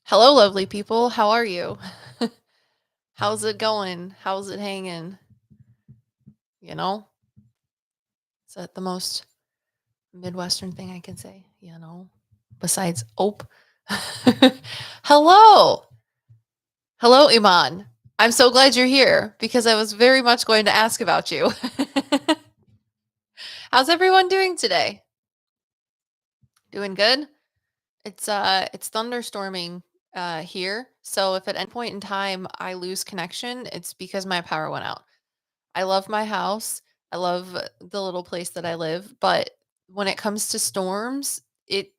Hello, lovely people. How are you? How's it going? How's it hanging? You know? Is that the most Midwestern thing I can say? Besides ope. Hello. Hello, Iman. I'm so glad you're here because I was very much going to ask about you. How's everyone doing today? Doing good? It's thunderstorming here. So if at any point in time I lose connection, it's because my power went out. I love my house. I love the little place that I live, but when it comes to storms, it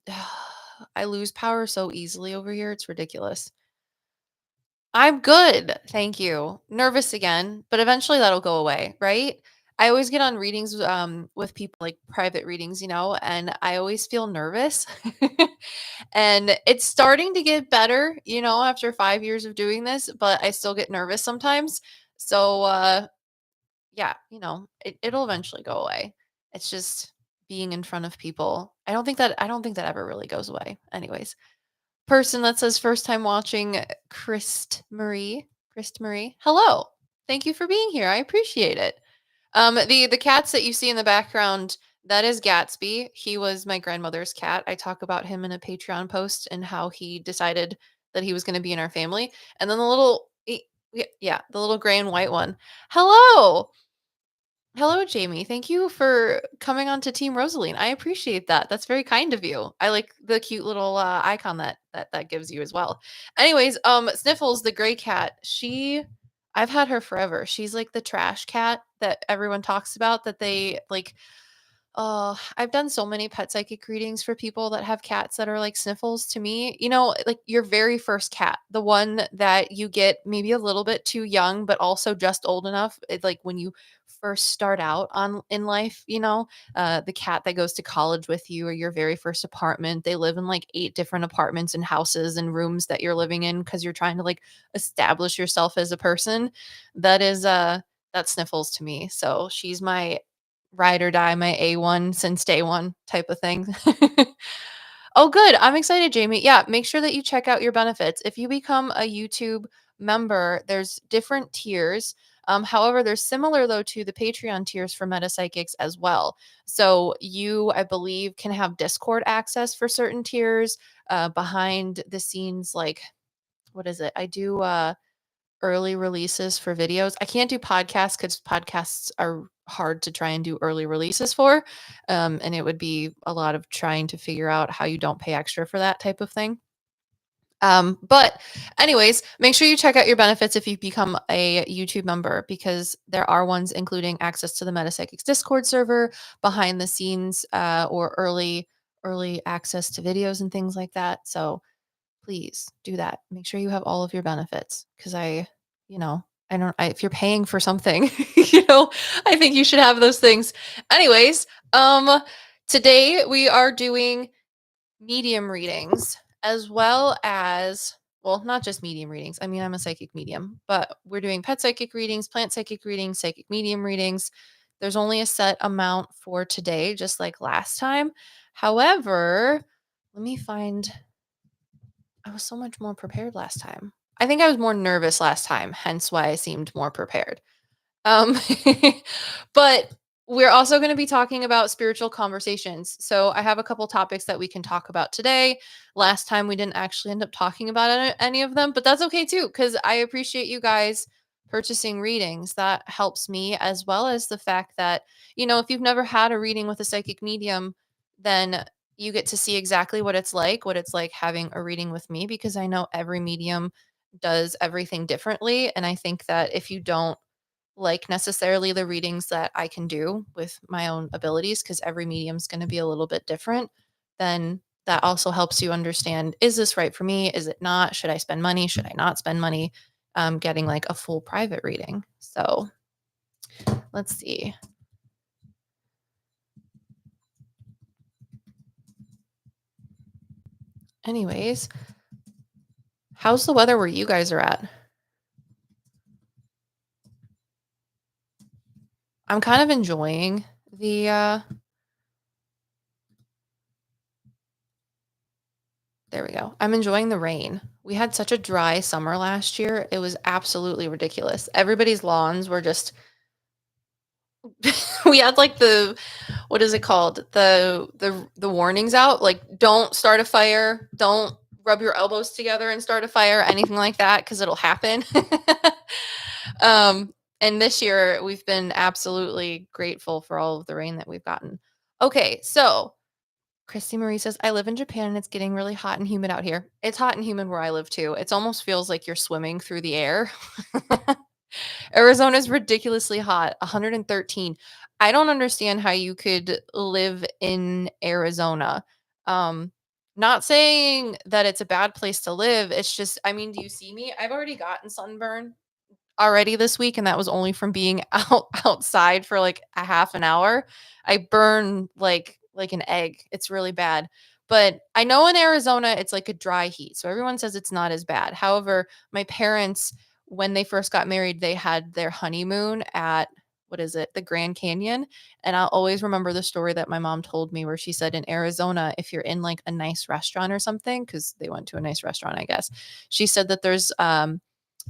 I lose power so easily over here. It's ridiculous. I'm good, thank you. Nervous again, but eventually that'll go away, right? I always get on readings with people like private readings, and I always feel nervous. And it's starting to get better, after 5 years of doing this, but I still get nervous sometimes. So yeah, it'll eventually go away. It's just being in front of people. I don't think that ever really goes away. Anyways, person that says first time watching Christ Marie. Hello. Thank you for being here. I appreciate it. The cats that you see in the background, that is Gatsby. He was my grandmother's cat. I talk about him in a Patreon post and how he decided that he was going to be in our family. And then yeah, the little gray and white one. Hello. Hello, Jamie. Thank you for coming on to Team Rosaline. I appreciate that. That's very kind of you. I like the cute little icon that gives you as well. Anyways, Sniffles, the gray cat, I've had her forever. She's like the trash cat that everyone talks about that they like. I've done so many pet psychic readings for people that have cats that are like Sniffles to me. Like your very first cat, the one that you get maybe a little bit too young, but also just old enough. It's like when you first start out on in life, the cat that goes to college with you or your very first apartment. They live in like 8 different apartments and houses and rooms that you're living in because you're trying to like establish yourself as a person. That is that Sniffles to me. So she's my ride or die, my A1 since day one type of thing. Oh, good. I'm excited, Jamie. Yeah, make sure that you check out your benefits. If you become a YouTube member, there's different tiers. However, they're similar though to the Patreon tiers for Meta Psychics as well. So you, I believe, can have Discord access for certain tiers, behind the scenes, like what is it? I do early releases for videos. I can't do podcasts because podcasts are hard to try and do early releases for. And it would be a lot of trying to figure out how you don't pay extra for that type of thing. But anyways, make sure you check out your benefits if you become a YouTube member because there are ones including access to the Metapsychics Discord server, behind the scenes, or early access to videos and things like that. So please do that. Make sure you have all of your benefits because you know, if you're paying for something, I think you should have those things. Anyways, today we are doing medium readings as well as, well, not just medium readings. I mean, I'm a psychic medium, but we're doing pet psychic readings, plant psychic readings, psychic medium readings. There's only a set amount for today, just like last time. However, let me find I was so much more prepared last time. I think I was more nervous last time, hence why I seemed more prepared. Um, but we're also going to be talking about spiritual conversations. So I have a couple topics that we can talk about today. Last time we didn't actually end up talking about any of them, but that's okay too, because I appreciate you guys purchasing readings. That helps me, as well as the fact that, if you've never had a reading with a psychic medium, then you get to see exactly what it's like having a reading with me, because I know every medium does everything differently. And I think that if you don't like necessarily the readings that I can do with my own abilities, because every medium's going to be a little bit different, then that also helps you understand, is this right for me? Is it not? Should I spend money? Should I not spend money? Getting like a full private reading. So let's see. Anyways, how's the weather where you guys are at? I'm kind of enjoying the There we go. I'm enjoying the rain. We had such a dry summer last year. It was absolutely ridiculous. Everybody's lawns were just we had like the what is it called? The warnings out, like don't start a fire, don't rub your elbows together and start a fire, anything like that cuz it'll happen. um and this year we've been absolutely grateful for all of the rain that we've gotten. Okay, so Christy Marie says, I live in Japan and it's getting really hot and humid out here. It's hot and humid where I live too. It almost feels like you're swimming through the air. Arizona is ridiculously hot, 113. I don't understand how you could live in Arizona. Um, Not saying that it's a bad place to live. It's just, I mean, do you see me? I've already gotten sunburn already this week, and that was only from being outside for like a half an hour. I burn like an egg. It's really bad. But I know in Arizona it's like a dry heat. So everyone says it's not as bad. However, my parents when they first got married, they had their honeymoon at what is it? The Grand Canyon. And I'll always remember the story that my mom told me where she said in Arizona, if you're in like a nice restaurant or something, because they went to a nice restaurant, I guess. She said that there's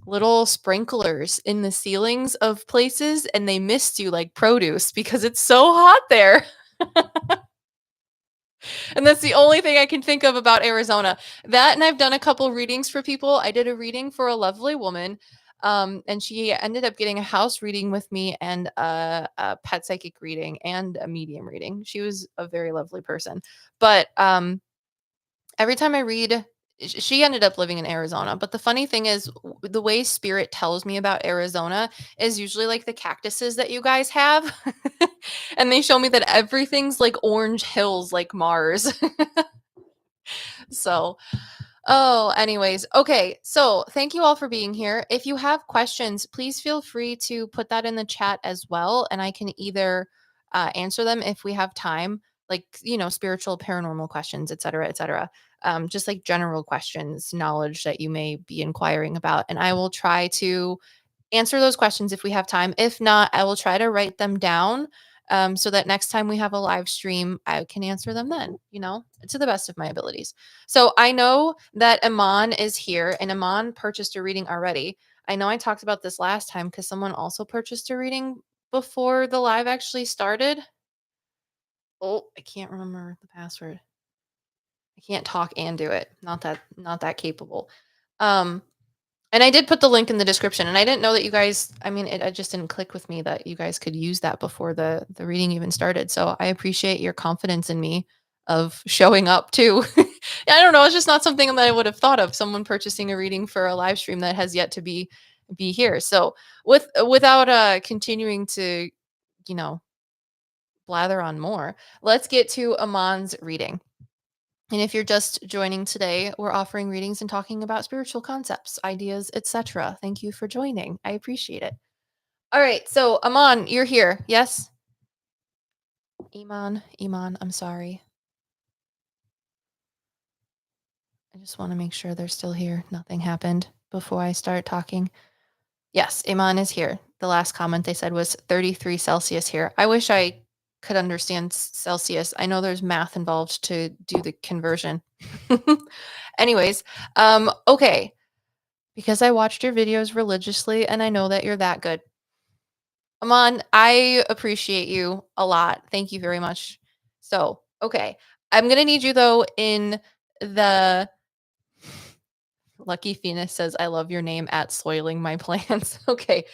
little sprinklers in the ceilings of places and they mist you like produce because it's so hot there. And that's the only thing I can think of about Arizona. That and I've done a couple readings for people. I did a reading for a lovely woman. And she ended up getting a house reading with me and a pet psychic reading and a medium reading. She was a very lovely person. But every time I read she ended up living in Arizona, but the funny thing is the way spirit tells me about Arizona is usually like the cactuses that you guys have. And they show me that everything's like orange hills like Mars. So, oh, anyways, okay. So, thank you all for being here. If you have questions, please feel free to put that in the chat as well, and I can either answer them if we have time, like spiritual, paranormal questions, etc., etc. Just like general questions, knowledge that you may be inquiring about, and I will try to answer those questions if we have time. If not, I will try to write them down so that next time we have a live stream, I can answer them then, to the best of my abilities. So I know that Iman is here and Iman purchased a reading already. I know I talked about this last time because someone also purchased a reading before the live actually started. Oh, I can't remember the password. I can't talk and do it. Not that capable. Um, And I did put the link in the description, and I didn't know that you guys I mean, it just didn't click with me that you guys could use that before the reading even started, so I appreciate your confidence in me of showing up too. I don't know, it's just not something that I would have thought of, someone purchasing a reading for a live stream that has yet to be here. So, without, continuing to, you know, blather on more, let's get to Amon's reading. And if you're just joining today, we're offering readings and talking about spiritual concepts, ideas, etc. Thank you for joining. I appreciate it. All right, so Aman, you're here. Yes? Iman, I'm sorry. I just want to make sure they're still here. Nothing happened before I start talking. Yes, Iman is here. The last comment they said was 33 Celsius here. I wish I could understand Celsius. I know there's math involved to do the conversion. Anyways, okay. Because I watched your videos religiously and I know that you're that good. Aman, I appreciate you a lot. Thank you very much. So, okay. I'm going to need you though in the Lucky Phoenix says, I love your name at soiling my plants. Okay.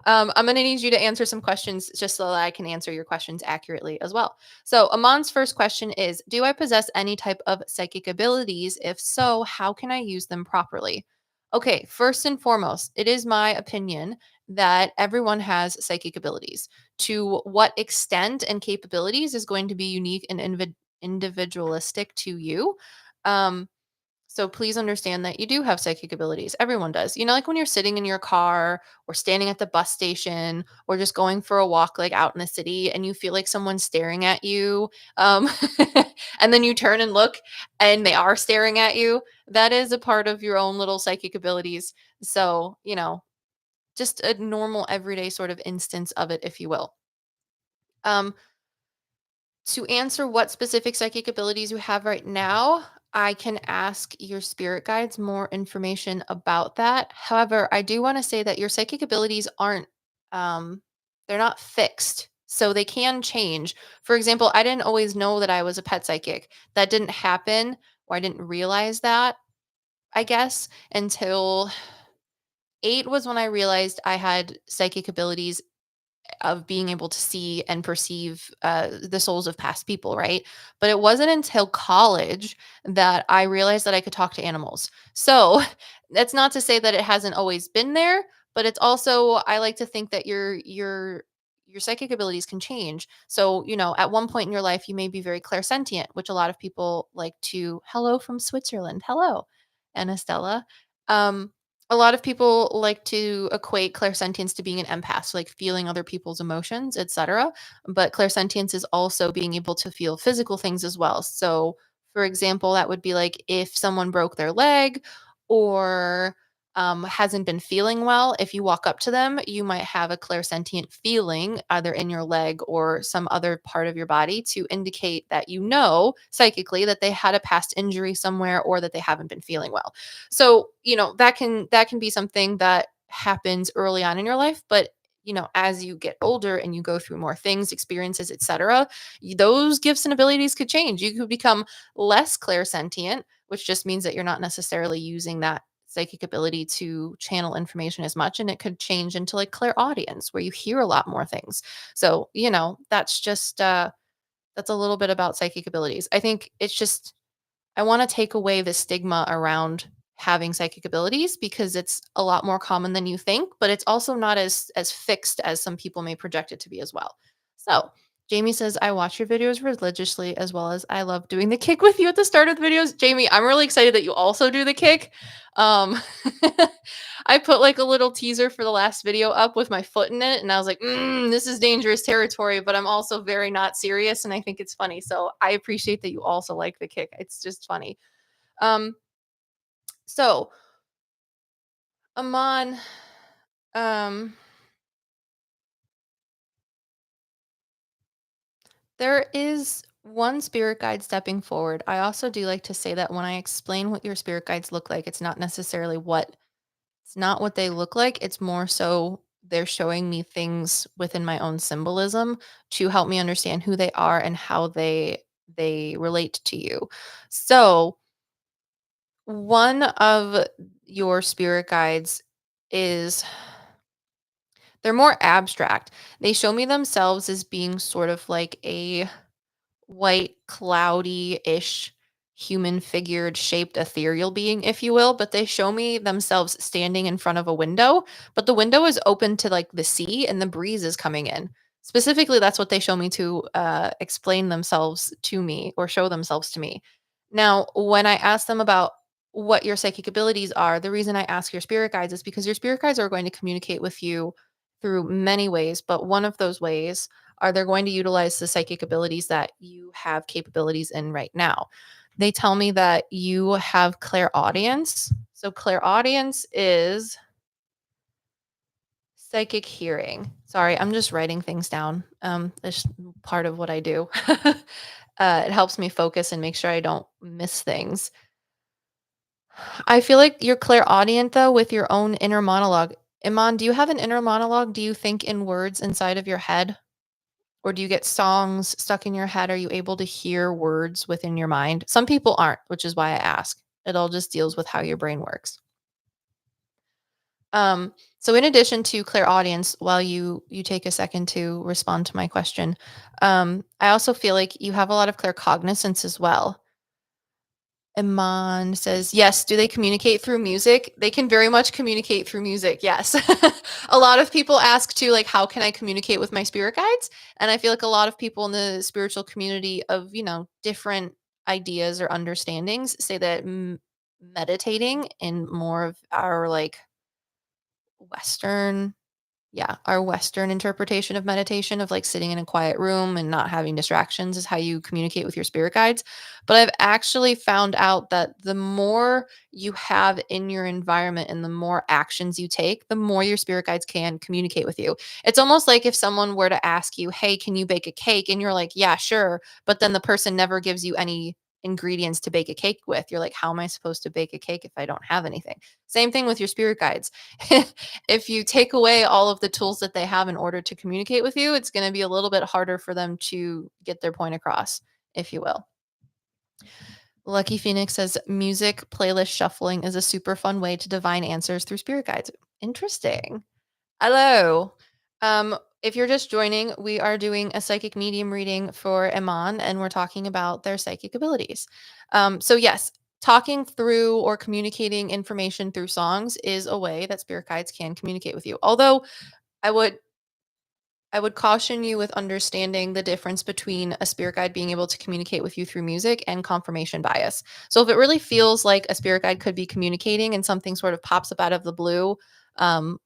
I'm going to need you to answer some questions just so that I can answer your questions accurately as well. So, Amon's first question is, do I possess any type of psychic abilities? If so, how can I use them properly? Okay. First and foremost, it is my opinion that everyone has psychic abilities. To what extent and capabilities is going to be unique and individualistic to you. Um, so please understand that you do have psychic abilities. Everyone does. Like when you're sitting in your car or standing at the bus station or just going for a walk like out in the city and you feel like someone's staring at you. Um, and then you turn and look and they are staring at you. That is a part of your own little psychic abilities. So, just a normal everyday sort of instance of it, if you will. Um, to answer what specific psychic abilities you have right now, I can ask your spirit guides more information about that. However, I do want to say that your psychic abilities aren't um they're not fixed. So they can change. For example, I didn't always know that I was a pet psychic. That didn't happen, or I didn't realize that, I guess, until 8 was when I realized I had psychic abilities of being able to see and perceive the souls of past people, right? But it wasn't until college that I realized that I could talk to animals. So that's not to say that it hasn't always been there, but it's also, I like to think that your psychic abilities can change. So, at one point in your life, you may be very clairsentient, which a lot of people like to. Hello from Switzerland. Hello, Anna Stella. Um, a lot of people like to equate clairsentience to being an empath, so like feeling other people's emotions, etc. But clairsentience is also being able to feel physical things as well. So, for example, that would be like if someone broke their leg or hasn't been feeling well, if you walk up to them, you might have a clairsentient feeling either in your leg or some other part of your body to indicate that psychically that they had a past injury somewhere or that they haven't been feeling well. So, that can be something that happens early on in your life, but as you get older and you go through more things, experiences, etc., those gifts and abilities could change. You could become less clairsentient, which just means that you're not necessarily using that psychic ability to channel information as much, and it could change into like clairaudience where you hear a lot more things. So, that's just that's a little bit about psychic abilities. I think it's just I want to take away the stigma around having psychic abilities because it's a lot more common than you think, but it's also not as fixed as some people may project it to be as well. So, Jamie says, I watch your videos religiously as well as I love doing the kick with you at the start of the videos. Jamie, I'm really excited that you also do the kick. Um, I put like a little teaser for the last video up with my foot in it, and I was like, this is dangerous territory, but I'm also very not serious, and I think it's funny. So I appreciate that you also like the kick. It's just funny. Um, so Aman, um, there is one spirit guide stepping forward. I also do like to say that when I explain what your spirit guides look like, it's not what they look like. It's more so they're showing me things within my own symbolism to help me understand who they are and how they relate to you. So, one of your spirit guides is they're more abstract. They show me themselves as being sort of like a white, cloudy-ish, human figured shaped ethereal being, if you will, but they show me themselves standing in front of a window, but the window is open to like the sea and the breeze is coming in. Specifically, that's what they show me to explain themselves to me or show themselves to me. Now, when I ask them about what your psychic abilities are, the reason I ask your spirit guides is because your spirit guides are going to communicate with you through many ways, but one of those ways are they're going to utilize the psychic abilities that you have capabilities in right now. They tell me that you have clairaudience. So clairaudience is psychic hearing. Sorry, I'm just writing things down. It's part of what I do. It helps me focus and make sure I don't miss things. I feel like you're clairaudient though with your own inner monologue. Iman, do you have an inner monologue? Do you think in words inside of your head? Or do you get songs stuck in your head? Are you able to hear words within your mind? Some people aren't, which is why I ask. It all just deals with how your brain works. So in addition to clairaudience, while you take a second to respond to my question, I also feel like you have a lot of claircognizance as well. Iman says, yes, do they communicate through music? They can very much communicate through music. Yes. A lot of people ask too, like, how can I communicate with my spirit guides? And I feel like a lot of people in the spiritual community of, different ideas or understandings say that meditating in more of our like Western our Western interpretation of meditation of like sitting in a quiet room and not having distractions is how you communicate with your spirit guides. But I've actually found out that the more you have in your environment and the more actions you take, the more your spirit guides can communicate with you. It's almost like if someone were to ask you, hey, can you bake a cake? And you're like, yeah, sure. But then the person never gives you any ingredients to bake a cake with. You're like, how am I supposed to bake a cake if I don't have anything? Same thing with your spirit guides. If you take away all of the tools that they have in order to communicate with you, it's going to be a little bit harder for them to get their point across, if you will. Lucky Phoenix says music playlist shuffling is a super fun way to divine answers through spirit guides. Interesting. Hello. If you're just joining, we are doing a psychic medium reading for Iman, and we're talking about their psychic abilities. So yes, talking through or communicating information through songs is a way that spirit guides can communicate with you. Although I would I would caution you with understanding the difference between a spirit guide being able to communicate with you through music and confirmation bias. So if it really feels like a spirit guide could be communicating and something sort of pops up out of the blue, um,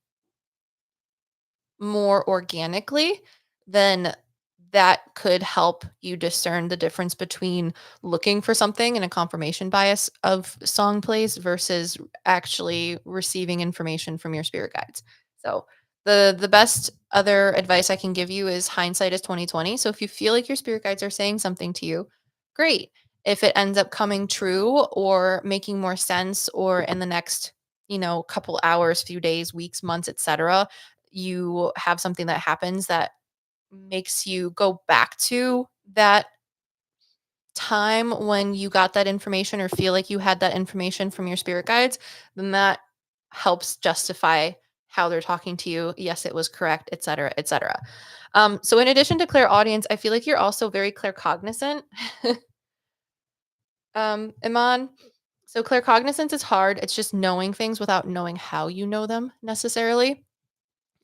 more organically, then that could help you discern the difference between looking for something in a confirmation bias of song plays versus actually receiving information from your spirit guides. So the best other advice I can give you is hindsight is 2020. So if you feel like your spirit guides are saying something to you, great. If it ends up coming true or making more sense or in the next, couple hours, few days, weeks, months, etc., you have something that happens that makes you go back to that time when you got that information or feel like you had that information from your spirit guides, then that helps justify how they're talking to you. Yes, it was correct, et cetera, et cetera. So in addition to clairaudience, I feel like you're also very claircognizant. Iman. So claircognizance is hard. It's just knowing things without knowing how you know them necessarily.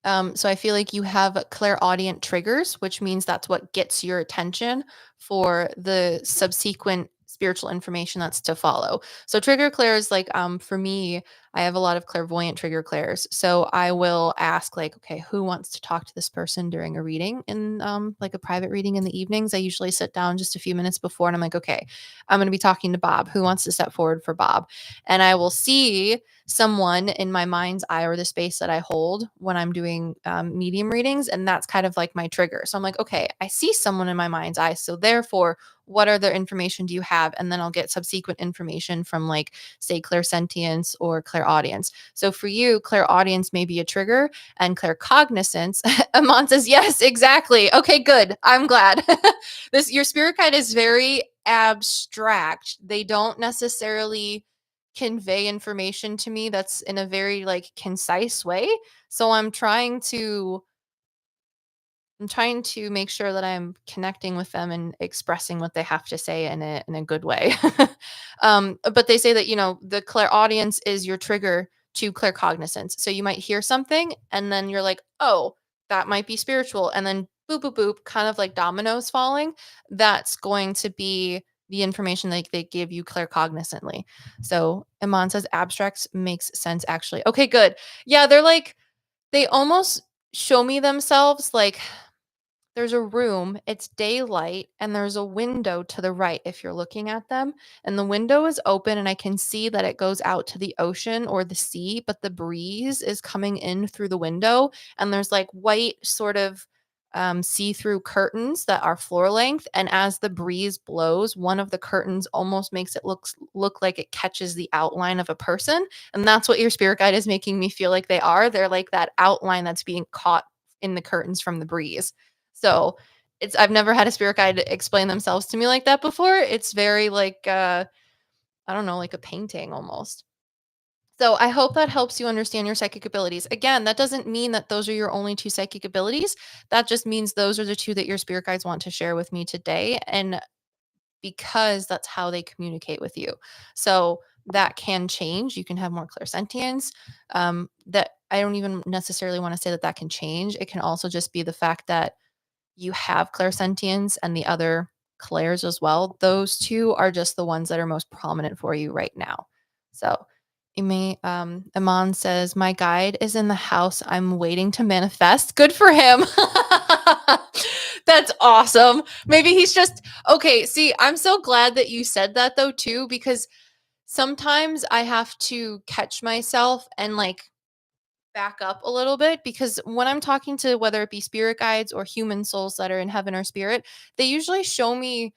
So I feel like you have clairaudient triggers, which means that's what gets your attention for the subsequent spiritual information that's to follow. So trigger clairs, like for me, I have a lot of clairvoyant trigger clairs. So I will ask, like, okay, who wants to talk to this person during a reading in like a private reading in the evenings? I usually sit down just a few minutes before and I'm like, okay, I'm going to be talking to Bob. Who wants to step forward for Bob? And I will see someone in my mind's eye or the space that I hold when I'm doing medium readings. And that's kind of like my trigger. So I'm like, okay, I see someone in my mind's eye. So therefore, what other information do you have? And then I'll get subsequent information from, like, say, clairsentience or clairaudience. So for you, clairaudience may be a trigger, and claircognizance, Amon says, yes, exactly. Okay, good. I'm glad. Your spirit guide is very abstract. They don't necessarily convey information to me that's in a very, like, concise way. So I'm trying to make sure that I'm connecting with them and expressing what they have to say in a good way. But they say that, the clairaudience is your trigger to claircognizance. So you might hear something and then you're like, oh, that might be spiritual. And then boop, boop, boop, kind of like dominoes falling. That's going to be the information that they give you claircognizantly. So Iman says abstracts makes sense, actually. Okay, good. Yeah, they almost show me themselves like there's a room, it's daylight, and there's a window to the right if you're looking at them. And the window is open, and I can see that it goes out to the ocean or the sea, but the breeze is coming in through the window. And there's like white, sort of see through curtains that are floor length. And as the breeze blows, one of the curtains almost makes it look like it catches the outline of a person. And that's what your spirit guide is making me feel like they are. They're like that outline that's being caught in the curtains from the breeze. So I've never had a spirit guide explain themselves to me like that before. It's very like I don't know, like a painting almost. So I hope that helps you understand your psychic abilities. Again, that doesn't mean that those are your only two psychic abilities. That just means those are the two that your spirit guides want to share with me today. And because that's how they communicate with you. So that can change. You can have more clairsentience. That I don't even necessarily want to say that that can change. It can also just be the fact that you have clairsentience and the other clairs as well. Those two are just the ones that are most prominent for you right now. So Iman says, my guide is in the house. I'm waiting to manifest. Good for him. That's awesome. Maybe he's just okay. See, I'm so glad that you said that though, too, because sometimes I have to catch myself and, like, back up a little bit, because when I'm talking to, whether it be spirit guides or human souls that are in heaven or spirit, they usually show me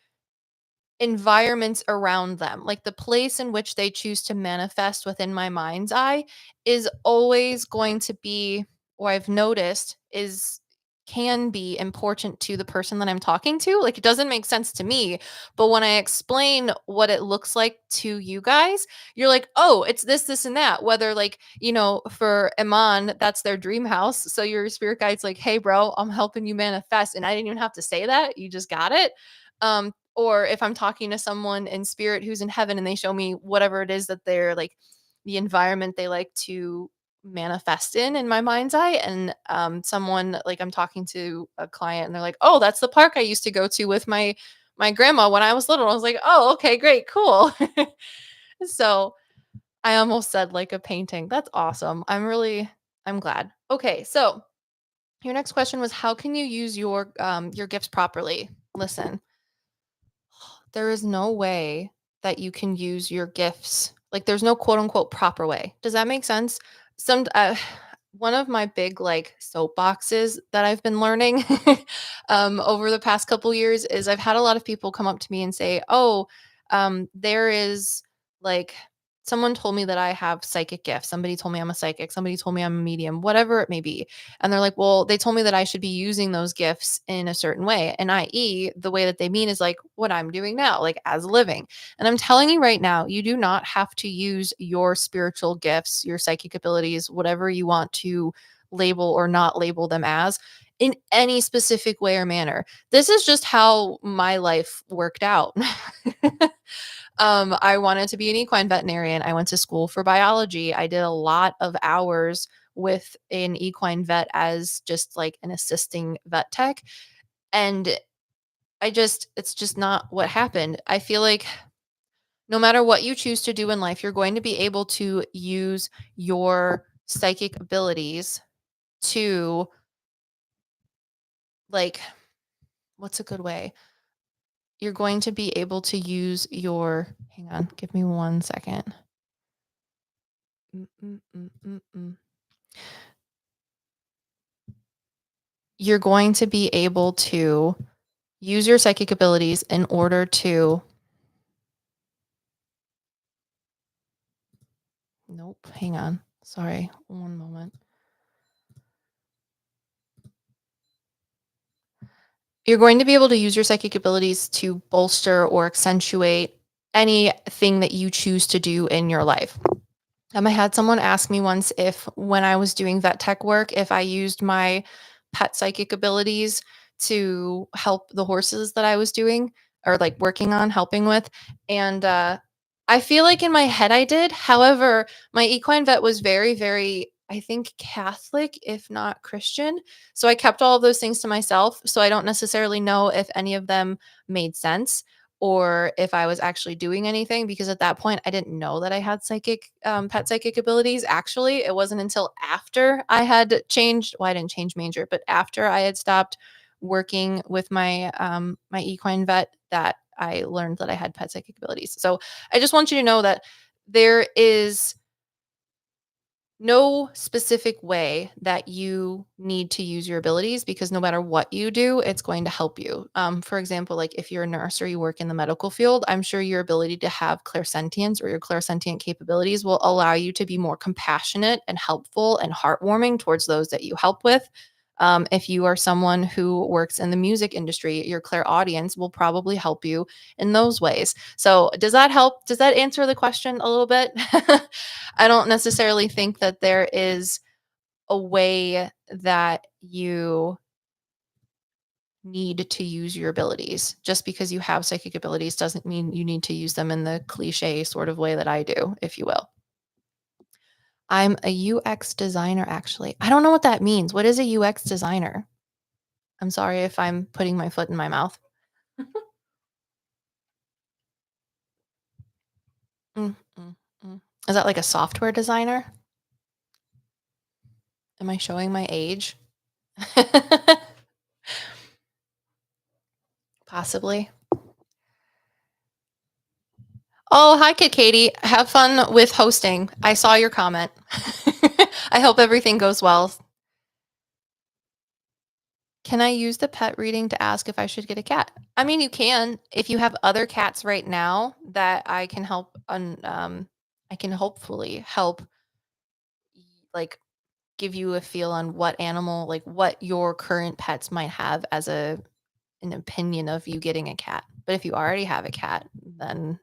environments around them. Like the place in which they choose to manifest within my mind's eye is always going to be, or I've noticed is can be important to the person that I'm talking to. Like it doesn't make sense to me, but when I explain what it looks like to you guys, you're like, "Oh, it's this and that." Whether like, for Iman, that's their dream house. So your spirit guide's like, "Hey bro, I'm helping you manifest." And I didn't even have to say that. You just got it. Or if I'm talking to someone in spirit who's in heaven and they show me whatever it is that they're like, the environment they like to manifest in my mind's eye, and someone like I'm talking to a client and they're like, "Oh, that's the park I used to go to with my grandma when I was little." I was like, "Oh, okay, great, cool." So I almost said like a painting. That's awesome. I'm glad. Okay, so your next question was, how can you use your gifts properly? Listen, there is no way that you can use your gifts. Like there's no quote unquote proper way. Does that make sense? Some One of my big like soapboxes that I've been learning over the past couple years is I've had a lot of people come up to me and say, "Oh, there is like someone told me that I have psychic gifts. Somebody told me I'm a psychic. Somebody told me I'm a medium, whatever it may be." And they're like, "Well, they told me that I should be using those gifts in a certain way." And i.e., the way that they mean is like what I'm doing now, like as a living. And I'm telling you right now, you do not have to use your spiritual gifts, your psychic abilities, whatever you want to label or not label them as, in any specific way or manner. This is just how my life worked out. I wanted to be an equine veterinarian. I went to school for biology. I did a lot of hours with an equine vet as just like an assisting vet tech. And it's just not what happened. I feel like no matter what you choose to do in life, you're going to be able to use your psychic abilities to, like, what's a good way? You're going to be able to use hang on, give me 1 second. Mm, mm, mm, mm, mm. You're going to be able to use your psychic abilities in order to, nope, hang on. Sorry, one moment. You're going to be able to use your psychic abilities to bolster or accentuate anything that you choose to do in your life. I had someone ask me once if, when I was doing vet tech work, if I used my pet psychic abilities to help the horses that I was doing or like working on helping with. And I feel like in my head I did. However, my equine vet was very, very, I think, Catholic, if not Christian. So I kept all of those things to myself. So I don't necessarily know if any of them made sense or if I was actually doing anything, because at that point I didn't know that I had pet psychic abilities. Actually, it wasn't until after I had changed, well, I didn't change major, but after I had stopped working with my equine vet that I learned that I had pet psychic abilities. So I just want you to know that there is no specific way that you need to use your abilities, because no matter what you do, it's going to help you. For example, like if you're a nurse or you work in the medical field, I'm sure your ability to have clairsentience or your clairsentient capabilities will allow you to be more compassionate and helpful and heartwarming towards those that you help with. If you are someone who works in the music industry, your clairaudience will probably help you in those ways. So, does that help? Does that answer the question a little bit? I don't necessarily think that there is a way that you need to use your abilities. Just because you have psychic abilities doesn't mean you need to use them in the cliche sort of way that I do, if you will. I'm a UX designer, actually. I don't know what that means. What is a UX designer? I'm sorry if I'm putting my foot in my mouth. Mm, mm, mm. Is that like a software designer? Am I showing my age? Possibly. Oh, hi, Kid Katie. Have fun with hosting. I saw your comment. I hope everything goes well. Can I use the pet reading to ask if I should get a cat? I mean, you can. If you have other cats right now that I can hopefully help like give you a feel on what animal, like what your current pets might have as an opinion of you getting a cat. But if you already have a cat, then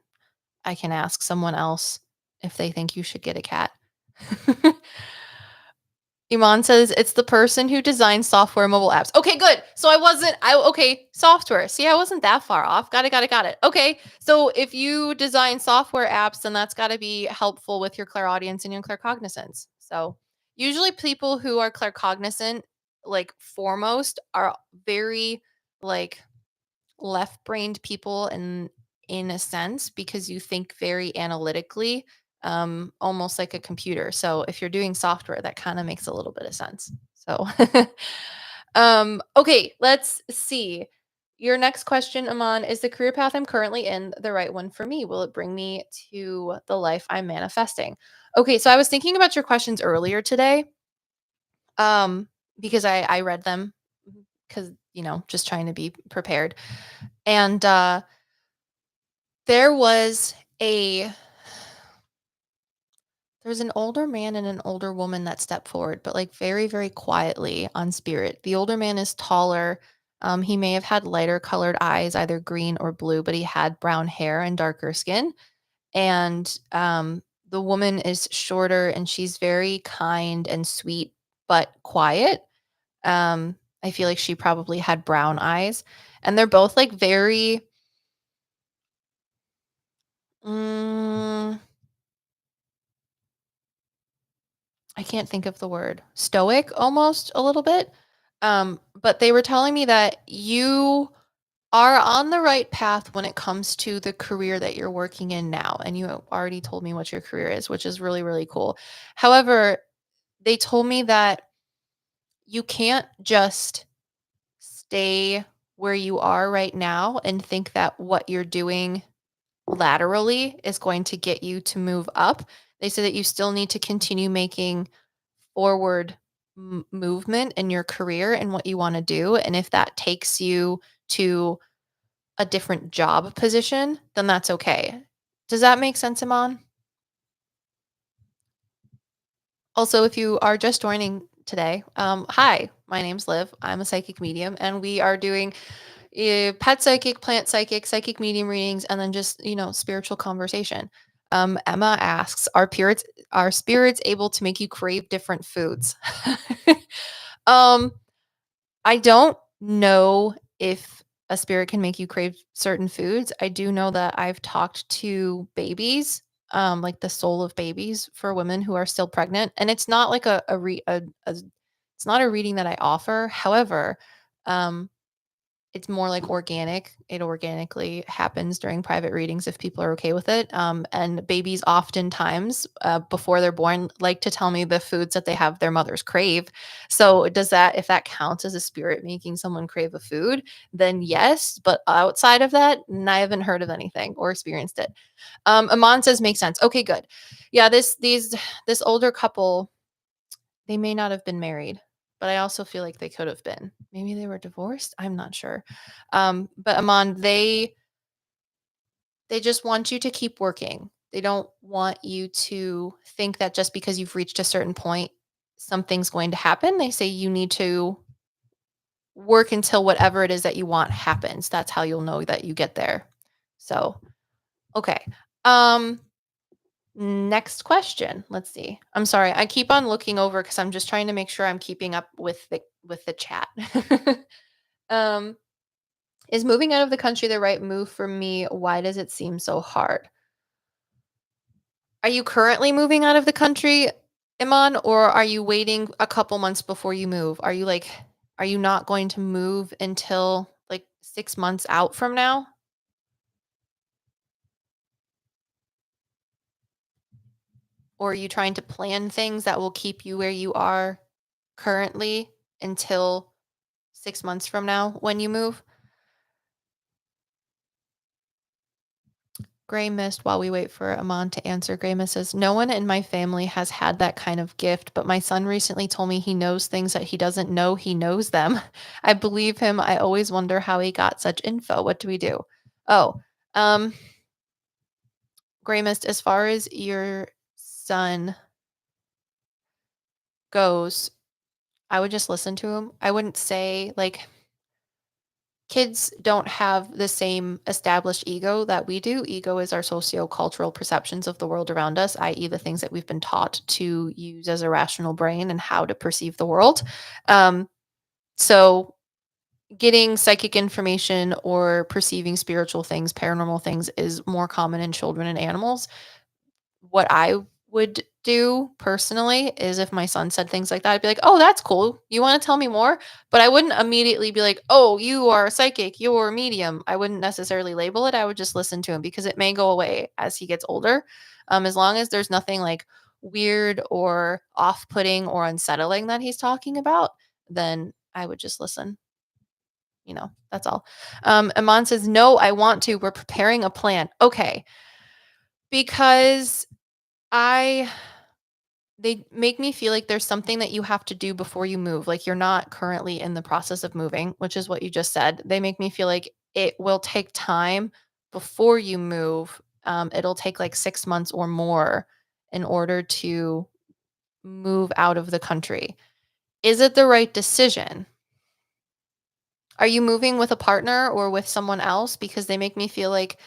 I can ask someone else if they think you should get a cat. Iman says it's the person who designs software mobile apps. Okay, good. So okay, software. See, I wasn't that far off. Got it. Okay. So if you design software apps, then that's got to be helpful with your clairaudience and your claircognizance. So usually people who are claircognizant, like foremost, are very like left-brained people in a sense because you think very analytically, almost like a computer. So if you're doing software, that kind of makes a little bit of sense. So okay, let's see. Your next question, Aman, is the career path I'm currently in the right one for me? Will it bring me to the life I'm manifesting? Okay, so I was thinking about your questions earlier today, because I read them because, just trying to be prepared. And there was a there's an older man and an older woman that stepped forward, but like very, very quietly on spirit. The older man is taller. He may have had lighter colored eyes, either green or blue, but he had brown hair and darker skin. And the woman is shorter and she's very kind and sweet, but quiet. I feel like she probably had brown eyes. And they're both like very mm, I can't think of the word. Stoic almost a little bit. But they were telling me that you are on the right path when it comes to the career that you're working in now. And you already told me what your career is, which is really, really cool. However, they told me that you can't just stay where you are right now and think that what you're doing laterally is going to get you to move up. They said that you still need to continue making forward movement in your career and what you want to do. And if that takes you to a different job position, then that's okay. Does that make sense, Iman? Also, if you are just joining today, hi, my name's Liv. I'm a psychic medium, and we are doing pet psychic, plant psychic, psychic medium readings, and then just spiritual conversation. Emma asks, are spirits able to make you crave different foods? um, I don't know if a spirit can make you crave certain foods. I do know that I've talked to babies, like the soul of babies for women who are still pregnant, and it's not like it's not a reading that I offer. However, um, it's more like organic. It organically happens during private readings if people are okay with it. And babies oftentimes, before they're born, like to tell me the foods that they have their mothers crave. So if that counts as a spirit making someone crave a food, then yes. But outside of that, I haven't heard of anything or experienced it. Amon says makes sense. Okay, good. Yeah, this older couple, they may not have been married, but I also feel like they could have been. Maybe they were divorced. I'm not sure. But Amon, they just want you to keep working. They don't want you to think that just because you've reached a certain point, something's going to happen. They say you need to work until whatever it is that you want happens. That's how you'll know that you get there. So, okay. Um, Next question. Let's see. I'm sorry. I keep on looking over because I'm just trying to make sure I'm keeping up with the chat. um, is moving out of the country the right move for me? Why does it seem so hard? Are you currently moving out of the country, Iman, or are you waiting a couple months before you move? Are you not going to move until like 6 months out from now? Or are you trying to plan things that will keep you where you are currently until 6 months from now when you move? Gray Mist, while we wait for Amon to answer, Gray Mist says, no one in my family has had that kind of gift, but my son recently told me he knows things that he doesn't know he knows them. I believe him. I always wonder how he got such info. What do we do? Oh, um, Gray Mist, as far as your son goes, I would just listen to him. I wouldn't say, like, kids don't have the same established ego that we do. Ego is our socio-cultural perceptions of the world around us, i.e., the things that we've been taught to use as a rational brain and how to perceive the world. So, getting psychic information or perceiving spiritual things, paranormal things, is more common in children and animals. What I would do personally is if my son said things like that, I'd be like, "Oh, that's cool. You wanna tell me more?" But I wouldn't immediately be like, "Oh, you are a psychic, you're a medium." I wouldn't necessarily label it. I would just listen to him because it may go away as he gets older. As long as there's nothing like weird or off-putting or unsettling that he's talking about, then I would just listen. That's all. Iman says, "No, I want to. We're preparing a plan." Okay. Because I they make me feel like there's something that you have to do before you move. Like you're not currently in the process of moving, which is what you just said. They make me feel like it will take time before you move. It'll take like 6 months or more in order to move out of the country. Is it the right decision? Are you moving with a partner or with someone else? Because they make me feel like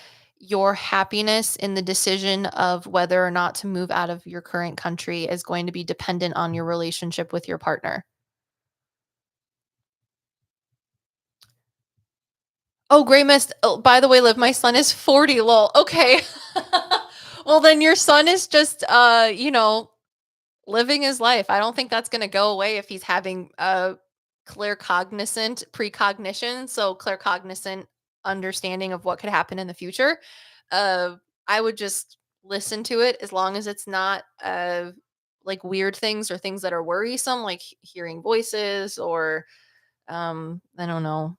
your happiness in the decision of whether or not to move out of your current country is going to be dependent on your relationship with your partner. Oh, Gray Mist. Oh, by the way, Liv, my son is 40, lol. Okay. Well, then your son is just, living his life. I don't think that's gonna go away if he's having a claircognizant precognition, so claircognizant understanding of what could happen in the future. Uh, I would just listen to it as long as it's not, like, weird things or things that are worrisome, like hearing voices or, I don't know,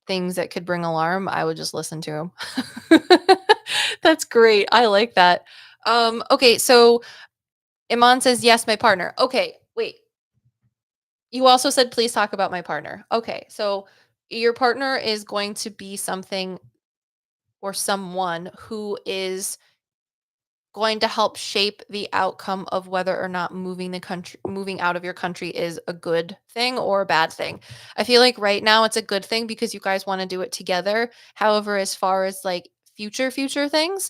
things that could bring alarm. I would just listen to him. That's great. I like that. Okay, so Iman says, "Yes, my partner." Okay, wait. You also said, "Please talk about my partner." Okay, so your partner is going to be something or someone who is going to help shape the outcome of whether or not moving out of your country is a good thing or a bad thing. I feel like right now it's a good thing because you guys want to do it together. However, as far as like future things,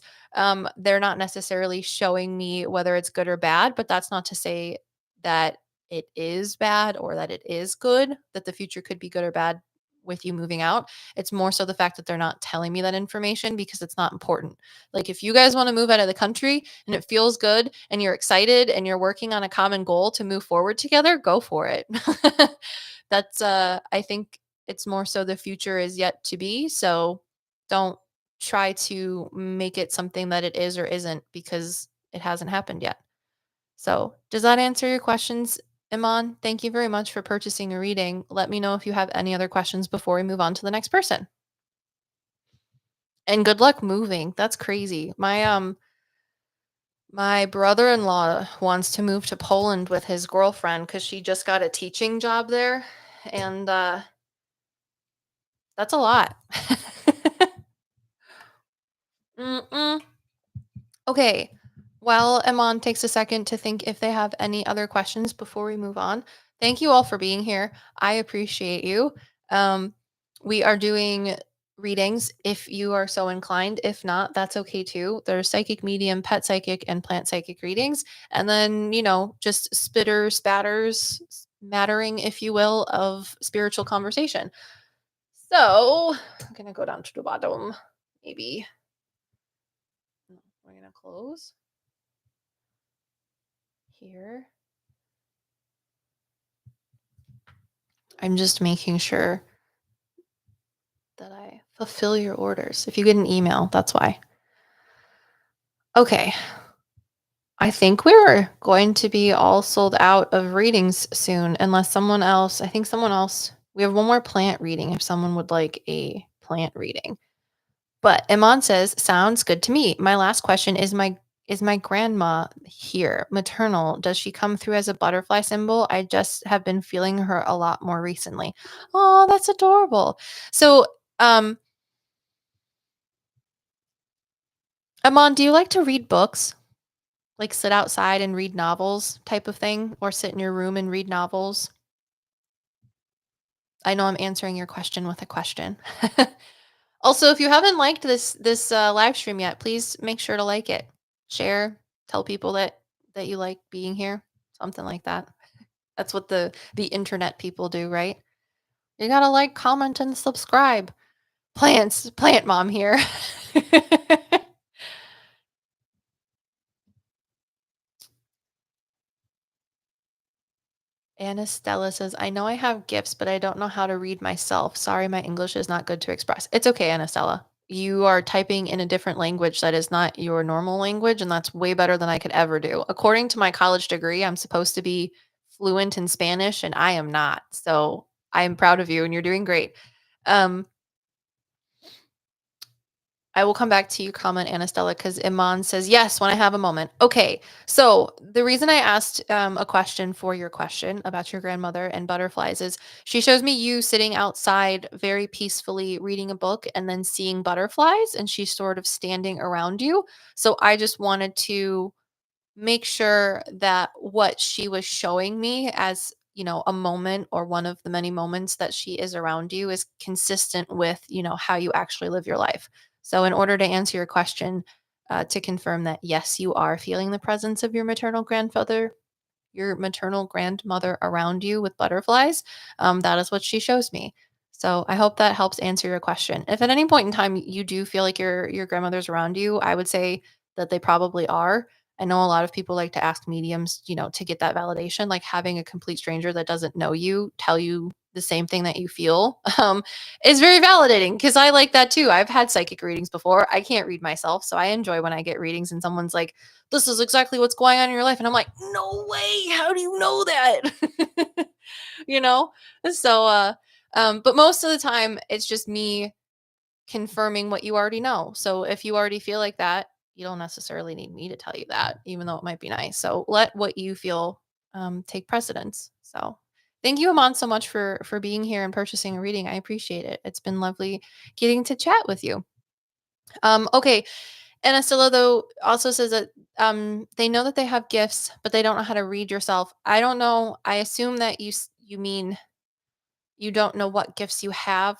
they're not necessarily showing me whether it's good or bad, but that's not to say that it is bad or that it is good, that the future could be good or bad with you moving out. It's more so the fact that they're not telling me that information because it's not important. Like if you guys want to move out of the country and it feels good and you're excited and you're working on a common goal to move forward together, go for it. That's I think it's more so the future is yet to be. So don't try to make it something that it is or isn't because it hasn't happened yet. So, does that answer your questions, Iman? Thank you very much for purchasing a reading. Let me know if you have any other questions before we move on to the next person. And good luck moving. That's crazy. My brother-in-law wants to move to Poland with his girlfriend cuz she just got a teaching job there and that's a lot. Mm-mm. Okay. While Iman takes a second to think if they have any other questions before we move on, thank you all for being here. I appreciate you. Um, we are doing readings if you are so inclined. If not, that's okay too. There's psychic medium, pet psychic, and plant psychic readings. And then, just spitter spatters, mattering, if you will, of spiritual conversation. So I'm going to go down to the bottom. Maybe we're going to close here. I'm just making sure that I fulfill your orders. If you get an email, that's why. Okay. I think we're going to be all sold out of readings soon, unless I think someone else, we have one more plant reading if someone would like a plant reading. But Iman says, "Sounds good to me. My last question is my grandma here, maternal? Does she come through as a butterfly symbol? I just have been feeling her a lot more recently." Oh, that's adorable. So, um, Iman, do you like to read books? Like sit outside and read novels type of thing, or sit in your room and read novels? I know I'm answering your question with a question. Also, if you haven't liked this live stream yet, please make sure to like it. Share, tell people that you like being here, something like that. That's what the internet people do, right? You gotta like, comment, and subscribe. Plant mom here. Anna Stella says, "I know I have gifts, but I don't know how to read myself. Sorry, my English is not good to express." It's okay, Anna Stella. You are typing in a different language that is not your normal language, and that's way better than I could ever do. According to my college degree, I'm supposed to be fluent in Spanish, and I am not. So I am proud of you, and you're doing great. Um, I will come back to you, comment, Anastella, because Iman says, yes, when I have a moment. Okay. So the reason I asked a question for your question about your grandmother and butterflies is she shows me you sitting outside very peacefully reading a book and then seeing butterflies, and she's sort of standing around you. So I just wanted to make sure that what she was showing me as, a moment or one of the many moments that she is around you is consistent with, how you actually live your life. So in order to answer your question, to confirm that yes, you are feeling the presence of your maternal grandmother around you with butterflies, that is what she shows me. So I hope that helps answer your question. If at any point in time you do feel like your grandmother's around you, I would say that they probably are. I know a lot of people like to ask mediums, to get that validation, like having a complete stranger that doesn't know you tell you the same thing that you feel, is very validating because I like that too. I've had psychic readings before. I can't read myself, so I enjoy when I get readings and someone's like, "This is exactly what's going on in your life," and I'm like, "No way! How do you know that?" you know. So, but most of the time, it's just me confirming what you already know. So if you already feel like that, you don't necessarily need me to tell you that, even though it might be nice. So let what you feel take precedence. So thank you, Aman, so much for being here and purchasing a reading. I appreciate it. It's been lovely getting to chat with you. Okay. And Asila though also says that they know that they have gifts, but they don't know how to read yourself. I don't know. I assume that you mean you don't know what gifts you have,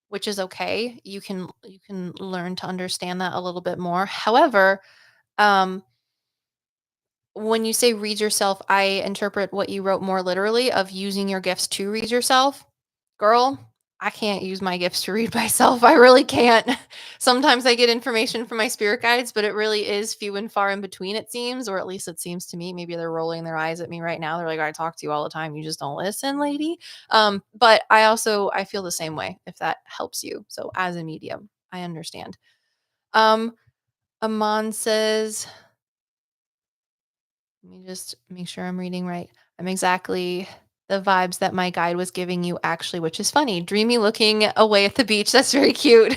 which is okay. You can learn to understand that a little bit more. However, um, when you say read yourself, I interpret what you wrote more literally of using your gifts to read yourself. Girl, I can't use my gifts to read myself. I really can't. Sometimes I get information from my spirit guides, but it really is few and far in between, it seems, or at least it seems to me. Maybe they're rolling their eyes at me right now. They're like, I talk to you all the time. You just don't listen, lady. But I feel the same way, if that helps you. So as a medium, I understand. Um, Aman says, let me just make sure I'm reading right. I'm exactly the vibes that my guide was giving you, actually, which is funny. Dreamy looking away at the beach. That's very cute.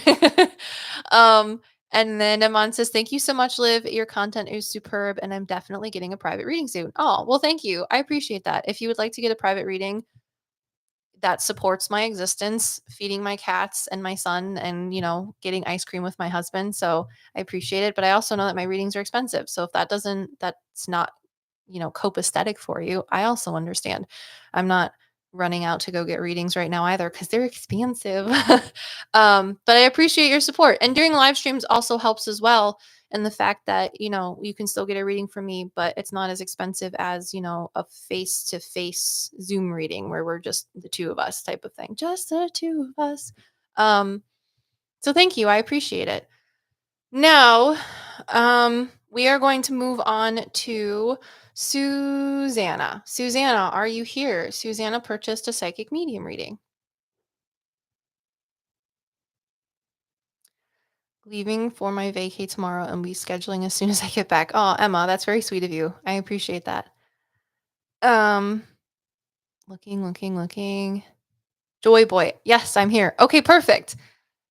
um, and then Aman says, "Thank you so much, Liv. Your content is superb, and I'm definitely getting a private reading soon." Oh, well, thank you. I appreciate that. If you would like to get a private reading, that supports my existence, feeding my cats and my son and, getting ice cream with my husband. So I appreciate it. But I also know that my readings are expensive. So if that's not, copacetic for you, I also understand. I'm not running out to go get readings right now either because they're expensive. But I appreciate your support. And doing live streams also helps as well, and the fact that you can still get a reading from me, but it's not as expensive as a face to face Zoom reading where we're just the two of us type of thing, just the two of us. um so thank you, I appreciate it. Now we are going to move on to Susanna, are you here? Susanna purchased a psychic medium reading. Leaving for my vacay tomorrow and be scheduling as soon as I get back. Oh, Emma, that's very sweet of you. I appreciate that. Um, looking. Joy boy. Yes, I'm here. Okay, perfect.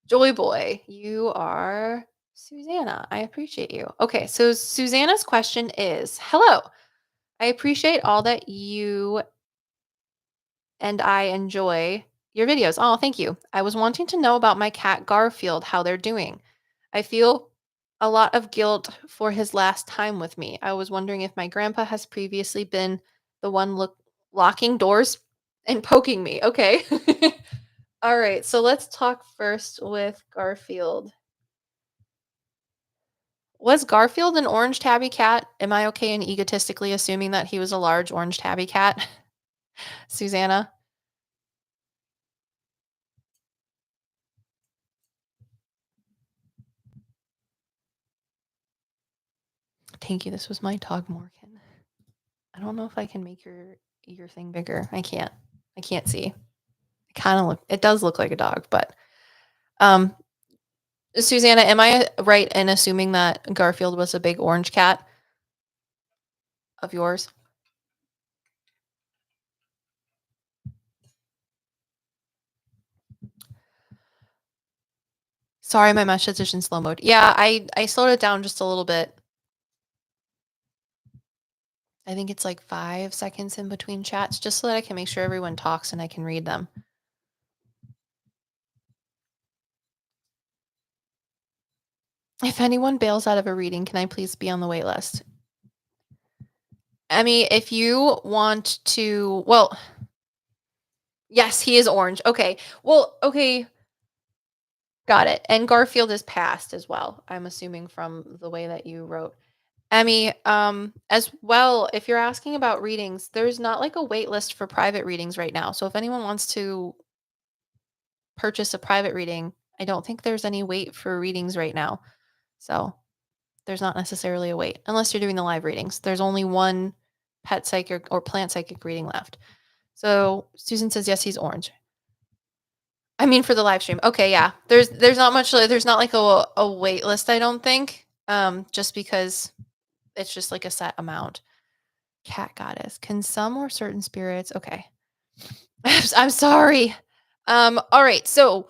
Joy Boy, you are Susanna. I appreciate you. Okay, so Susanna's question is, hello. I appreciate all that you and I enjoy your videos. Oh, thank you. I was wanting to know about my cat Garfield, how they're doing. I feel a lot of guilt for his last time with me. I was wondering if my grandpa has previously been the one locking doors and poking me. Okay. All right. So let's talk first with Garfield. Was Garfield an orange tabby cat? Am I okay in egotistically assuming that he was a large orange tabby cat? Susanna? Thank you. This was my dog, Morgan. I don't know if I can make your thing bigger. I can't. I can't see. It does look like a dog, but um Susanna, am I right in assuming that Garfield was a big orange cat of yours? Sorry, my message is in slow mode. Yeah, I slowed it down just a little bit. I think it's like 5 seconds in between chats, just so that I can make sure everyone talks and I can read them. If anyone bails out of a reading, can I please be on the wait list? Emmy, if you want to, well, yes, he is orange. Okay. Well, okay. Got it. And Garfield is passed as well. I'm assuming from the way that you wrote. Emmy, as well, if you're asking about readings, there's not like a wait list for private readings right now. So if anyone wants to purchase a private reading, I don't think there's any wait for readings right now. So there's not necessarily a wait unless you're doing the live readings. There's only one pet psychic or plant psychic reading left. So Susan says yes, he's orange. I mean for the live stream. Okay, yeah. There's not much there's not like a wait list, I don't think. Just because it's just like a set amount. Cat goddess. Can some or certain spirits okay. I'm sorry. All right, so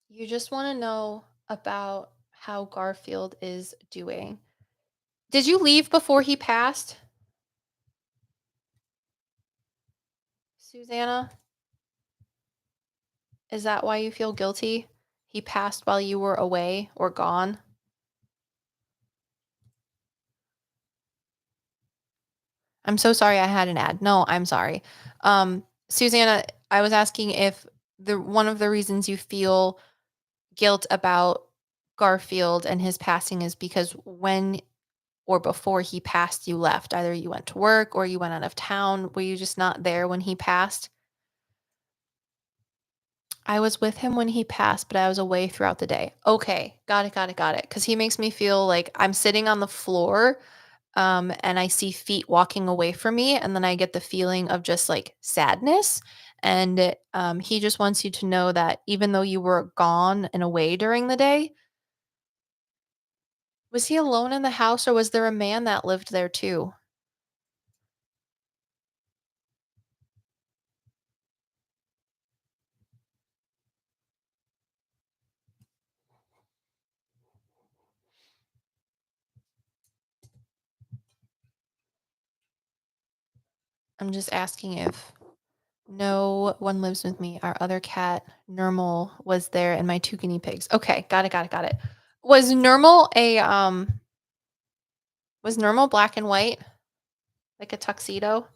you just want to know about how Garfield is doing. Did you leave before he passed? Susanna? Is that why you feel guilty? He passed while you were away or gone? I'm so sorry I had an ad. No, I'm sorry. Susanna, I was asking if the one of the reasons you feel guilt about Garfield and his passing is because when or before he passed, you left. Either you went to work or you went out of town. Were you just not there when he passed? I was with him when he passed, but I was away throughout the day. Okay, got it, got it, got it. Because he makes me feel like I'm sitting on the floor, and I see feet walking away from me, and then I get the feeling of just like sadness. And he just wants you to know that even though you were gone and away during the day, was he alone in the house or was there a man that lived there too? I'm just asking if no one lives with me. Our other cat, Normal, was there and my 2 guinea pigs. Okay, got it, got it, got it. Was Normal was Normal black and white? Like a tuxedo?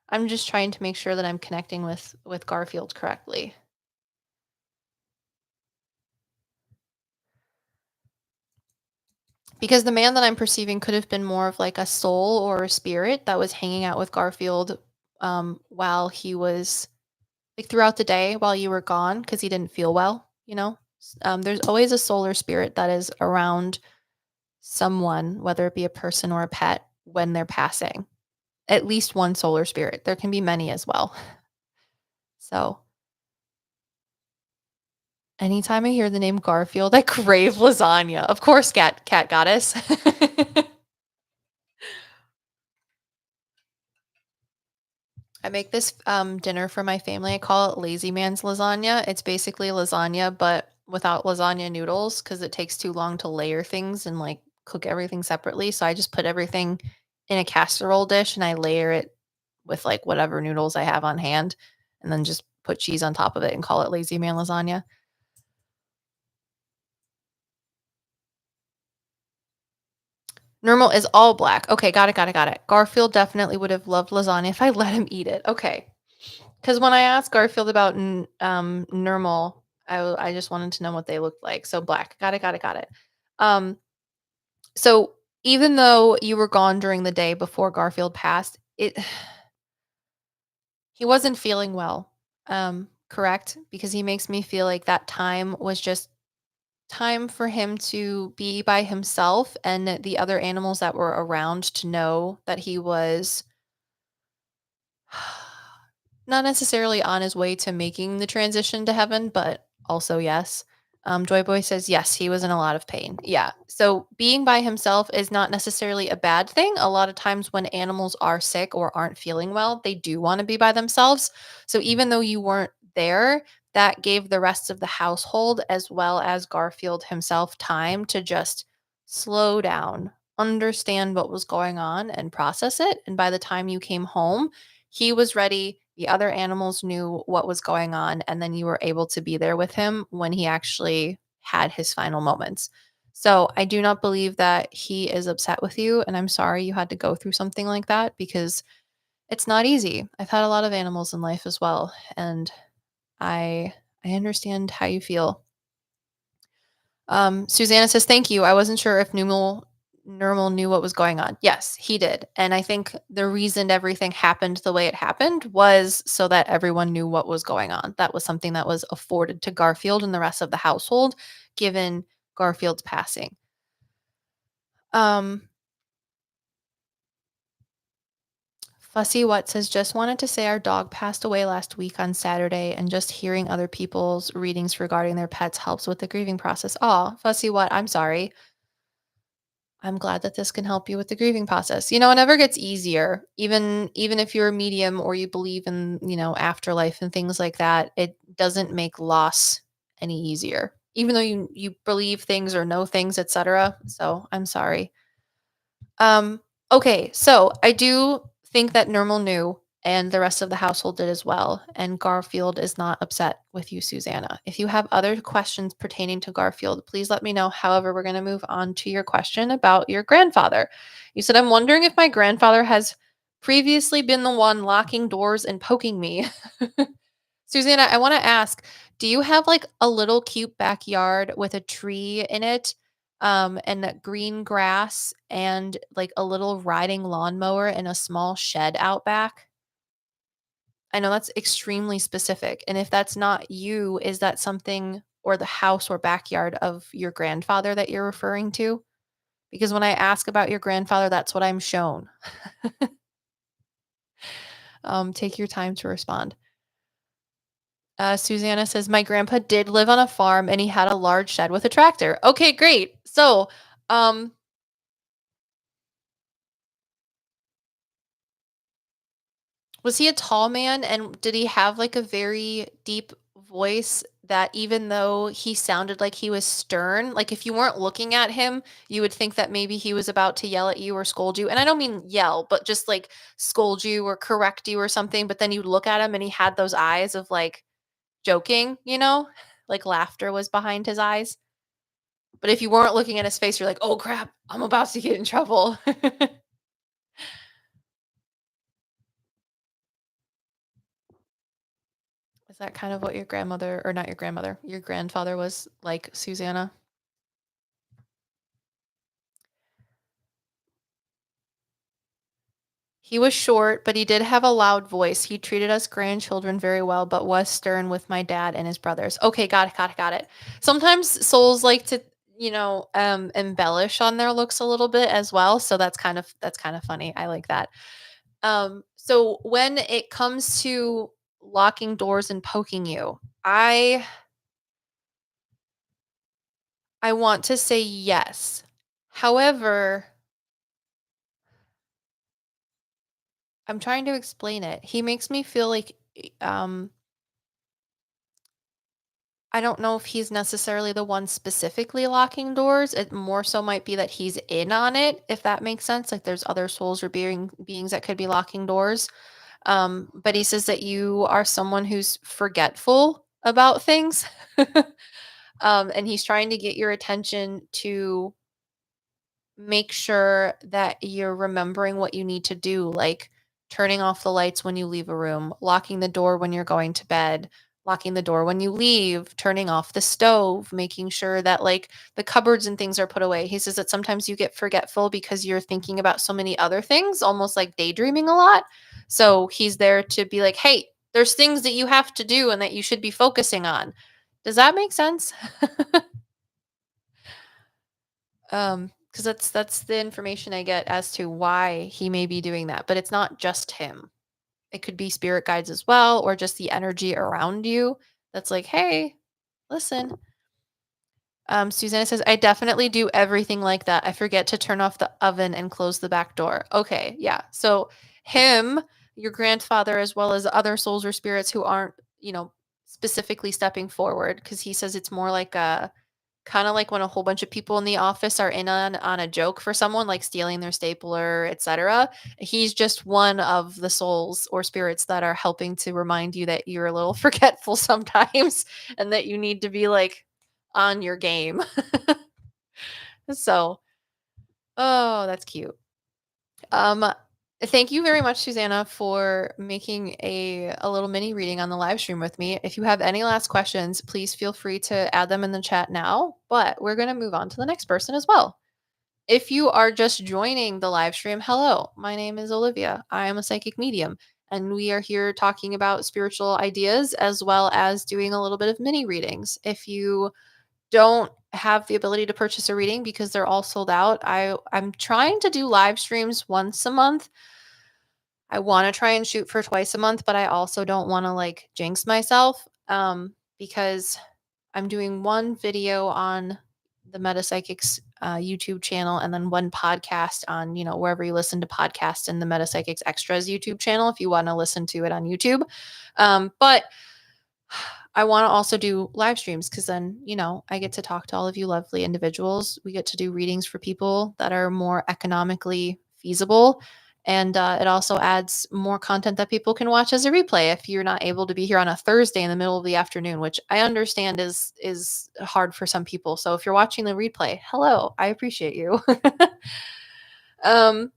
I'm just trying to make sure that I'm connecting with Garfield correctly. Because the man that I'm perceiving could have been more of like a soul or a spirit that was hanging out with Garfield while he was like throughout the day while you were gone because he didn't feel well, you know? There's always a soul or spirit that is around someone, whether it be a person or a pet, when they're passing. At least one soul or spirit. There can be many as well. So anytime I hear the name Garfield, I crave lasagna. Of course, cat goddess. I make this dinner for my family. I call it lazy man's lasagna. It's basically lasagna, but without lasagna noodles because it takes too long to layer things and like cook everything separately. So I just put everything in a casserole dish and I layer it with like whatever noodles I have on hand and then just put cheese on top of it and call it lazy man lasagna. Normal is all black. Okay, got it, got it, got it. Garfield definitely would have loved lasagna if I let him eat it. Okay. Because when I asked Garfield about Normal, I just wanted to know what they looked like. So black. Got it, got it, got it. Um, so even though you were gone during the day before Garfield passed, he wasn't feeling well. Correct? Because he makes me feel like that time was just time for him to be by himself and the other animals that were around to know that he was not necessarily on his way to making the transition to heaven, but also yes. Joy Boy says yes, he was in a lot of pain. Yeah. So being by himself is not necessarily a bad thing. A lot of times when animals are sick or aren't feeling well, they do want to be by themselves. So even though you weren't there, that gave the rest of the household as well as Garfield himself time to just slow down, understand what was going on and process it. And by the time you came home, he was ready, the other animals knew what was going on, and then you were able to be there with him when he actually had his final moments. So, I do not believe that he is upset with you, and I'm sorry you had to go through something like that because it's not easy. I've had a lot of animals in life as well, and I I understand how you feel. Susanna says, "Thank you. I wasn't sure if Normal knew what was going on." Yes, he did. And I think the reason everything happened the way it happened was so that everyone knew what was going on. That was something that was afforded to Garfield and the rest of the household, given Garfield's passing. Um, Fussy What says, just wanted to say our dog passed away last week on Saturday, and just hearing other people's readings regarding their pets helps with the grieving process. Oh, Fussy What, I'm sorry. I'm glad that this can help you with the grieving process. It never gets easier. Even if you're a medium or you believe in, afterlife and things like that, it doesn't make loss any easier. Even though you believe things or know things, etc. So, I'm sorry. Um, okay, so I do think that Normal knew, and the rest of the household did as well. And Garfield is not upset with you, Susanna. If you have other questions pertaining to Garfield, please let me know. However, we're going to move on to your question about your grandfather. You said, I'm wondering if my grandfather has previously been the one locking doors and poking me. Susanna, I want to ask, do you have like a little cute backyard with a tree in it, and that green grass and like a little riding lawnmower and a small shed out back? I know that's extremely specific. And if that's not you, is that something or the house or backyard of your grandfather that you're referring to? Because when I ask about your grandfather, that's what I'm shown. Take your time to respond. Susanna says, my grandpa did live on a farm and he had a large shed with a tractor. Okay, great. So, um, was he a tall man and did he have like a very deep voice that even though he sounded like he was stern, like if you weren't looking at him, you would think that maybe he was about to yell at you or scold you? And I don't mean yell, but just like scold you or correct you or something. But then you look at him and he had those eyes of like joking, like laughter was behind his eyes. But if you weren't looking at his face, you're like, "Oh crap, I'm about to get in trouble." Is that kind of what your grandmother or not your grandmother, your grandfather was like, Susanna? He was short, but he did have a loud voice. He treated us grandchildren very well, but was stern with my dad and his brothers. Okay, got it, got it, got it. Sometimes souls like to, embellish on their looks a little bit as well. So that's kind of funny. I like that. So when it comes to locking doors and poking you, I want to say yes. However, I'm trying to explain it. He makes me feel like I don't know if he's necessarily the one specifically locking doors. It more so might be that he's in on it, if that makes sense. Like there's other souls or beings that could be locking doors. But he says that you are someone who's forgetful about things. And he's trying to get your attention to make sure that you're remembering what you need to do, like turning off the lights when you leave a room, locking the door when you're going to bed, locking the door when you leave, turning off the stove, making sure that like the cupboards and things are put away. He says that sometimes you get forgetful because you're thinking about so many other things, almost like daydreaming a lot. So he's there to be like, hey, there's things that you have to do and that you should be focusing on. Does that make sense? Because that's the information I get as to why he may be doing that, but it's not just him. It could be spirit guides as well, or just the energy around you that's like, hey, listen. Susanna says, I definitely do everything like that. I forget to turn off the oven and close the back door. Okay, yeah. So him, your grandfather, as well as other souls or spirits who aren't, specifically stepping forward, because he says it's more like a kind of like when a whole bunch of people in the office are in on a joke for someone, like stealing their stapler, etc. He's just one of the souls or spirits that are helping to remind you that you're a little forgetful sometimes and that you need to be like on your game. So, oh, that's cute. Um, Thank you very much, Susanna, for making a little mini reading on the live stream with me. If you have any last questions, please feel free to add them in the chat now. But we're going to move on to the next person as well. If you are just joining the live stream, hello, my name is Olivia. I am a psychic medium, and we are here talking about spiritual ideas as well as doing a little bit of mini readings. If you don't have the ability to purchase a reading because they're all sold out, I'm trying to do live streams once a month. I want to try and shoot for twice a month, but I also don't want to like jinx myself because I'm doing one video on the PsycKicks YouTube channel and then one podcast on, wherever you listen to podcasts and the PsycKicks Extras YouTube channel if you want to listen to it on YouTube. But I want to also do live streams because then, I get to talk to all of you lovely individuals. We get to do readings for people that are more economically feasible. And it also adds more content that people can watch as a replay if you're not able to be here on a Thursday in the middle of the afternoon, which I understand is hard for some people. So if you're watching the replay, hello, I appreciate you. um,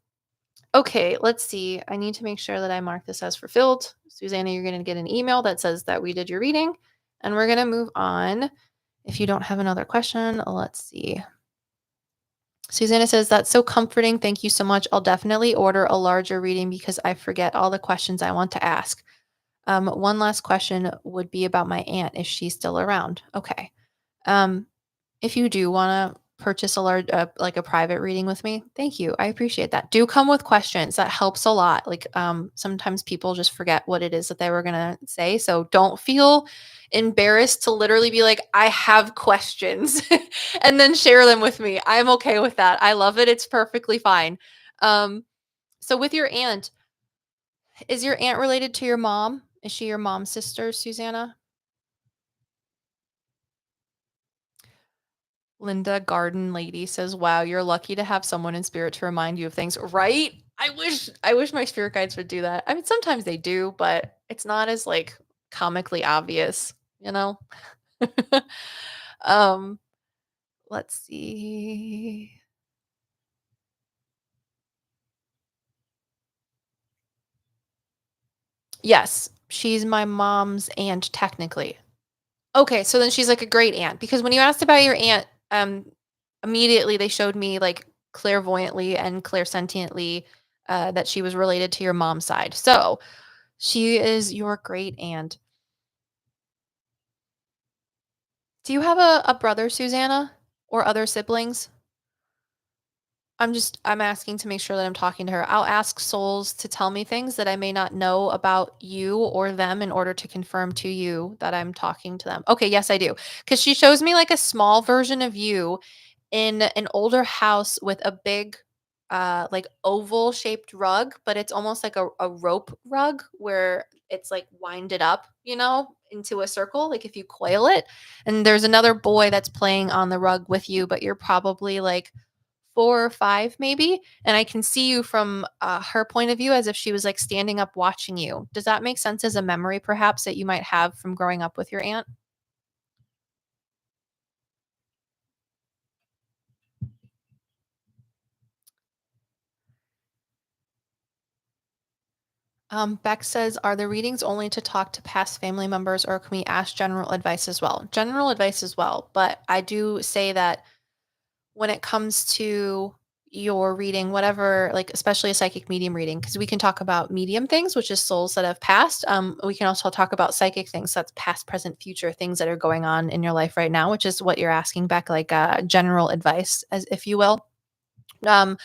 Okay, let's see. I need to make sure that I mark this as fulfilled. Susanna, you're going to get an email that says that we did your reading, and we're going to move on. If you don't have another question, let's see. Susanna says, that's so comforting. Thank you so much. I'll definitely order a larger reading because I forget all the questions I want to ask. One last question would be about my aunt. Is she still around? Okay. Um, if you do want to purchase a large, like a private reading with me, thank you. I appreciate that. Do come with questions. That helps a lot. Like, sometimes people just forget what it is that they were going to say. So don't feel embarrassed to literally be like, I have questions and then share them with me. I'm okay with that. I love it. It's perfectly fine. Um, so with your aunt, is your aunt related to your mom? Is she your mom's sister, Susanna? Linda Garden Lady says, "Wow, you're lucky to have someone in spirit to remind you of things." Right? I wish my spirit guides would do that. I mean, sometimes they do, but it's not as like comically obvious, you know? um, let's see. Yes, she's my mom's aunt technically. Okay, so then she's like a great aunt because when you asked about your aunt, immediately they showed me like clairvoyantly and clairsentiently that she was related to your mom's side. So she is your great aunt. Do you have a brother, Susanna, or other siblings? I'm asking to make sure that I'm talking to her. I'll ask souls to tell me things that I may not know about you or them in order to confirm to you that I'm talking to them. Okay, yes, I do. Because she shows me like a small version of you in an older house with a big like oval shaped rug, but it's almost like a rope rug where it's like winded up, into a circle, like if you coil it. And there's another boy that's playing on the rug with you, but you're probably like 4 or 5 maybe. And I can see you from her point of view as if she was like standing up watching you. Does that make sense as a memory perhaps that you might have from growing up with your aunt? Beck says, are the readings only to talk to past family members or can we ask general advice as well? General advice as well. But I do say that when it comes to your reading, whatever, like especially a psychic medium reading, because we can talk about medium things, which is souls that have passed. We can also talk about psychic things. That's past, present, future things that are going on in your life right now, which is what you're asking Beck, like general advice, as if you will. Um,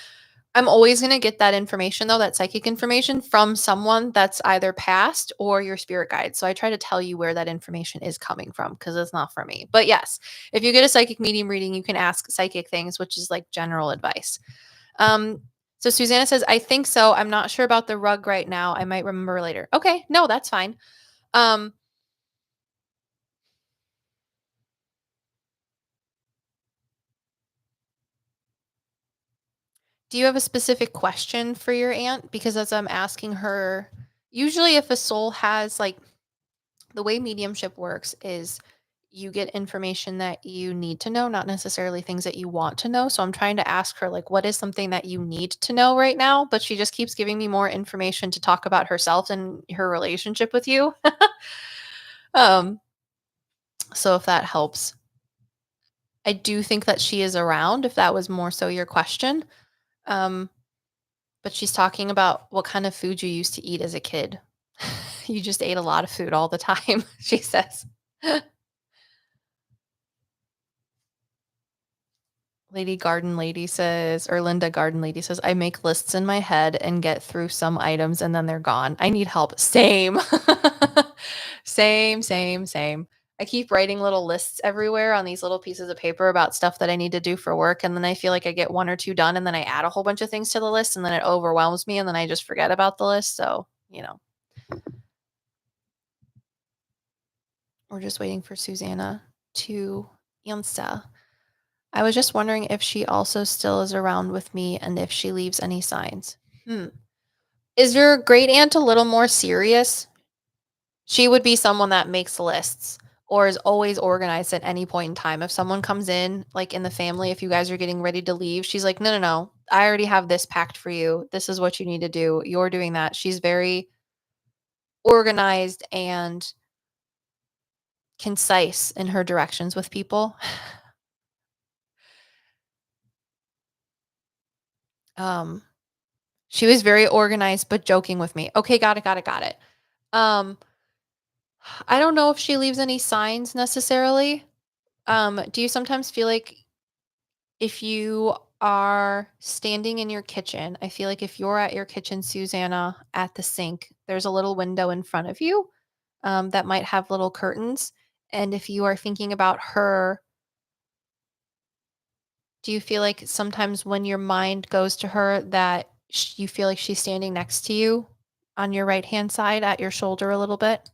I'm always going to get that information though, that psychic information from someone that's either past or your spirit guide. So I try to tell you where that information is coming from because it's not from me. But yes, if you get a psychic medium reading, you can ask psychic things, which is like general advice. Um, so Susanna says, I think so. I'm not sure about the rug right now. I might remember later. Okay, no, that's fine. Um, do you have a specific question for your aunt? Because as I'm asking her, usually if a soul has like the way mediumship works is you get information that you need to know, not necessarily things that you want to know. So I'm trying to ask her, like, what is something that you need to know right now? But she just keeps giving me more information to talk about herself and her relationship with you. um, so if that helps, I do think that she is around, if that was more so your question. Um, but she's talking about what kind of food you used to eat as a kid. You just ate a lot of food all the time, she says. Lady Garden Lady says, or Linda Garden Lady says, I make lists in my head and get through some items and then they're gone. I need help. Same. Same, same, same. I keep writing little lists everywhere on these little pieces of paper about stuff that I need to do for work. And then I feel like I get one or two done and then I add a whole bunch of things to the list and then it overwhelms me and then I just forget about the list. So, we're just waiting for Susanna to answer. I was just wondering if she also still is around with me and if she leaves any signs. Hmm. Is your great aunt a little more serious? She would be someone that makes lists or is always organized at any point in time. If someone comes in, like in the family, if you guys are getting ready to leave, she's like, no, no, no. I already have this packed for you. This is what you need to do. You're doing that. She's very organized and concise in her directions with people. Um, she was very organized, but joking with me. Okay, got it, got it, got it. Um, I don't know if she leaves any signs necessarily. Do you sometimes feel like if you are standing in your kitchen, I feel like if you're at your kitchen, Susanna, at the sink, there's a little window in front of you that might have little curtains. And if you are thinking about her, do you feel like sometimes when your mind goes to her that you feel like she's standing next to you on your right hand side at your shoulder a little bit?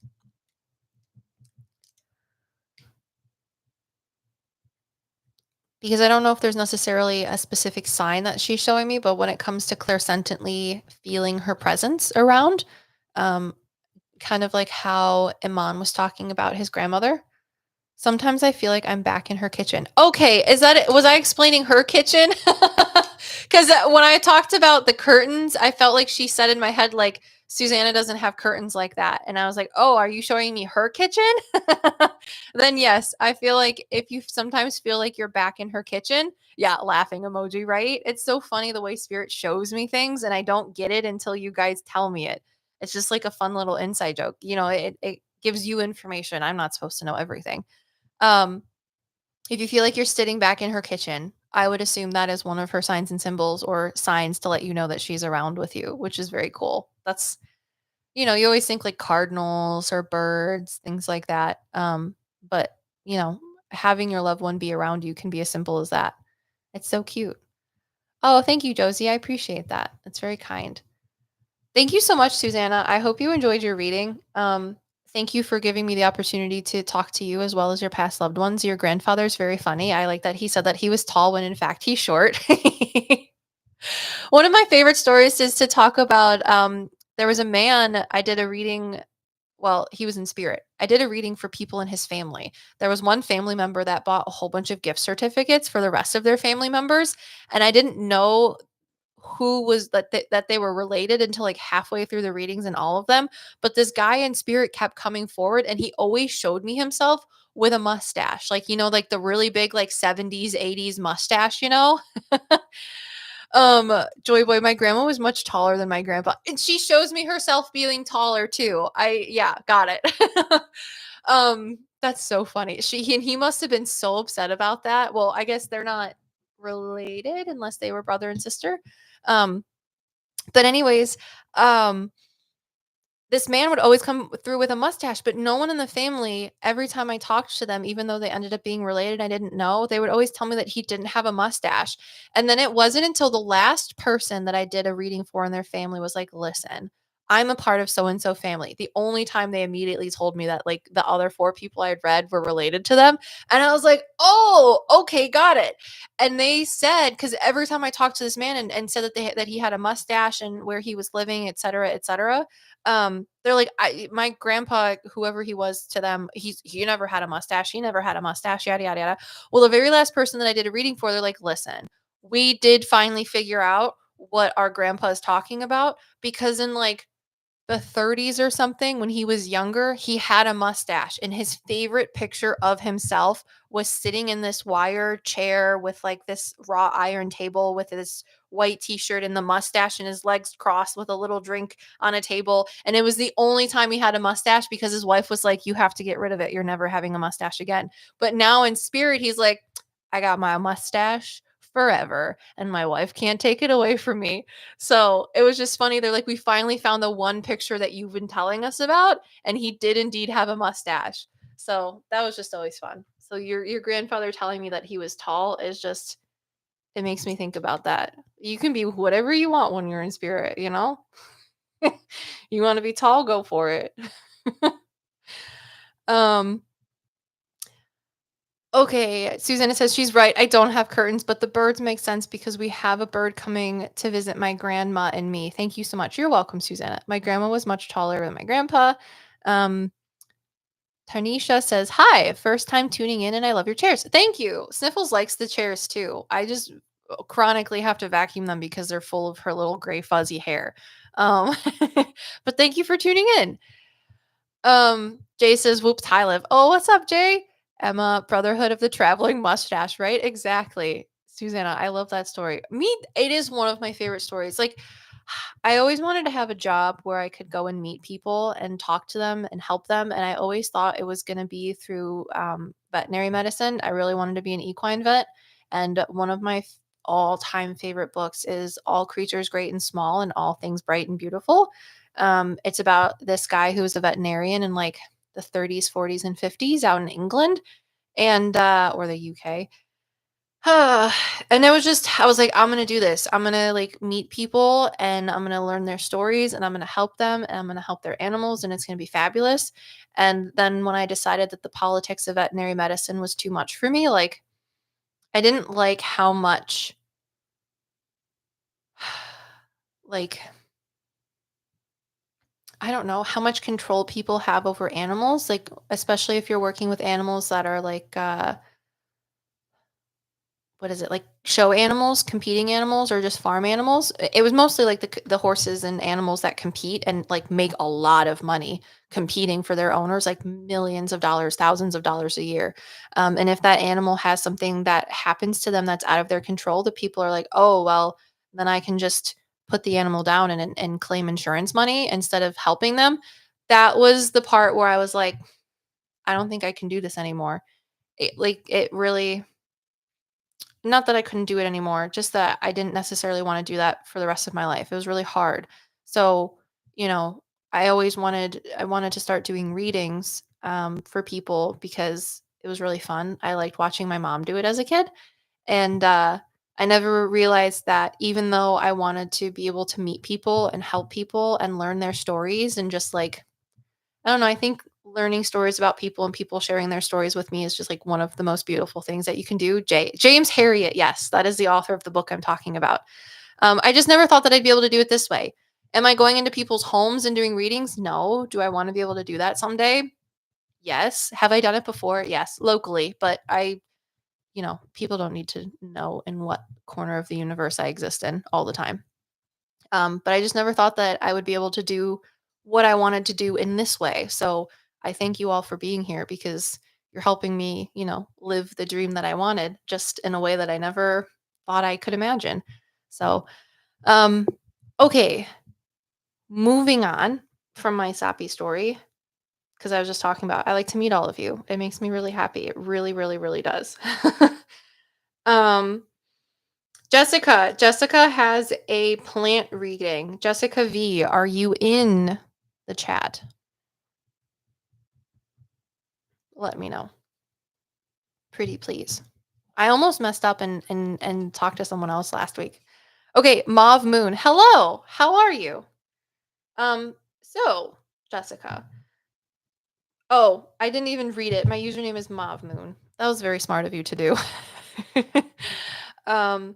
Because I don't know if there's necessarily a specific sign that she's showing me, but when it comes to clairsentiently feeling her presence around, um, kind of like how Iman was talking about his grandmother, sometimes I feel like I'm back in her kitchen. Okay, is that it? Was I explaining her kitchen? Because when I talked about the curtains, I felt like she said in my head, like, Susanna doesn't have curtains like that. And I was like, oh, are you showing me her kitchen? Then, yes, I feel like if you sometimes feel like you're back in her kitchen, yeah, laughing emoji, right? It's so funny the way spirit shows me things and I don't get it until you guys tell me it. It's just like a fun little inside joke. It gives you information. I'm not supposed to know everything. Um, if you feel like you're sitting back in her kitchen, I would assume that is one of her signs and symbols or signs to let you know that she's around with you, which is very cool. You always think like cardinals or birds, things like that. But, you know, having your loved one be around you can be as simple as that. It's so cute. Oh, thank you, Josie. I appreciate that. That's very kind. Thank you so much, Susanna. I hope you enjoyed your reading. Thank you for giving me the opportunity to talk to you as well as your past loved ones. Your grandfather's very funny. I like that he said that he was tall when in fact he's short. One of my favorite stories is to talk about there was a man I did a reading. Well, he was in spirit. I did a reading for people in his family. There was one family member that bought a whole bunch of gift certificates for the rest of their family members, and I didn't know who was that they were related until like halfway through the readings and all of them. But this guy in spirit kept coming forward, and he always showed me himself with a mustache, like like the really big like 70s 80s mustache. Joy Boy, my grandma was much taller than my grandpa, and she shows me herself being taller too. Yeah, got it. That's so funny. He must have been so upset about that. Well, I guess they're not related unless they were brother and sister. Um, but anyways, um, this man would always come through with a mustache, but no one in the family, every time I talked to them, even though they ended up being related, I didn't know, they would always tell me that he didn't have a mustache. And then it wasn't until the last person that I did a reading for in their family was like, listen, I'm a part of so and so family. The only time they immediately told me that like the other four people I had read were related to them. And I was like, oh, okay, got it. And they said, because every time I talked to this man and said that that he had a mustache and where he was living, et cetera, they're like, my grandpa, whoever he was to them, he never had a mustache. He never had a mustache, yada, yada, yada. Well, the very last person that I did a reading for, they're like, listen, we did finally figure out what our grandpa is talking about because in like the 30s or something, when he was younger, he had a mustache, and his favorite picture of himself was sitting in this wire chair with like this raw iron table with this white t-shirt and the mustache and his legs crossed with a little drink on a table. And it was the only time he had a mustache because his wife was like, you have to get rid of it, you're never having a mustache again. But now in spirit he's like, I got my mustache forever and my wife can't take it away from me. So it was just funny. They're like, we finally found the one picture that you've been telling us about, and he did indeed have a mustache. So that was just always fun. So your grandfather telling me that he was tall is just, it makes me think about that. You can be whatever you want when you're in spirit, you know? You want to be tall, go for it. um Okay, Susanna says she's right. I don't have curtains, but the birds make sense because we have a bird coming to visit my grandma and me. Thank you so much. You're welcome, Susanna. My grandma was much taller than my grandpa. Um, Tarnisha says, hi, first time tuning in and I love your chairs. Thank you. Sniffles likes the chairs too. I just chronically have to vacuum them because they're full of her little gray fuzzy hair. Um, but thank you for tuning in. Jay says, whoops, hi live. Oh, what's up, Jay? Emma, Brotherhood of the Traveling Mustache, right? Exactly. Susanna, I love that story. It is one of my favorite stories. Like, I always wanted to have a job where I could go and meet people and talk to them and help them. And I always thought it was going to be through veterinary medicine. I really wanted to be an equine vet. And one of my all time favorite books is All Creatures Great and Small and All Things Bright and Beautiful. It's about this guy who was a veterinarian in like the 30s, 40s, and 50s out in England and or the UK. And it was just, I was like, I'm gonna do this. I'm gonna like meet people and I'm gonna learn their stories and I'm gonna help them and I'm gonna help their animals and it's gonna be fabulous. And then when I decided that the politics of veterinary medicine was too much for me, like I didn't like how much like I don't know how much control people have over animals, like especially if you're working with animals that are like what is it, like show animals, competing animals, or just farm animals. It was mostly like the horses and animals that compete and like make a lot of money competing for their owners, like millions of dollars, thousands of dollars a year. And if that animal has something that happens to them that's out of their control, the people are like, oh well, then I can just put the animal down and claim insurance money instead of helping them. That was the part where I was like, I don't think I can do this anymore. It really, not that I couldn't do it anymore, just that I didn't necessarily wanna do that for the rest of my life. It was really hard. So, you know, I wanted to start doing readings, for people because it was really fun. I liked watching my mom do it as a kid, and, I never realized that even though I wanted to be able to meet people and help people and learn their stories and just like, I don't know, I think learning stories about people and people sharing their stories with me is just like one of the most beautiful things that you can do. James Harriet, yes, that is the author of the book I'm talking about. I just never thought that I'd be able to do it this way. Am I going into people's homes and doing readings? No. Do I want to be able to do that someday? Yes. Have I done it before? Yes, locally, but people don't need to know in what corner of the universe I exist in all the time. But I just never thought that I would be able to do what I wanted to do in this way. So I thank you all for being here because you're helping me, live the dream that I wanted just in a way that I never thought I could imagine. So, um, okay, moving on from my sappy story, because I was just talking about, I like to meet all of you. It makes me really happy. It really, really, really does. um, Jessica has a plant reading. Jessica V, are you in the chat? Let me know. Pretty please. I almost messed up and talked to someone else last week. Okay, Mauve Moon. Hello. How are you? So, Jessica. Oh, I didn't even read it. My username is Mauve Moon. That was very smart of you to do. um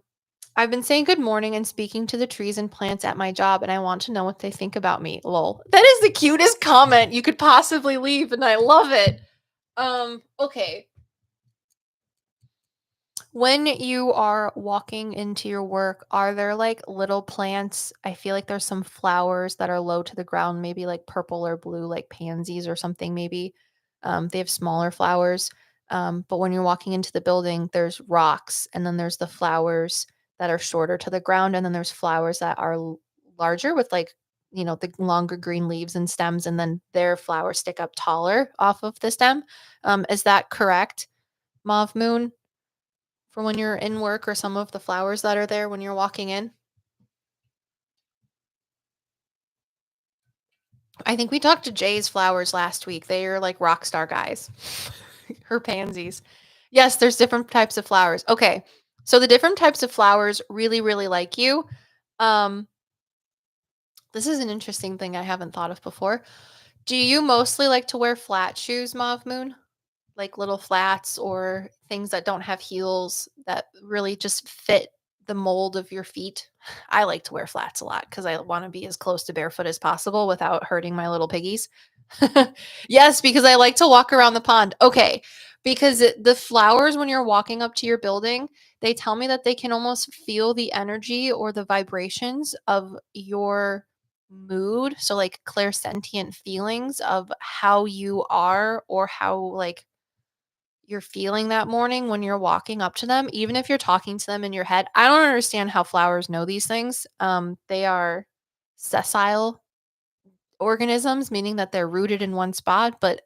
I've been saying good morning and speaking to the trees and plants at my job, and I want to know what they think about me. Lol. That is the cutest comment you could possibly leave, and I love it. Okay. When you are walking into your work, are there like little plants? I feel like there's some flowers that are low to the ground, maybe like purple or blue, like pansies or something, maybe. They have smaller flowers. But when you're walking into the building, there's rocks, and then there's the flowers that are shorter to the ground, and then there's flowers that are larger with like, the longer green leaves and stems, and then their flowers stick up taller off of the stem. Is that correct, Mauve Moon? For when you're in work or some of the flowers that are there when you're walking in? I think we talked to Jay's flowers last week. They are like rock star guys. Her pansies. Yes, there's different types of flowers. Okay. So the different types of flowers really, really like you. Um, this is an interesting thing I haven't thought of before. Do you mostly like to wear flat shoes, Mauve Moon? Like little flats or things that don't have heels that really just fit the mold of your feet. I like to wear flats a lot because I want to be as close to barefoot as possible without hurting my little piggies. Yes, because I like to walk around the pond. Okay, because the flowers, when you're walking up to your building, they tell me that they can almost feel the energy or the vibrations of your mood. So, like clairsentient feelings of how you are or how, like, you're feeling that morning when you're walking up to them, even if you're talking to them in your head. I don't understand how flowers know these things. They are sessile organisms, meaning that they're rooted in one spot, but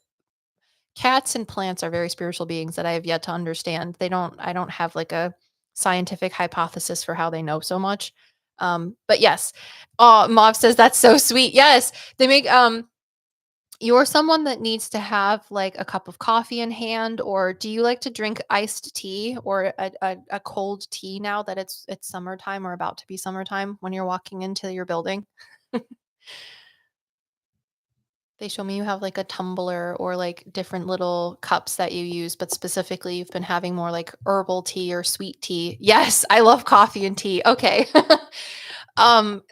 cats and plants are very spiritual beings that I have yet to understand. I don't have like a scientific hypothesis for how they know so much. But yes. Oh, Mauve says that's so sweet. Yes. They make you're someone that needs to have like a cup of coffee in hand, or do you like to drink iced tea or a cold tea now that it's summertime or about to be summertime when you're walking into your building? They show me you have like a tumbler or like different little cups that you use, but specifically you've been having more like herbal tea or sweet tea. Yes, I love coffee and tea. Okay.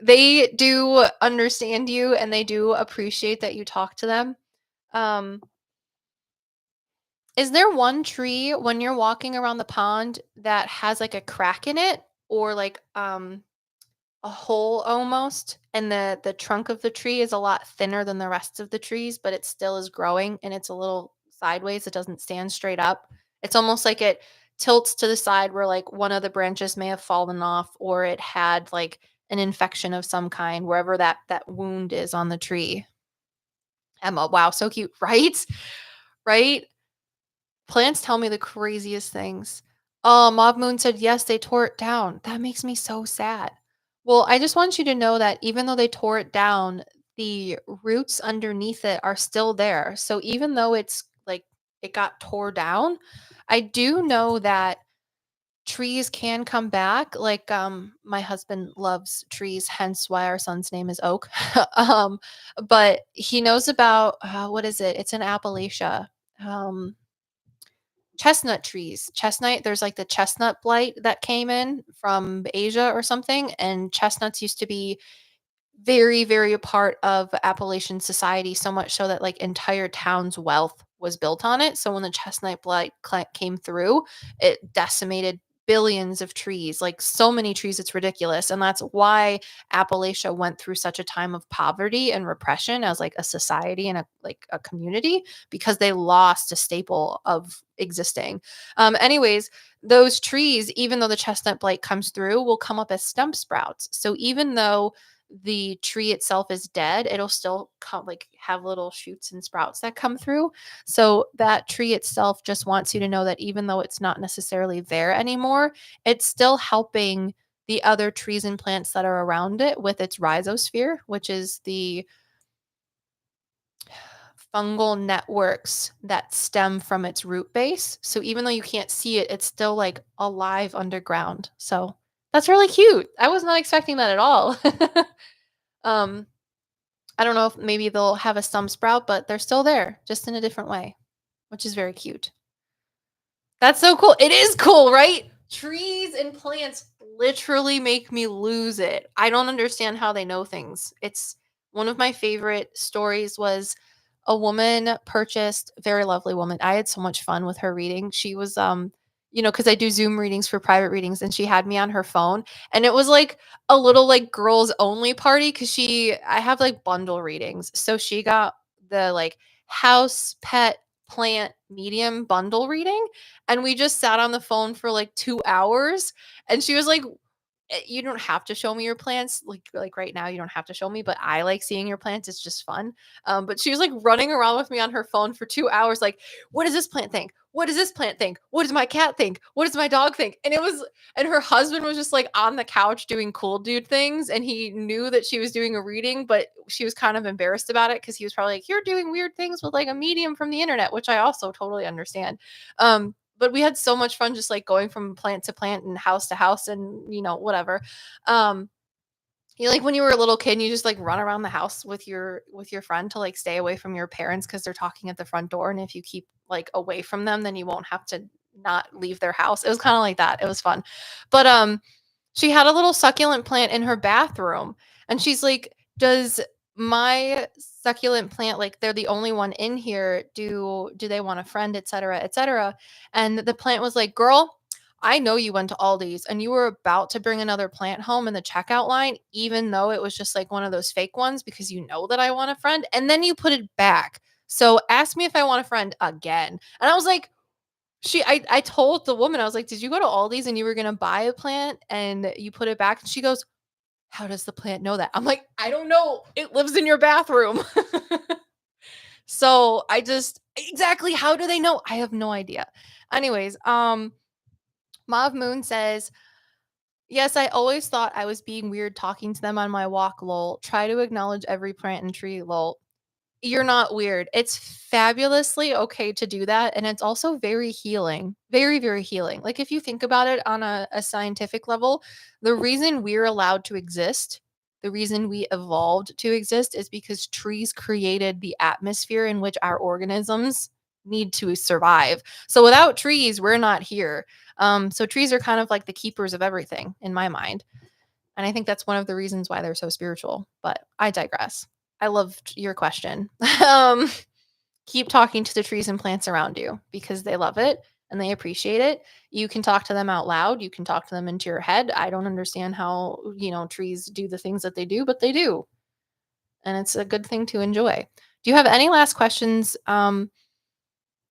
They do understand you and they do appreciate that you talk to them. Um, Is there one tree when you're walking around the pond that has like a crack in it or like a hole almost, and the trunk of the tree is a lot thinner than the rest of the trees, but it still is growing and it's a little sideways, it doesn't stand straight up. It's almost like it tilts to the side where like one of the branches may have fallen off or it had like an infection of some kind wherever that wound is on the tree. Emma, wow, so cute, right? Right? Plants tell me the craziest things. Oh, Mob Moon said, yes, they tore it down. That makes me so sad. Well, I just want you to know that even though they tore it down, the roots underneath it are still there. So even though it's like it got tore down, I do know that trees can come back. Like, my husband loves trees, hence why our son's name is Oak. um, but he knows about what is it? It's in Appalachia. Um, chestnut trees. Chestnut, there's like the chestnut blight that came in from Asia or something, and chestnuts used to be very, very a part of Appalachian society, so much so that like entire towns' wealth was built on it. So when the chestnut blight came through, it decimated billions of trees, like so many trees, it's ridiculous. And that's why Appalachia went through such a time of poverty and repression as like a society and a community, because they lost a staple of existing. Anyways, those trees, even though the chestnut blight comes through, will come up as stump sprouts. So even though the tree itself is dead, it'll still come, like have little shoots and sprouts that come through. So that tree itself just wants you to know that even though it's not necessarily there anymore, it's still helping the other trees and plants that are around it with its rhizosphere, which is the fungal networks that stem from its root base. So even though you can't see it, it's still like alive underground. So that's really cute. I was not expecting that at all. um I don't know if maybe they'll have a stump sprout, but they're still there, just in a different way, which is very cute. That's so cool. It is cool, right? Trees and plants literally make me lose it. I don't understand how they know things. It's one of my favorite stories was a woman purchased, very lovely woman. I had so much fun with her reading. She was cuz I do Zoom readings for private readings, and she had me on her phone, and it was like a little like girls only party cuz I have like bundle readings. So she got the like house, pet, plant, medium bundle reading, and we just sat on the phone for like 2 hours, and she was like, You don't have to show me your plants, like right now, you don't have to show me, but I like seeing your plants, it's just fun." But she was, like, running around with me on her phone for 2 hours, like, "What does this plant think? What does this plant think? What does my cat think? What does my dog think?" And her husband was just, like, on the couch doing cool dude things, and he knew that she was doing a reading, but she was kind of embarrassed about it because he was probably like, "You're doing weird things with, like, a medium from the internet," which I also totally understand. But we had so much fun just, like, going from plant to plant and house to house and, whatever. Um, like, when you were a little kid, and you just, like, run around the house with your friend to, like, stay away from your parents because 'cause they're talking at the front door, and if you keep, like, away from them, then you won't have to not leave their house. It was kinda like that. It was fun. But, she had a little succulent plant in her bathroom, and she's like, "Does my succulent plant, like, they're the only one in here, do they want a friend, etcetera, etcetera?" And the plant was like, "Girl, I know you went to Aldi's and you were about to bring another plant home in the checkout line, even though it was just like one of those fake ones because you know that I want a friend, and then you put it back. So ask me if I want a friend again." And I was like, I told the woman, I was like, "Did you go to Aldi's and you were gonna buy a plant and you put it back?" And she goes, "How does the plant know that?" I'm like, "I don't know. It lives in your bathroom." So I just exactly how do they know? I have no idea. Anyways, Mav Moon says, "Yes, I always thought I was being weird talking to them on my walk, lol. Try to acknowledge every plant and tree, lol." You're not weird. It's fabulously okay to do that, and it's also very healing. Very, very healing. Like, if you think about it on a scientific level, the reason we're allowed to exist, the reason we evolved to exist is because trees created the atmosphere in which our organisms need to survive. So without trees, we're not here. So trees are kind of like the keepers of everything in my mind. And I think that's one of the reasons why they're so spiritual, but I digress. I loved your question. um, keep talking to the trees and plants around you because they love it and they appreciate it. You can talk to them out loud. You can talk to them into your head. I don't understand how, trees do the things that they do, but they do. And it's a good thing to enjoy. Do you have any last questions,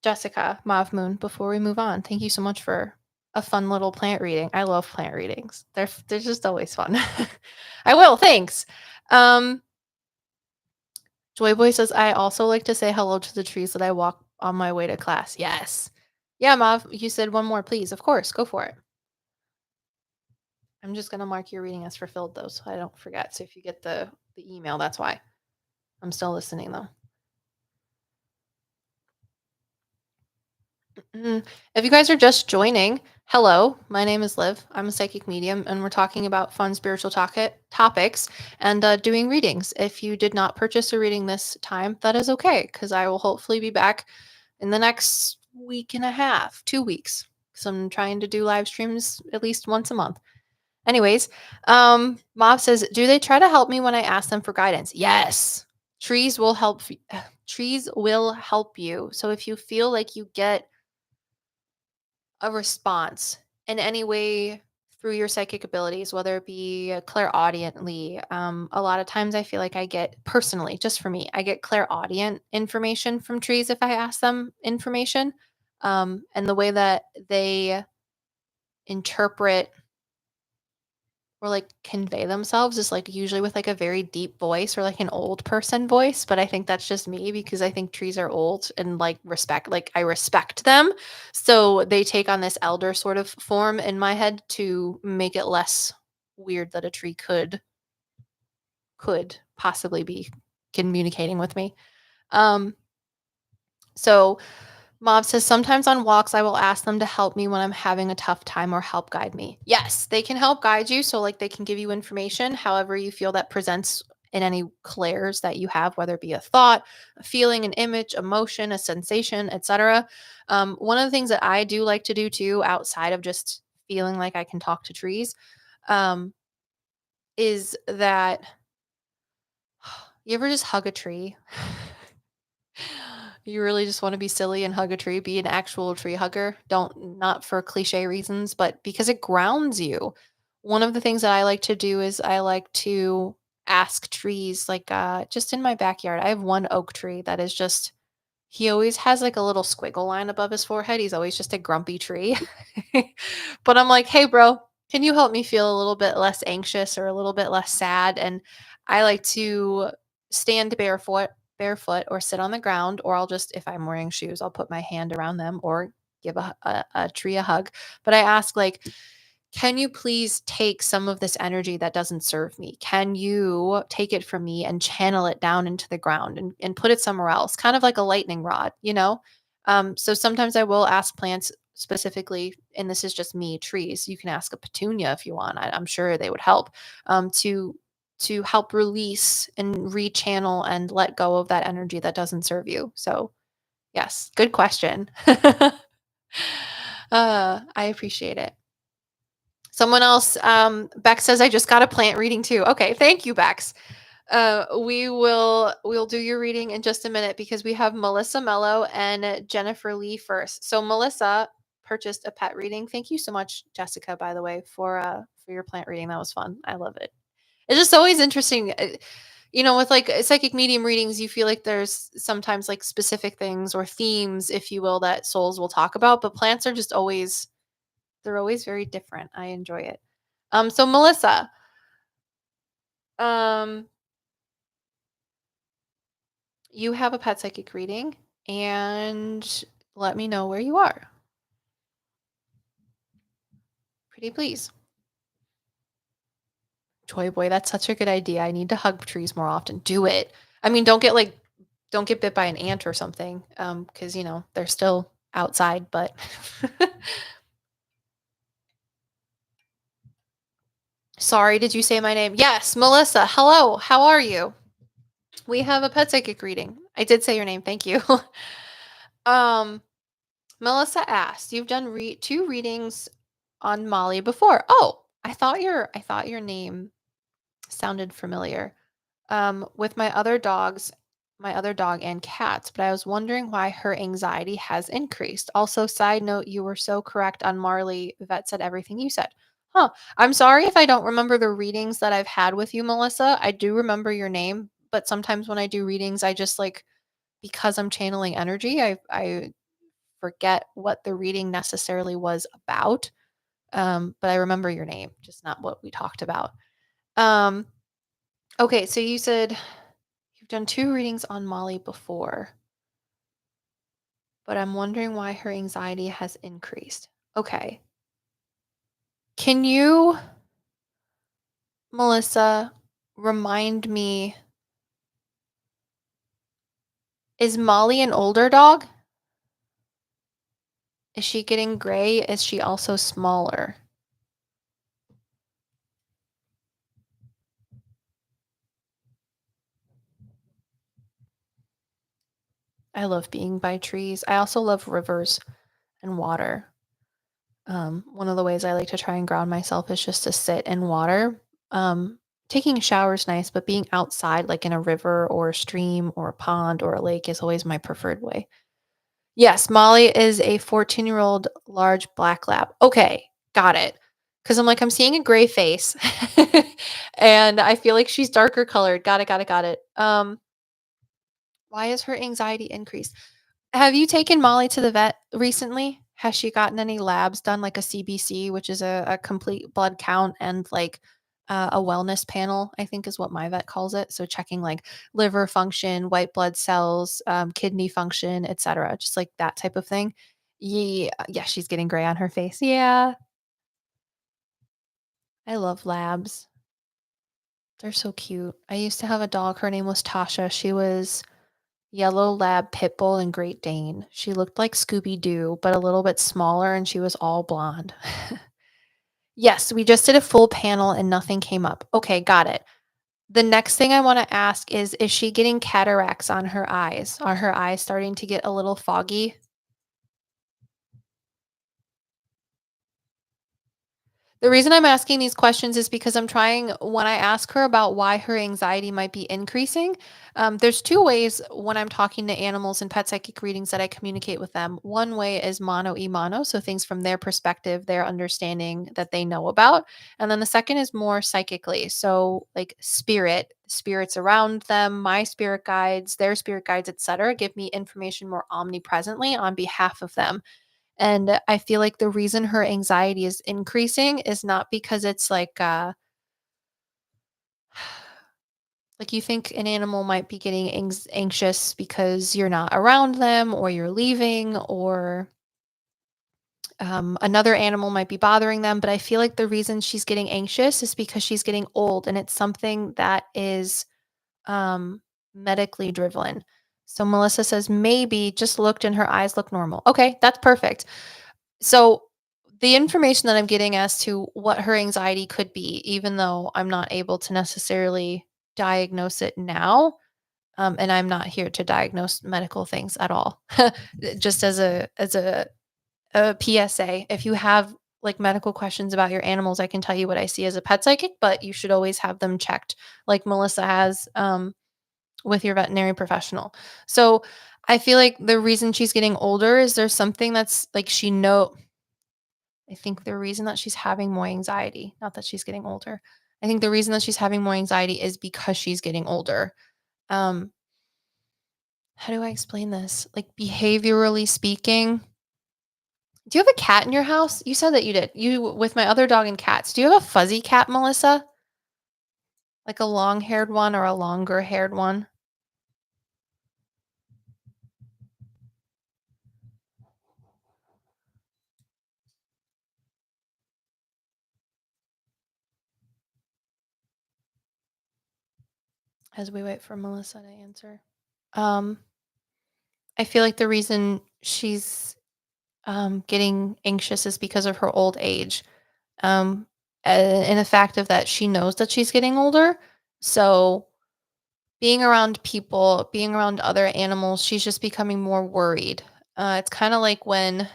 Jessica, Mav Moon, before we move on? Thank you so much for a fun little plant reading. I love plant readings. They're just always fun. I will, thanks. Um, Joy Boy says, I also like to say hello to the trees that I walk on my way to class. Yes. Yeah, Mav, you said one more, please. Of course, go for it. I'm just gonna mark your reading as fulfilled though, so I don't forget. So if you get the email, that's why. I'm still listening though. Mm. If you guys are just joining, hello, my name is Liv. I'm a psychic medium, and we're talking about fun spiritual topics and doing readings. If you did not purchase a reading this time, that is okay, because I will hopefully be back in the next week and a half, 2 weeks. So I'm trying to do live streams at least once a month. Anyways, Mob says, do they try to help me when I ask them for guidance? Yes. Trees will help. Trees will help you. So if you feel like you get a response in any way through your psychic abilities, whether it be clairaudiently. A lot of times I feel like I get personally, just for me, I get clairaudient information from trees if I ask them information. And the way that they interpret or like convey themselves is like usually with like a very deep voice or like an old person voice, but I think that's just me because I think trees are old and like I respect them, so they take on this elder sort of form in my head to make it less weird that a tree could possibly be communicating with me. Um so Mob says, sometimes on walks, I will ask them to help me when I'm having a tough time or help guide me. Yes, they can help guide you. So, like, they can give you information, however, you feel that presents in any clairs that you have, whether it be a thought, a feeling, an image, emotion, a sensation, etc. One of the things that I do like to do too, outside of just feeling like I can talk to trees, um, is that you ever just hug a tree? You really just want to be silly and hug a tree, be an actual tree hugger. Don't, not for cliche reasons, but because it grounds you. One of the things that I like to do is I like to ask trees, like just in my backyard. I have one oak tree that is just, he always has like a little squiggle line above his forehead. He's always just a grumpy tree. But I'm like, hey, bro, can you help me feel a little bit less anxious or a little bit less sad? And I like to stand barefoot or sit on the ground, or I'll just, if I'm wearing shoes, I'll put my hand around them or give a tree a hug. But I ask, like, can you please take some of this energy that doesn't serve me? Can you take it from me and channel it down into the ground and put it somewhere else? Kind of like a lightning rod, you know? So sometimes I will ask plants specifically, and this is just me, trees. You can ask a petunia if you want. I'm sure they would help to help release and rechannel and let go of that energy that doesn't serve you. So yes, good question. I appreciate it. Someone else, Bex says, I just got a plant reading too. Okay, thank you, Bex. We'll do your reading in just a minute because we have Melissa Mello and Jennifer Lee first. So Melissa purchased a pet reading. Thank you so much, Jessica, by the way, for your plant reading. That was fun. I love it. It's just always interesting. You know, with like psychic medium readings, you feel like there's sometimes like specific things or themes, if you will, that souls will talk about, but plants are just always, they're always very different. I enjoy it. So Melissa, um, you have a pet psychic reading, and let me know where you are. Pretty please. Joy boy, that's such a good idea. I need to hug trees more often. Do it. I mean, don't get bit by an ant or something. Because you know, they're still outside, but sorry, did you say my name? Yes, Melissa. Hello, how are you? We have a pet psychic reading. I did say your name, thank you. um Melissa asked, "You've done two readings on Molly before." Oh, I thought your name sounded familiar. With my other dog and cats, but I was wondering why her anxiety has increased. Also, side note, you were so correct on Marley. Vet said everything you said. Huh. I'm sorry if I don't remember the readings that I've had with you, Melissa. I do remember your name, but sometimes when I do readings, I just like, because I'm channeling energy, I forget what the reading necessarily was about. But I remember your name, just not what we talked about. Um, okay, so you said you've done two readings on Molly before, but I'm wondering why her anxiety has increased. Okay. Can you, Melissa, remind me, is Molly an older dog? Is she getting gray? Is she also smaller? I love being by trees. I also love rivers and water. One of the ways I like to try and ground myself is just to sit in water. Taking a shower is nice, but being outside, like in a river or a stream or a pond or a lake, is always my preferred way. Yes, Molly is a 14-year-old large black lab. Okay, got it. Because I'm like, I'm seeing a gray face, and I feel like she's darker colored. Got it, got it, got it. Why is her anxiety increased? Have you taken Molly to the vet recently? Has she gotten any labs done, like a CBC, which is a complete blood count and like a wellness panel, I think is what my vet calls it. So checking like liver function, white blood cells, kidney function, etc. Just like that type of thing. Yeah, yeah, she's getting gray on her face. Yeah, I love labs. They're so cute. I used to have a dog. Her name was Tasha. She was Yellow Lab Pit Bull and Great Dane. She looked like Scooby Doo, but a little bit smaller, and she was all blonde. Yes, we just did a full panel and nothing came up. Okay, got it. The next thing I want to ask is she getting cataracts on her eyes? Are her eyes starting to get a little foggy? The reason I'm asking these questions is because I'm trying, when I ask her about why her anxiety might be increasing, there's two ways when I'm talking to animals in pet psychic readings that I communicate with them. One way is mano y mano, so things from their perspective, their understanding that they know about. And then the second is more psychically. So like spirits around them, my spirit guides, their spirit guides, etc., give me information more omnipresently on behalf of them. And I feel like the reason her anxiety is increasing is not because it's like you think an animal might be getting anxious because you're not around them or you're leaving or another animal might be bothering them. But I feel like the reason she's getting anxious is because she's getting old and it's something that is um, medically driven. So Melissa says maybe just looked and her eyes look normal. Okay, that's perfect. So, the information that I'm getting as to what her anxiety could be, even though I'm not able to necessarily diagnose it now, and I'm not here to diagnose medical things at all. Just as a PSA, if you have like medical questions about your animals, I can tell you what I see as a pet psychic, but you should always have them checked, like Melissa has with your veterinary professional. So I feel like the reason she's getting older is there's something that's like I think the reason that she's having more anxiety, not that she's getting older. I think the reason that she's having more anxiety is because she's getting older. Um, how do I explain this? Like behaviorally speaking, do you have a cat in your house? You said that you did. You with my other dog and cats. Do you have a fuzzy cat, Melissa? Like a long-haired one or a longer-haired one? As we wait for Melissa to answer. Um, I feel like the reason she's getting anxious is because of her old age. Um, and the fact of that she knows that she's getting older. So being around people, being around other animals, she's just becoming more worried. It's kind of like when if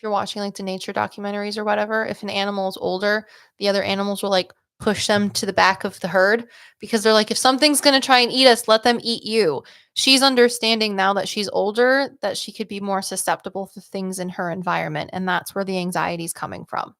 you're watching like the nature documentaries or whatever, if an animal is older, the other animals will like push them to the back of the herd because they're like, if something's going to try and eat us, let them eat you. She's understanding now that she's older that she could be more susceptible to things in her environment. And that's where the anxiety is coming from.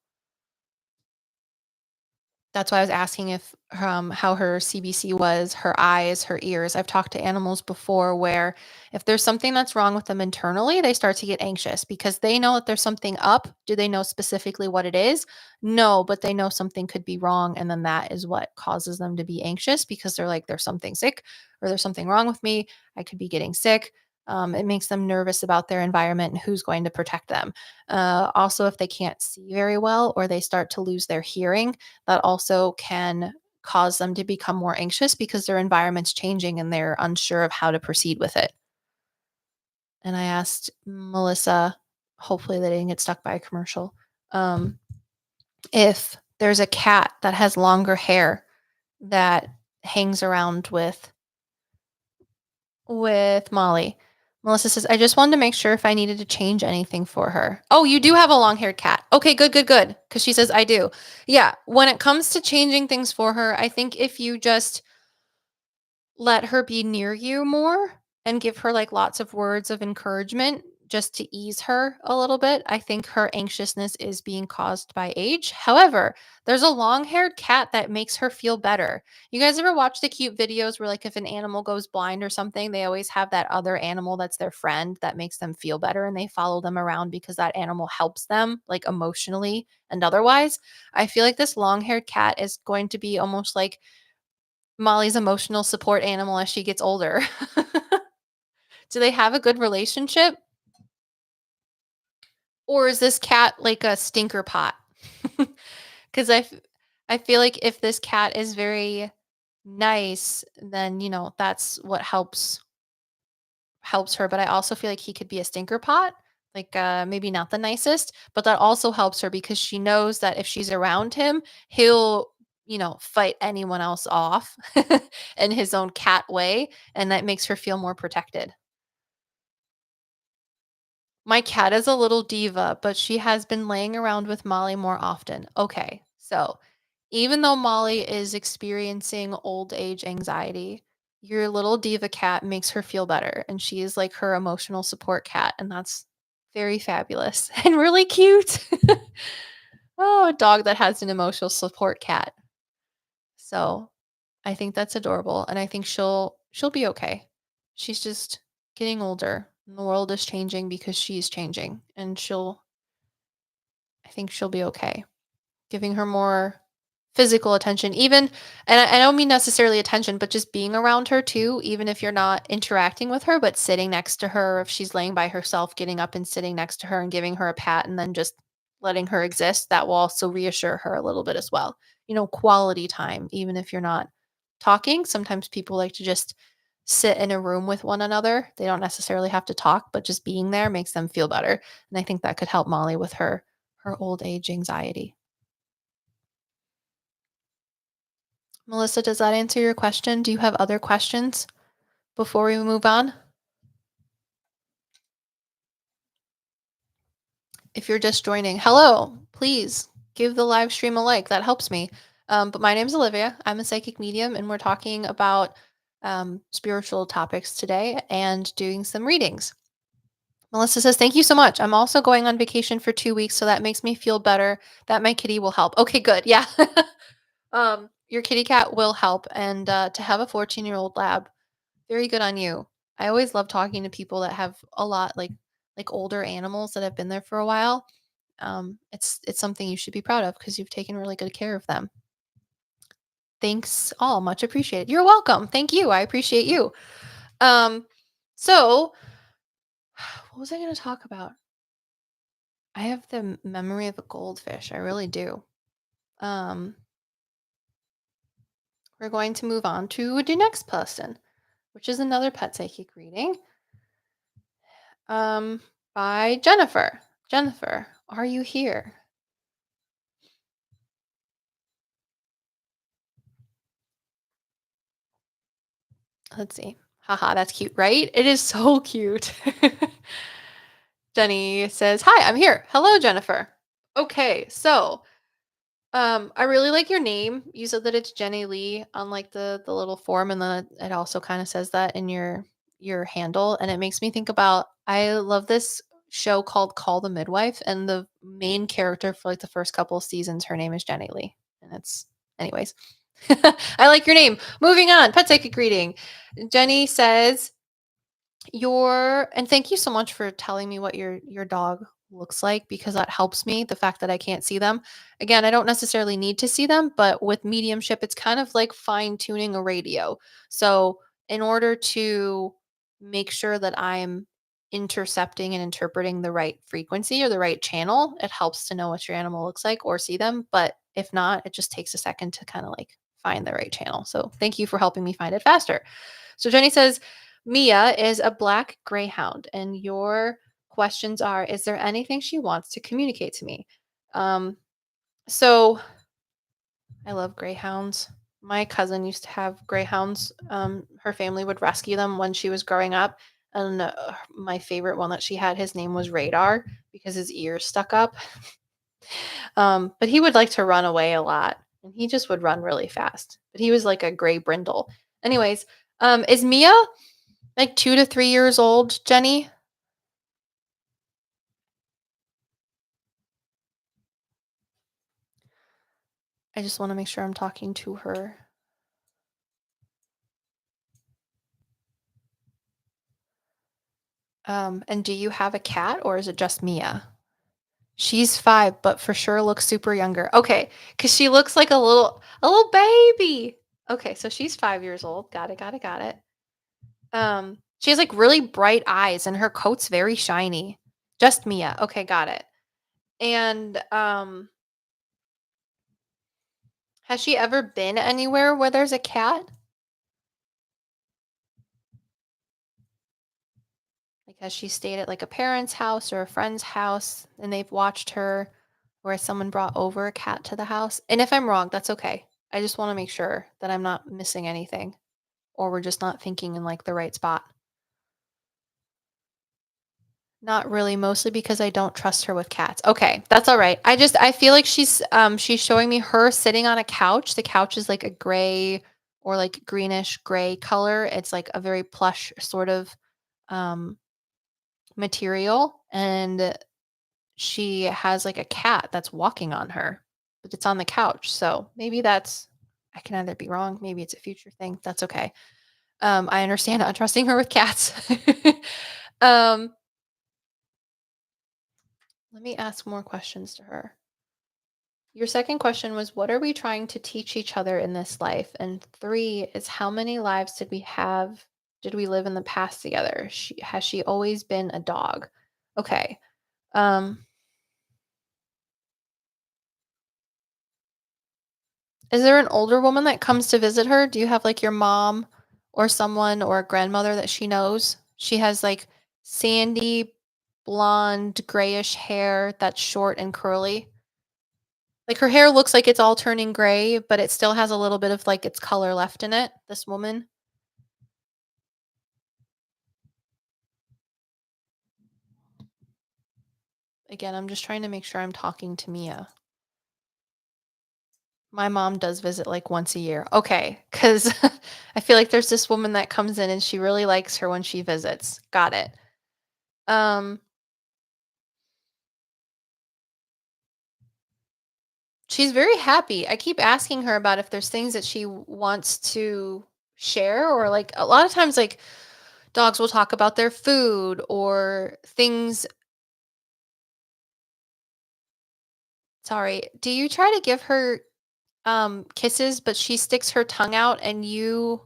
That's why I was asking if how her CBC was, her eyes, her ears. I've talked to animals before where if there's something that's wrong with them internally, they start to get anxious because they know that there's something up. Do they know specifically what it is? No, but they know something could be wrong. And then that is what causes them to be anxious because they're like, there's something sick or there's something wrong with me. I could be getting sick. It makes them nervous about their environment and who's going to protect them. Also, if they can't see very well or they start to lose their hearing, that also can cause them to become more anxious because their environment's changing and they're unsure of how to proceed with it. And I asked Melissa, hopefully they didn't get stuck by a commercial. Um, if there's a cat that has longer hair that hangs around with Molly. Melissa says, I just wanted to make sure if I needed to change anything for her. Oh, you do have a long haired cat. Okay, good, good, good. Because she says, I do. Yeah. When it comes to changing things for her, I think if you just let her be near you more and give her like lots of words of encouragement just to ease her a little bit. I think her anxiousness is being caused by age. However, there's a long-haired cat that makes her feel better. You guys ever watch the cute videos where like if an animal goes blind or something, they always have that other animal that's their friend that makes them feel better and they follow them around because that animal helps them like emotionally and otherwise. I feel like this long-haired cat is going to be almost like Molly's emotional support animal as she gets older. Do they have a good relationship? Or is this cat like a stinker pot? Because I feel like if this cat is very nice, then that's what helps her. But I also feel like he could be a stinker pot, like maybe not the nicest, but that also helps her because she knows that if she's around him, he'll fight anyone else off in his own cat way, and that makes her feel more protected. My cat is a little diva, but she has been laying around with Molly more often. Okay, so even though Molly is experiencing old age anxiety, your little diva cat makes her feel better. And she is like her emotional support cat. And that's very fabulous and really cute. Oh, a dog that has an emotional support cat. So I think that's adorable. And I think she'll be okay. She's just getting older. And the world is changing because she's changing. And I think she'll be okay. Giving her more physical attention, even, and I don't mean necessarily attention, but just being around her too, even if you're not interacting with her, but sitting next to her, if she's laying by herself, getting up and sitting next to her and giving her a pat and then just letting her exist, that will also reassure her a little bit as well. Quality time, even if you're not talking. Sometimes people like to just sit in a room with one another. They don't necessarily have to talk, but just being there makes them feel better. And I think that could help Molly with her old age anxiety. Melissa, does that answer your question? Do you have other questions before we move on? If you're just joining, hello, please give the live stream a like. That helps me. But my name's Olivia. I'm a psychic medium, and we're talking about spiritual topics today and doing some readings. Melissa says, thank you so much. I'm also going on vacation for 2 weeks, so that makes me feel better that my kitty will help. Okay, good. Yeah. Your kitty cat will help. And to have a 14-year-old lab, very good on you. I always love talking to people that have a lot like older animals that have been there for a while. It's something you should be proud of because you've taken really good care of them. Thanks all, much appreciated. You're welcome. Thank you. I appreciate you. So what was I going to talk about? I have the memory of a goldfish. I really do. Um, we're going to move on to the next person, which is another pet psychic reading. Um, by Jennifer. Jennifer, are you here? Let's see. Haha, that's cute, right? It is so cute. Jenny says, "Hi, I'm here. Hello, Jennifer." Okay, so I really like your name. You said that it's Jenny Lee on like the little form, and then it also kind of says that in your handle, and it makes me think about I love this show called Call the Midwife, and the main character for like the first couple of seasons, her name is Jenny Lee, and it's anyways. I like your name. Moving on, pet psychic reading. Jenny says, and thank you so much for telling me what your dog looks like because that helps me, the fact that I can't see them. Again, I don't necessarily need to see them, but with mediumship, it's kind of like fine tuning a radio. So, in order to make sure that I'm intercepting and interpreting the right frequency or the right channel, it helps to know what your animal looks like or see them. But if not, it just takes a second to kind of like find the right channel. So, thank you for helping me find it faster. So, Jenny says, Mia is a black greyhound, and your questions are, is there anything she wants to communicate to me? Um, so I love greyhounds. My cousin used to have greyhounds. Her family would rescue them when she was growing up. And my favorite one that she had, his name was Radar because his ears stuck up. But he would like to run away a lot and he just would run really fast. But he was like a gray brindle. Anyways, is Mia like 2 to 3 years old, Jenny? I just want to make sure I'm talking to her. And do you have a cat or is it just Mia? She's 5, but for sure looks super younger. Okay, because she looks like a little baby. Okay, so she's 5 years old. Got it, got it, got it. She has, like, really bright eyes, and her coat's very shiny. Just Mia. Okay, got it. And, has she ever been anywhere where there's a cat? Like, has she stayed at, like, a parent's house or a friend's house, and they've watched her, or someone brought over a cat to the house? And if I'm wrong, that's okay. I just wanna make sure that I'm not missing anything. Or we're just not thinking in, like, the right spot. Not really, mostly because I don't trust her with cats. Okay, that's alright. I feel like she's showing me her sitting on a couch. The couch is, like, a gray or, like, greenish gray color. It's, like, a very plush sort of, um, material, and she has, like, a cat that's walking on her, but it's on the couch, so maybe that's I can either be wrong, maybe it's a future thing. That's okay. I understand not trusting her with cats. Um, let me ask more questions to her. Your second question was, what are we trying to teach each other in this life? And 3 is, how many lives did we live in the past together? Has she always been a dog? Okay. Um, is there an older woman that comes to visit her? Do you have like your mom or someone or a grandmother that she knows? She has like sandy, blonde, grayish hair that's short and curly. Like, her hair looks like it's all turning gray, but it still has a little bit of, like, its color left in it, this woman. Again, I'm just trying to make sure I'm talking to Mia. My mom does visit, like, once a year. Okay, because I feel like there's this woman that comes in and she really likes her when she visits. Got it. Um, she's very happy. I keep asking her about if there's things that she wants to share or, like, a lot of times, like, dogs will talk about their food or things. Sorry. Do you try to give her kisses, but she sticks her tongue out and you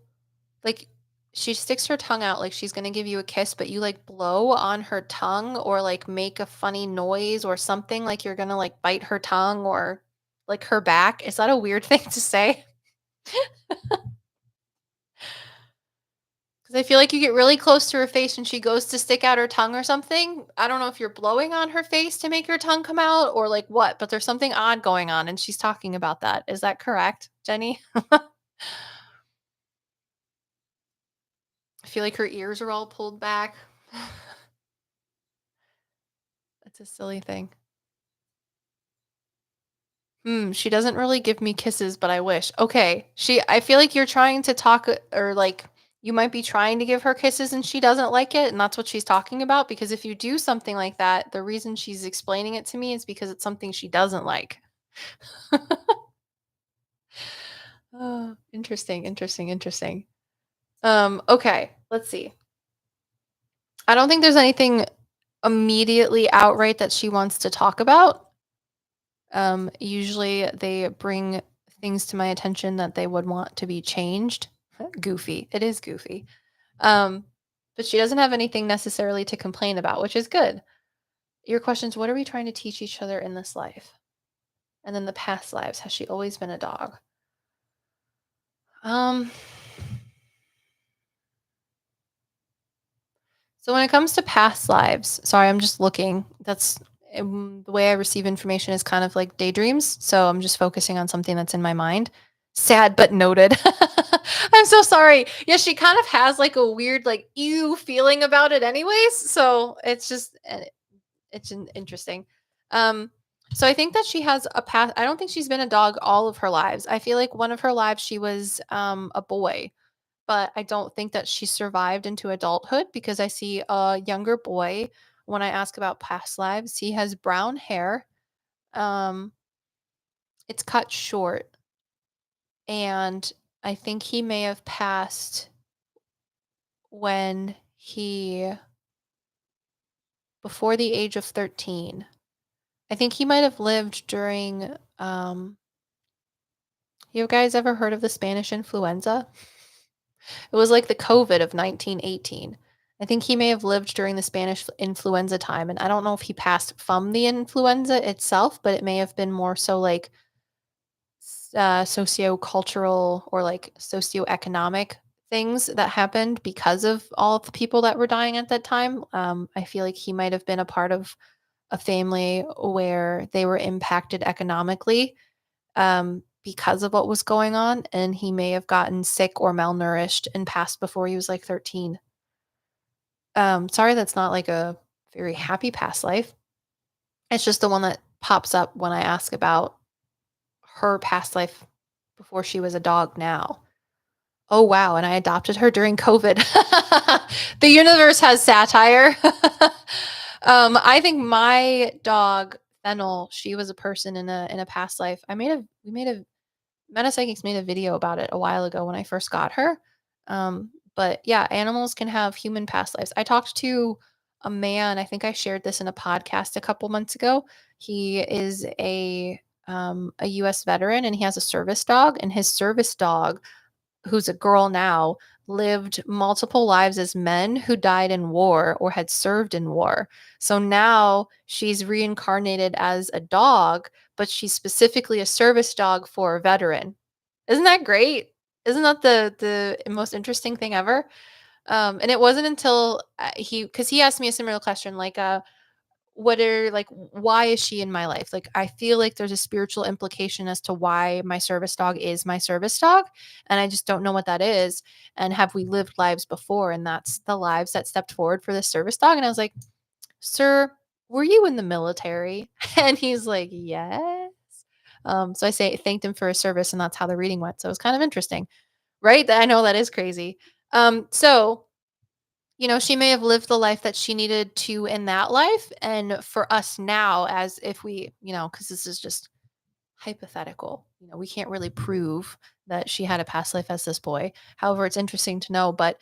like she sticks her tongue out like she's gonna give you a kiss, but you like blow on her tongue or like make a funny noise or something like you're gonna like bite her tongue or like her back. Is that a weird thing to say? Because I feel like you get really close to her face and she goes to stick out her tongue or something. I don't know if you're blowing on her face to make her tongue come out or like what, but there's something odd going on and she's talking about that. Is that correct, Jenny? I feel like her ears are all pulled back. That's a silly thing. She doesn't really give me kisses, but I wish. Okay. I feel like you're trying to talk or like you might be trying to give her kisses and she doesn't like it, and that's what she's talking about because if you do something like that, the reason she's explaining it to me is because it's something she doesn't like. Oh, interesting, interesting, interesting. Okay, let's see. I don't think there's anything immediately outright that she wants to talk about. Usually they bring things to my attention that they would want to be changed. Goofy. It is goofy. Um, but she doesn't have anything necessarily to complain about, which is good. Your question is, what are we trying to teach each other in this life? And then the past lives, has she always been a dog? Um, So when it comes to past lives, sorry, I'm just looking. That's the way I receive information is kind of like daydreams. So I'm just focusing on something that's in my mind. Sad but noted. I'm so sorry. Yeah, she kind of has like a weird like ew feeling about it anyways. So it's just interesting. Um so I think that she has a past. I don't think she's been a dog all of her lives. I feel like one of her lives she was a boy, but I don't think that she survived into adulthood because I see a younger boy when I ask about past lives. He has brown hair. Um, it's cut short, and I think he may have passed when he before the age of 13. I think he might have lived during you guys ever heard of the Spanish influenza? It was like the COVID of 1918. I think he may have lived during the Spanish influenza time, and I don't know if he passed from the influenza itself, but it may have been more so like socio-cultural or like socioeconomic things that happened because of all of the people that were dying at that time. I feel like he might have been a part of a family where they were impacted economically because of what was going on, and he may have gotten sick or malnourished and passed before he was like 13. Sorry, that's not like a very happy past life. It's just the one that pops up when I ask about her past life before she was a dog now. Oh, wow. And I adopted her during COVID. The universe has satire. I think my dog, Fennel, she was a person in a past life. We made a PsycKicks made a video about it a while ago when I first got her. But yeah, animals can have human past lives. I talked to a man, I think I shared this in a podcast a couple months ago. He is a US veteran and he has a service dog, and his service dog, who's a girl now, lived multiple lives as men who died in war or had served in war. So now she's reincarnated as a dog, but she's specifically a service dog for a veteran. Isn't that great? Isn't that the most interesting thing ever? And it wasn't until because he asked me a similar question, like, what are like why is she in my life? Like I feel like there's a spiritual implication as to why my service dog is my service dog, and I just don't know what that is. And have we lived lives before? And that's the lives that stepped forward for this service dog. And I was like, sir, were you in the military? And he's like, yes. So I say thanked him for his service, and that's how the reading went. So it was kind of interesting, right? I know that is crazy. So she may have lived the life that she needed to in that life. And for us now, as if we, because this is just hypothetical, we can't really prove that she had a past life as this boy. However, it's interesting to know. But,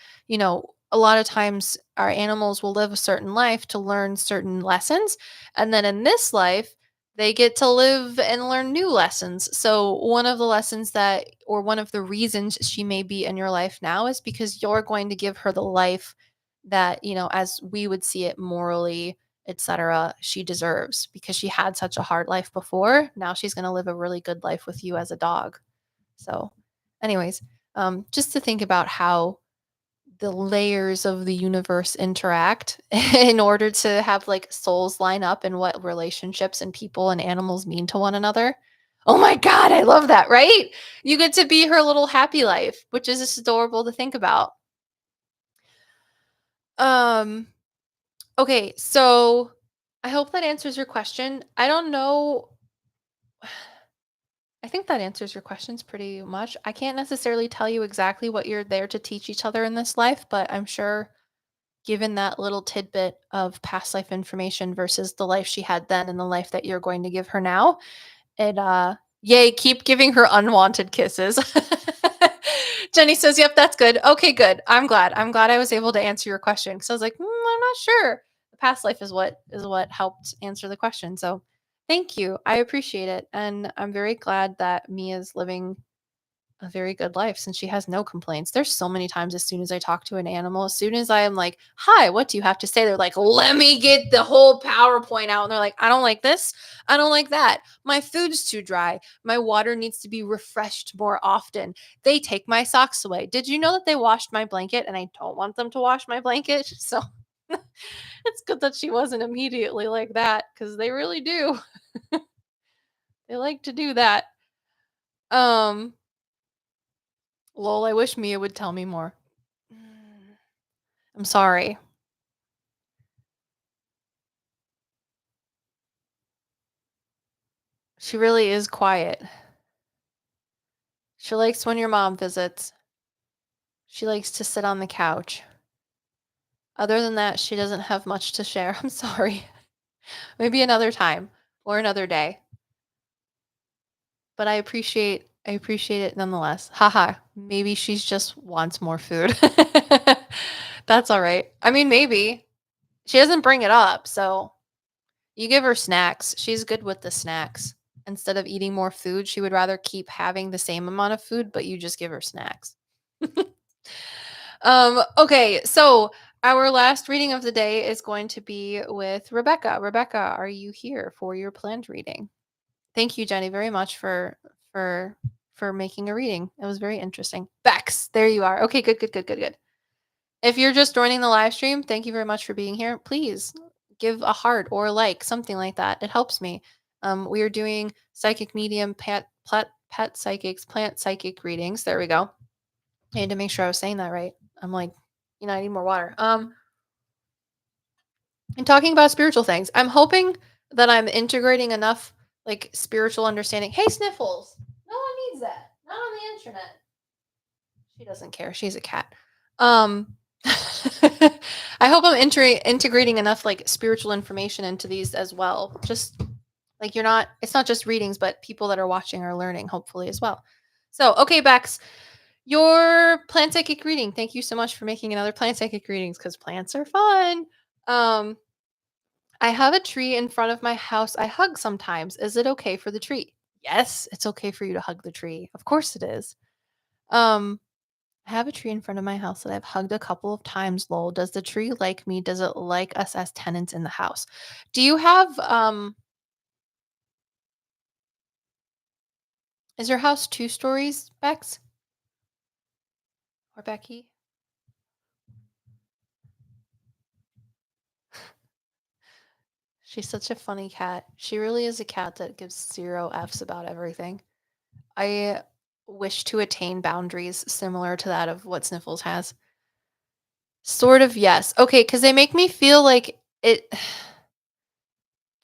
a lot of times our animals will live a certain life to learn certain lessons. And then in this life, they get to live and learn new lessons. So, one of the lessons or one of the reasons she may be in your life now is because you're going to give her the life that, as we would see it morally, etc., she deserves because she had such a hard life before. Now she's going to live a really good life with you as a dog. So, anyways, just to think about how the layers of the universe interact in order to have like souls line up and what relationships and people and animals mean to one another. Oh my God, I love that, right? You get to be her little happy life, which is just adorable to think about. Um, okay, so I hope that answers your question. I don't know. I think that answers your questions pretty much. I can't necessarily tell you exactly what you're there to teach each other in this life, but I'm sure given that little tidbit of past life information versus the life she had then and the life that you're going to give her now, yay, keep giving her unwanted kisses. Jenny says, "Yep, that's good." Okay, good. I'm glad. I'm glad I was able to answer your question because I was like, I'm not sure. The past life is what helped answer the question. So, thank you. I appreciate it, and I'm very glad that Mia's living a very good life since she has no complaints. There's so many times as soon as I talk to an animal, as soon as I am like, "Hi, what do you have to say?" They're like, "Let me get the whole PowerPoint out." And they're like, "I don't like this. I don't like that. My food's too dry. My water needs to be refreshed more often. They take my socks away. Did you know that they washed my blanket and I don't want them to wash my blanket?" So It's good that she wasn't immediately like that because they really do. They like to do that. Um, lol, I wish Mia would tell me more. Mm, I'm sorry. She really is quiet. She likes when your mom visits. She likes to sit on the couch. Other than that, she doesn't have much to share. I'm sorry. Maybe another time or another day. But I appreciate it nonetheless. Haha. Maybe she's just wants more food. That's all right. I mean, maybe. She doesn't bring it up, so you give her snacks. She's good with the snacks. Instead of eating more food, she would rather keep having the same amount of food, but you just give her snacks. Okay, so our last reading of the day is going to be with Rebecca. Rebecca, are you here for your planned reading? Thank you, Jenny, very much for for making a reading. It was very interesting. Bex, there you are. Okay, good, good, good, good, good. If you're just joining the live stream, thank you very much for being here. Please give a heart or a like, something like that. It helps me. We are doing psychic medium, pet psychics, plant psychic readings. There we go. I had to make sure I was saying that right. I'm like, I need more water. And talking about spiritual things, I'm hoping that I'm integrating enough like spiritual understanding. Hey, Sniffles. No one needs that. Not on the internet. She doesn't care. She's a cat. Um I hope I'm integrating enough like spiritual information into these as well. Just like it's not just readings, but people that are watching are learning hopefully as well. So, okay, Bex, your plant psychic reading. Thank you so much for making another plant psychic readings because plants are fun. Um, I have a tree in front of my house I hug sometimes. Is it okay for the tree? Yes, it's okay for you to hug the tree. Of course it is. Um, I have a tree in front of my house that I've hugged a couple of times, lol. Does the tree like me? Does it like us as tenants in the house? Do you have is your house 2 stories, Bex or Becky? She's such a funny cat. She really is a cat that gives 0 Fs about everything. I wish to attain boundaries similar to that of what Sniffles has. Sort of, yes. Okay, because they make me feel like the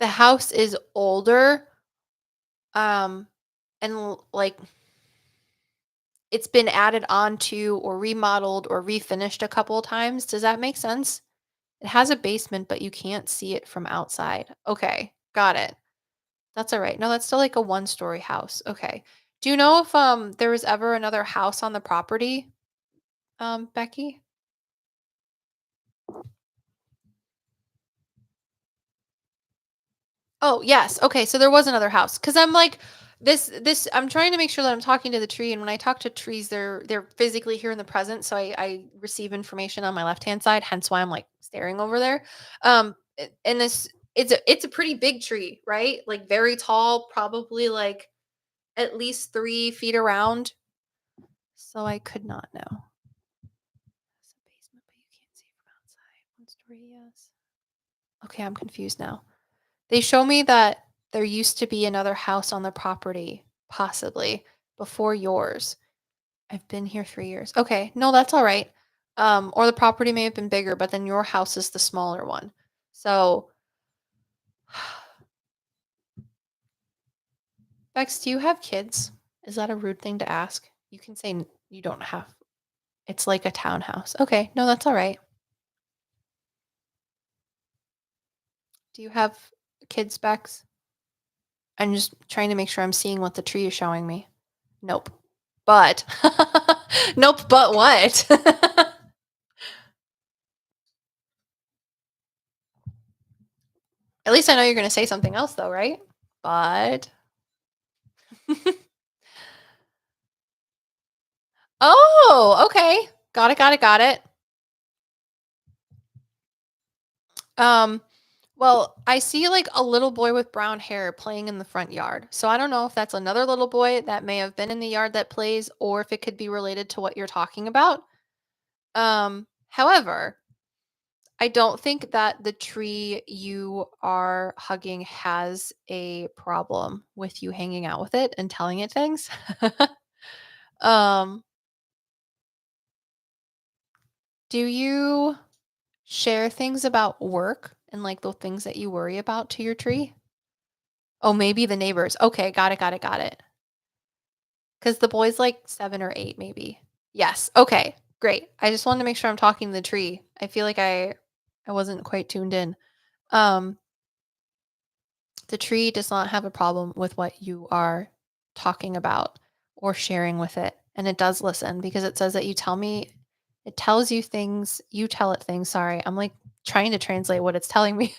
house is older, um, and like it's been added on to or remodeled or refinished a couple of times. Does that make sense? It has a basement, but you can't see it from outside. Okay, got it. That's all right. No, that's still like a one-story house. Okay. Do you know if there was ever another house on the property, Becky? Oh, yes. Okay, so there was another house. Cuz I'm like this I'm trying to make sure that I'm talking to the tree, and when I talk to trees they're physically here in the present, so I receive information on my left-hand side, hence why I'm like staring over there. And this it's a pretty big tree, right? Like very tall, probably like at least 3 feet around. So I could not know. It's a basement, but you can't see it from outside. One story, yes. Okay, I'm confused now. They show me that there used to be another house on the property, possibly, before yours. I've been here 3 years. Okay, no, that's all right. Or the property may have been bigger, but then your house is the smaller one. So, Bex, do you have kids? Is that a rude thing to ask? You can say you don't have. It's like a townhouse. Okay, no, that's all right. Do you have kids, Bex? I'm just trying to make sure I'm seeing what the tree is showing me. Nope. But nope, but what? At least I know you're going to say something else though, right? But oh, okay. Got it, got it, got it. Um well, I see like a little boy with brown hair playing in the front yard. So I don't know if that's another little boy that may have been in the yard that plays or if it could be related to what you're talking about. However, I don't think that the tree you are hugging has a problem with you hanging out with it and telling it things. um, do you share things about work and like the things that you worry about to your tree? Oh, maybe the neighbors. Okay, got it, got it, got it. Because the boy's like 7 or 8, maybe. Yes. Okay. Great. I just wanted to make sure I'm talking to the tree. I feel like I wasn't quite tuned in. Um, the tree does not have a problem with what you are talking about or sharing with it. And it does listen because it says that it tells you things, you tell it things. Sorry, I'm like trying to translate what it's telling me.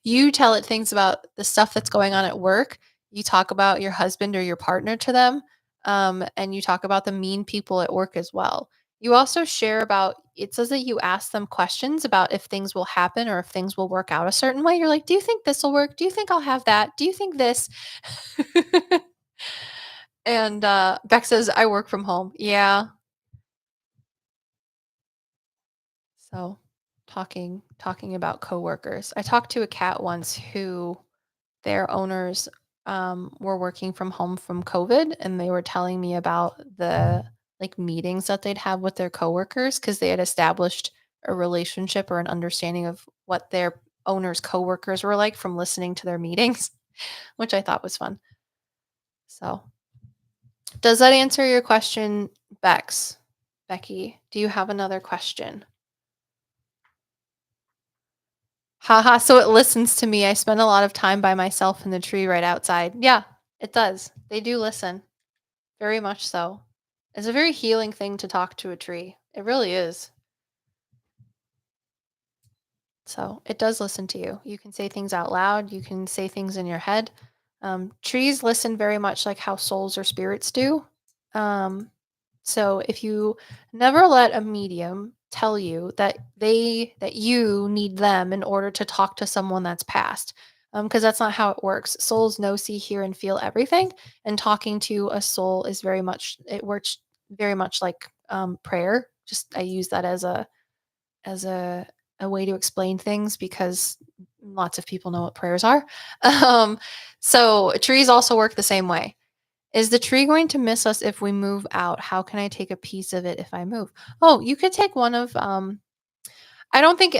You tell it things about the stuff that's going on at work. You talk about your husband or your partner to them. And you talk about the mean people at work as well. You also share about it says that you ask them questions about if things will happen or if things will work out a certain way. You're like, "Do you think this will work? Do you think I'll have that? Do you think this?" And Beck says, "I work from home." Yeah. So talking about coworkers. I talked to a cat once who their owners were working from home from COVID, and they were telling me about the like meetings that they'd have with their coworkers because they had established a relationship or an understanding of what their owners' coworkers were like from listening to their meetings, which I thought was fun. So, does that answer your question, Bex? Becky, do you have another question? Haha, so it listens to me. I spend a lot of time by myself in the tree right outside. Yeah, it does. They do listen. Very much so. It's a very healing thing to talk to a tree. It really is. So it does listen to you. You can say things out loud. You can say things in your head. Trees listen very much like how souls or spirits do. Um, so if you never let a medium tell you that you need them in order to talk to someone that's passed, because that's not how it works. Souls know, see, hear, and feel everything, and talking to a soul is very much it works very much like prayer. Just I use that as a way to explain things because lots of people know what prayers are. Um, so trees also work the same way. Is the tree going to miss us if we move out? How can I take a piece of it if I move? Oh, you could take one of I don't think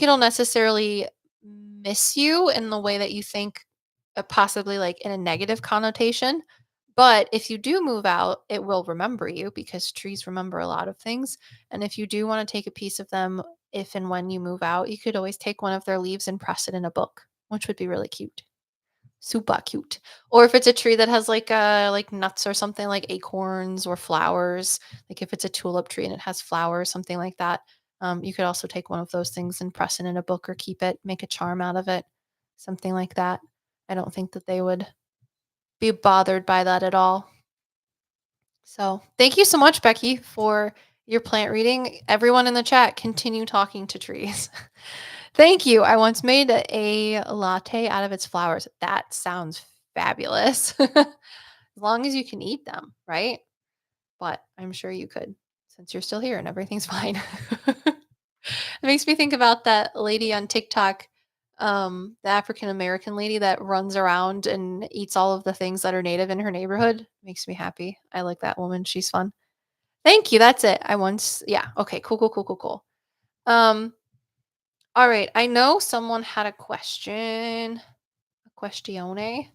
it'll necessarily miss you in the way that you think possibly like in a negative connotation. But if you do move out, it will remember you because trees remember a lot of things. And if you do want to take a piece of them if and when you move out, you could always take one of their leaves and press it in a book, which would be really cute. Super cute. Or if it's a tree that has like nuts or something like acorns or flowers, like if it's a tulip tree and it has flowers, something like that, you could also take one of those things and press it in a book or keep it, make a charm out of it, something like that. I don't think that they would be bothered by that at all. So thank you so much, Becky, for your plant reading. Everyone in the chat, continue talking to trees. Thank you. I once made a latte out of its flowers. That sounds fabulous. As long as you can eat them, right? But I'm sure you could since you're still here and everything's fine. It makes me think about that lady on TikTok, the African American lady that runs around and eats all of the things that are native in her neighborhood. Makes me happy. I like that woman. She's fun. Thank you. That's it. I once, yeah. Okay. Cool, cool, cool, cool, cool. All right. I know someone had a question, a questione,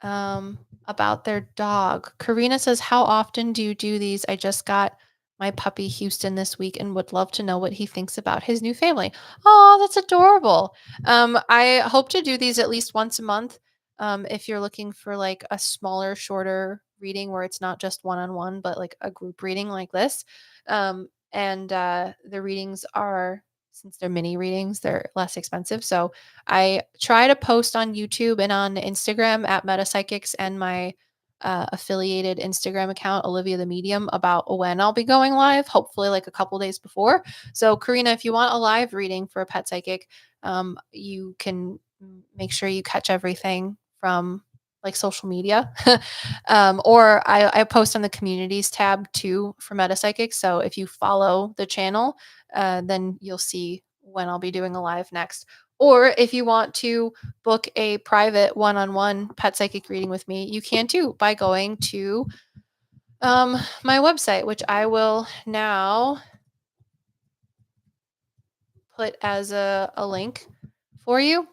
about their dog. Karina says, "How often do you do these? I just got my puppy Houston this week and would love to know what he thinks about his new family." Oh, that's adorable. I hope to do these at least once a month. If you're looking for like a smaller, shorter reading where it's not just one on one, but like a group reading like this. And the readings are, since they're mini readings, they're less expensive. So I try to post on YouTube and on Instagram at PsycKicks and my affiliated Instagram account, Olivia the Medium, about when I'll be going live, hopefully like a couple days before. So, Karina, if you want a live reading for a pet psychic, you can make sure you catch everything from like social media. Or I post on the communities tab too for Psychics. So if you follow the channel, then you'll see when I'll be doing a live next. Or if you want to book a private one-on-one pet psychic reading with me, you can too by going to my website, which I will now put as a link for you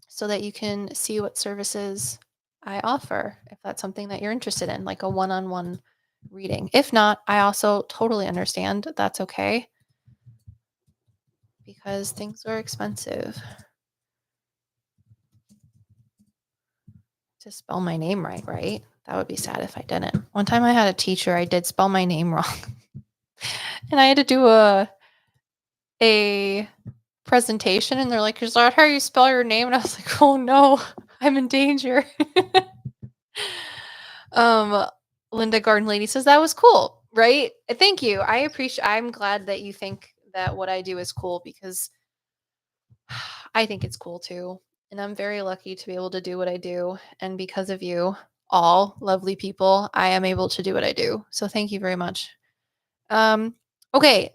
so that you can see what services I offer if that's something that you're interested in, like a one-on-one reading. If not, I also totally understand. That's okay because things are expensive. To spell my name right, right? That would be sad if I didn't. One time I had a teacher, I did spell my name wrong. And I had to do a presentation and they're like, "Is that how you spell your name?" And I was like, "Oh no, I'm in danger." um Linda Garden Lady says that was cool, right? Thank you. I'm glad that you think that what I do is cool because I think it's cool too. And I'm very lucky to be able to do what I do. And because of you, all lovely people, I am able to do what I do. So thank you very much. Okay.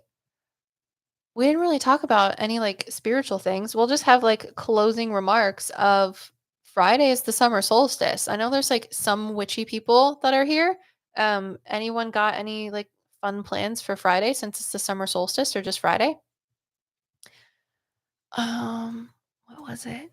We didn't really talk about any like spiritual things. We'll just have like closing remarks of Friday is the summer solstice. I know there's like some witchy people that are here. Anyone got any like fun plans for Friday since it's the summer solstice or just Friday? What was it?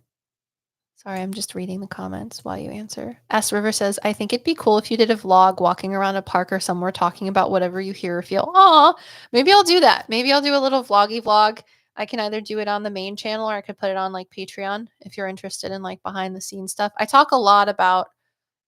Sorry, I'm just reading the comments while you answer. S River says, I think it'd be cool if you did a vlog walking around a park or somewhere talking about whatever you hear or feel. Aw, maybe I'll do that. Maybe I'll do a little vloggy vlog. I can either do it on the main channel or I could put it on like Patreon if you're interested in like behind the scenes stuff. I talk a lot about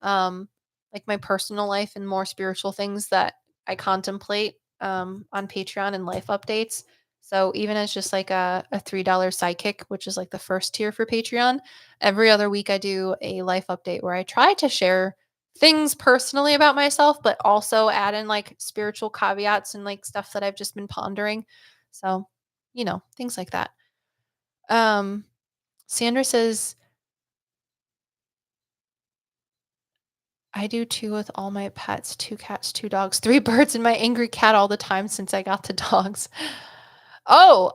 um, like my personal life and more spiritual things that I contemplate on Patreon and life updates. So even as just like a $3 PsycKick, which is like the first tier for Patreon, every other week I do a life update where I try to share things personally about myself, but also add in like spiritual caveats and like stuff that I've just been pondering. So, things like that. Um, Sandra says, I do too with all my pets, 2 cats, 2 dogs, 3 birds, and my angry cat all the time since I got the dogs. Oh,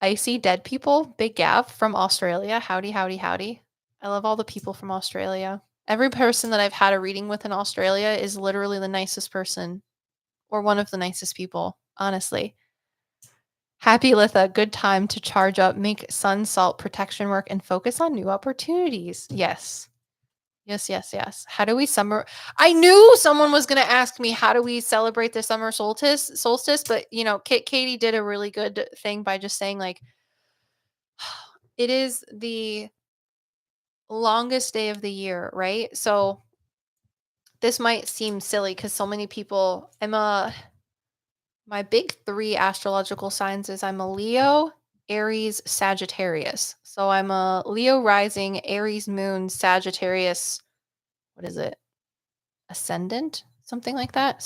I see dead people. Big Gav from Australia. Howdy, howdy, howdy. I love all the people from Australia. Every person that I've had a reading with in Australia is literally the nicest person or one of the nicest people, honestly. Happy Litha, good time to charge up, make sun salt protection work, and focus on new opportunities. Yes. Yes, yes, yes. How do we summer? I knew someone was going to ask me how do we celebrate the summer solstice, but Katie did a really good thing by just saying like it is the longest day of the year, right? So this might seem silly cuz so many people my big 3 astrological signs is I'm a Leo, Aries, Sagittarius. So I'm a Leo rising, Aries moon, Sagittarius, what is it? Ascendant, something like that.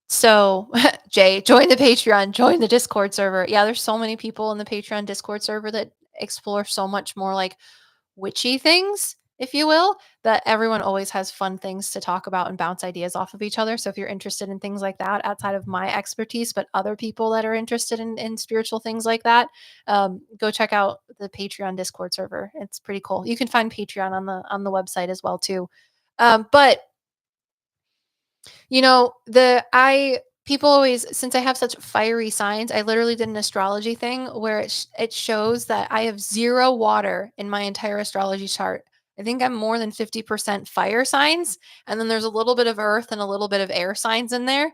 So Jay, join the Patreon, join the Discord server. Yeah, there's so many people in the Patreon Discord server that explore so much more like witchy things, if you will, that everyone always has fun things to talk about and bounce ideas off of each other. So if you're interested in things like that outside of my expertise, but other people that are interested in spiritual things like that, go check out the Patreon Discord server. It's pretty cool. You can find Patreon on the website as well too. But the I people always since I have such fiery signs, I literally did an astrology thing where it shows that I have 0 water in my entire astrology chart. I think I'm more than 50% fire signs, and then there's a little bit of earth and a little bit of air signs in there.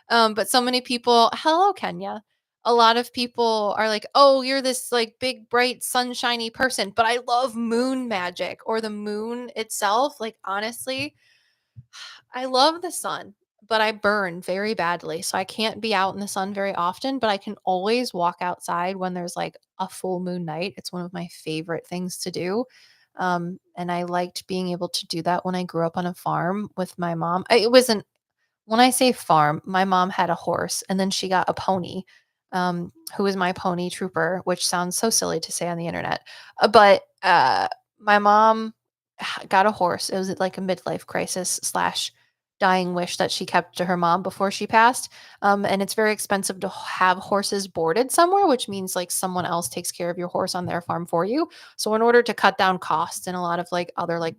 But so many people, hello Kenya. A lot of people are like, "Oh, you're this like big bright sunshiny person," but I love moon magic or the moon itself. Like honestly, I love the sun, but I burn very badly. So I can't be out in the sun very often, but I can always walk outside when there's like a full moon night. It's one of my favorite things to do. And I liked being able to do that when I grew up on a farm with my mom. It wasn't, when I say farm, my mom had a horse and then she got a pony, who was my pony trooper, which sounds so silly to say on the internet. But my mom got a horse. It was like a midlife crisis slash dying wish that she kept to her mom before she passed. And it's very expensive to have horses boarded somewhere, which means like someone else takes care of your horse on their farm for you. So in order to cut down costs and a lot of like other like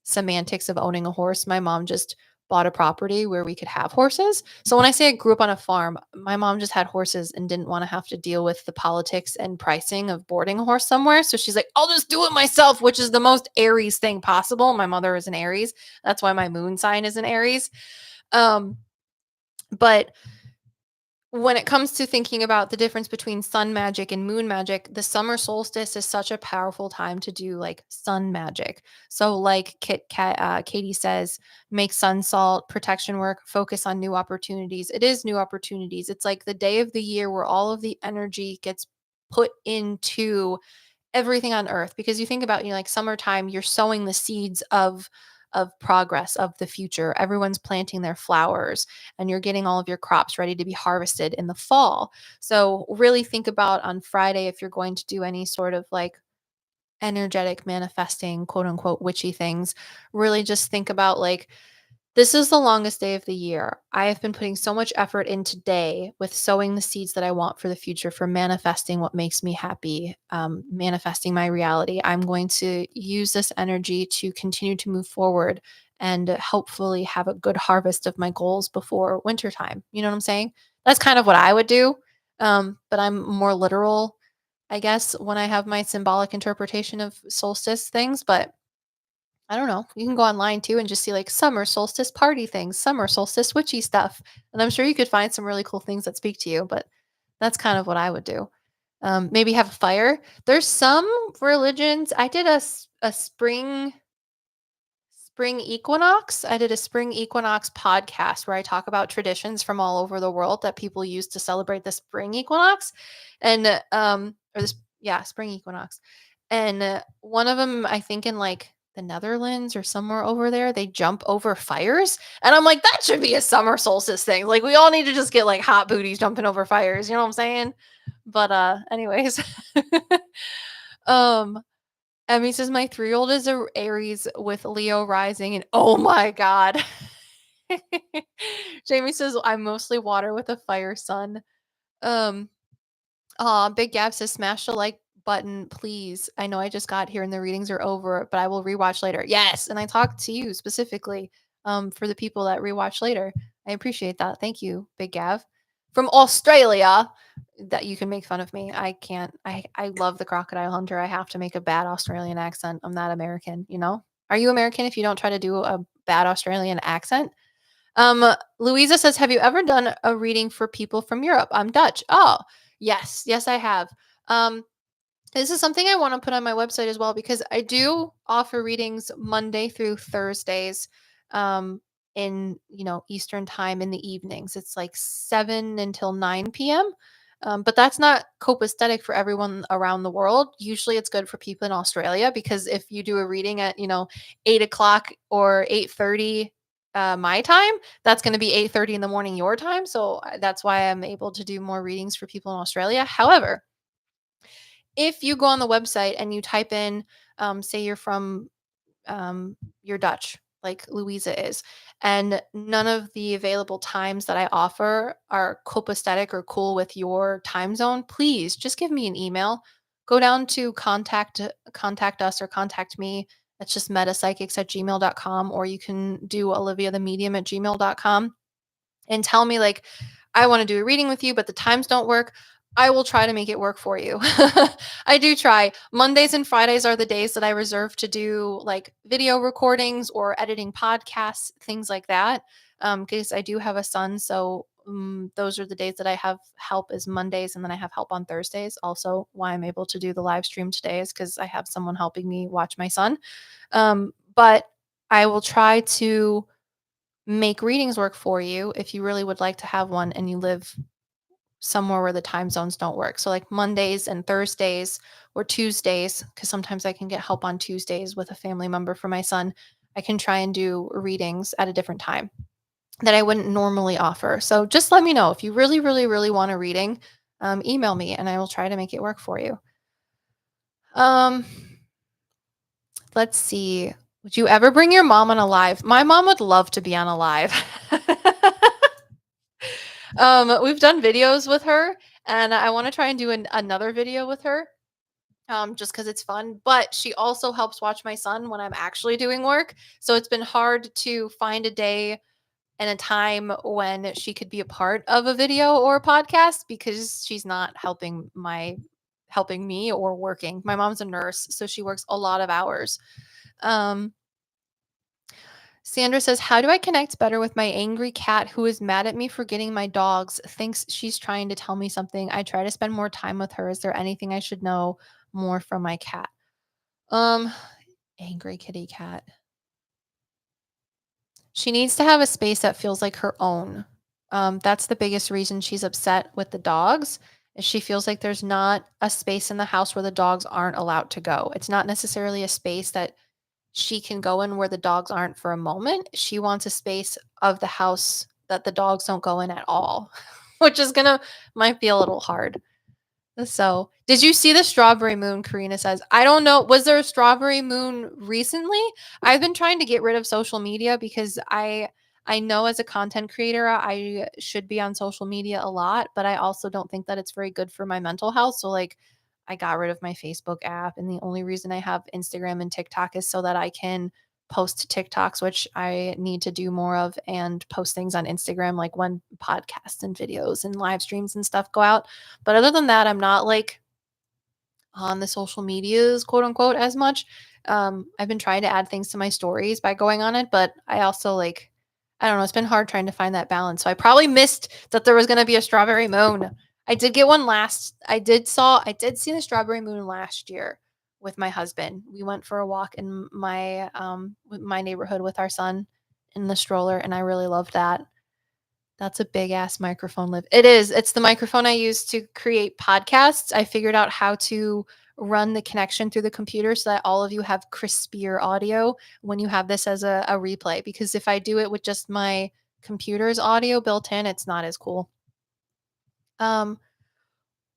semantics of owning a horse, my mom just bought a property where we could have horses. So when I say I grew up on a farm, my mom just had horses and didn't want to have to deal with the politics and pricing of boarding a horse somewhere. So she's like, I'll just do it myself, which is the most Aries thing possible. My mother is an Aries. That's why my moon sign is an Aries. Um, but when it comes to thinking about the difference between sun magic and moon magic, the summer solstice is such a powerful time to do like sun magic. So, like Katie says, make sun salt, protection work, focus on new opportunities. It is new opportunities. It's like the day of the year where all of the energy gets put into everything on earth, because you think about, like summertime, you're sowing the seeds of progress, of the future. Everyone's planting their flowers and you're getting all of your crops ready to be harvested in the fall. So really think about on Friday, if you're going to do any sort of like energetic manifesting, quote unquote, witchy things, really just think about like, this is the longest day of the year. I have been putting so much effort in today with sowing the seeds that I want for the future, for manifesting what makes me happy, manifesting my reality. I'm going to use this energy to continue to move forward and hopefully have a good harvest of my goals before wintertime. You know what I'm saying? That's kind of what I would do. But I'm more literal, I guess, when I have my symbolic interpretation of solstice things. But I don't know. You can go online too and just see like summer solstice party things, summer solstice witchy stuff. And I'm sure you could find some really cool things that speak to you, but that's kind of what I would do. Maybe have a fire. There's some religions. I did a spring equinox. I did a spring equinox podcast where I talk about traditions from all over the world that people use to celebrate the spring equinox. And or this yeah, spring equinox. And one of them, I think in like the Netherlands or somewhere over there, they jump over fires. And I'm like, that should be a summer solstice thing. Like we all need to just get like hot booties jumping over fires, you know what I'm saying? But anyways. um Emmy says my 3-year-old is a Aries with Leo rising, and oh my god. Jamie says I'm mostly water with a fire sun. Um, Big Gab says smash the like button, please. I know I just got here and the readings are over, but I will rewatch later. Yes, and I talked to you specifically for the people that rewatch later. I appreciate that. Thank you, Big Gav. From Australia, that you can make fun of me. I can't. I love the Crocodile Hunter. I have to make a bad Australian accent. I'm not American, you know? Are you American if you don't try to do a bad Australian accent? Louisa says, have you ever done a reading for people from Europe? I'm Dutch. Oh, yes. Yes, I have. Um, this is something I want to put on my website as well, because I do offer readings Monday through Thursdays in, Eastern time in the evenings. It's like 7 until 9 p.m. But that's not copacetic for everyone around the world. Usually it's good for people in Australia, because if you do a reading at, 8 o'clock or 8:30 my time, that's going to be 8:30 in the morning your time. So that's why I'm able to do more readings for people in Australia. However, if you go on the website and you type in, say you're from, you're Dutch, like Louisa is, and none of the available times that I offer are copacetic or cool with your time zone, please just give me an email. Go down to contact us or contact me. It's just metapsychics@gmail.com, or you can do Olivia the Medium at gmail.com and tell me like, I want to do a reading with you, but the times don't work. I will try to make it work for you. I do try. Mondays and Fridays are the days that I reserve to do like video recordings or editing podcasts, things like that. Because I do have a son, so those are the days that I have help, is Mondays, and then I have help on Thursdays. Also, why I'm able to do the live stream today is because I have someone helping me watch my son. But I will try to make readings work for you if you really would like to have one and you live somewhere where the time zones don't work. So like Mondays and Thursdays or Tuesdays, because sometimes I can get help on Tuesdays with a family member for my son. I can try and do readings at a different time that I wouldn't normally offer. So just let me know if you really, really, really want a reading. Email me and I will try to make it work for you. Let's see. Would you ever bring your mom on a live? My mom would love to be on a live. We've done videos with her, and I want to try and do another video with her, just because it's fun. But she also helps watch my son when I'm actually doing work. So it's been hard to find a day and a time when she could be a part of a video or a podcast because she's not helping me or working. My mom's a nurse, so she works a lot of hours. Um, Sandra says, "How do I connect better with my angry cat who is mad at me for getting my dogs? Thinks she's trying to tell me something. I try to spend more time with her. Is there anything I should know more from my cat?" Um, Angry kitty cat. She needs to have a space that feels like her own. That's the biggest reason she's upset with the dogs. Is she feels like there's not a space in the house where the dogs aren't allowed to go. It's not necessarily a space that she can go in where the dogs aren't for a moment. She wants a space of the house that the dogs don't go in at all, which is gonna might be a little hard. So, did you see the strawberry moon? Karina says, I don't know. Was there a strawberry moon recently? I've been trying to get rid of social media because I know as a content creator I should be on social media a lot, but I also don't think that it's very good for my mental health. So like I got rid of my Facebook app, and the only reason I have Instagram and TikTok is so that I can post TikToks, which I need to do more of, and post things on Instagram, like when podcasts and videos and live streams and stuff go out. But other than that, I'm not like on the social medias, quote unquote, as much. I've been trying to add things to my stories by going on it, but I also like, I don't know, it's been hard trying to find that balance. So I probably missed that there was going to be a strawberry moon. I did get one last. I did see the strawberry moon last year with my husband. We went for a walk in my neighborhood with our son in the stroller, and I really loved that. That's a big ass microphone lift. It is. It's the microphone I use to create podcasts. I figured out how to run the connection through the computer so that all of you have crispier audio when you have this as a replay. Because if I do it with just my computer's audio built in, it's not as cool. Um,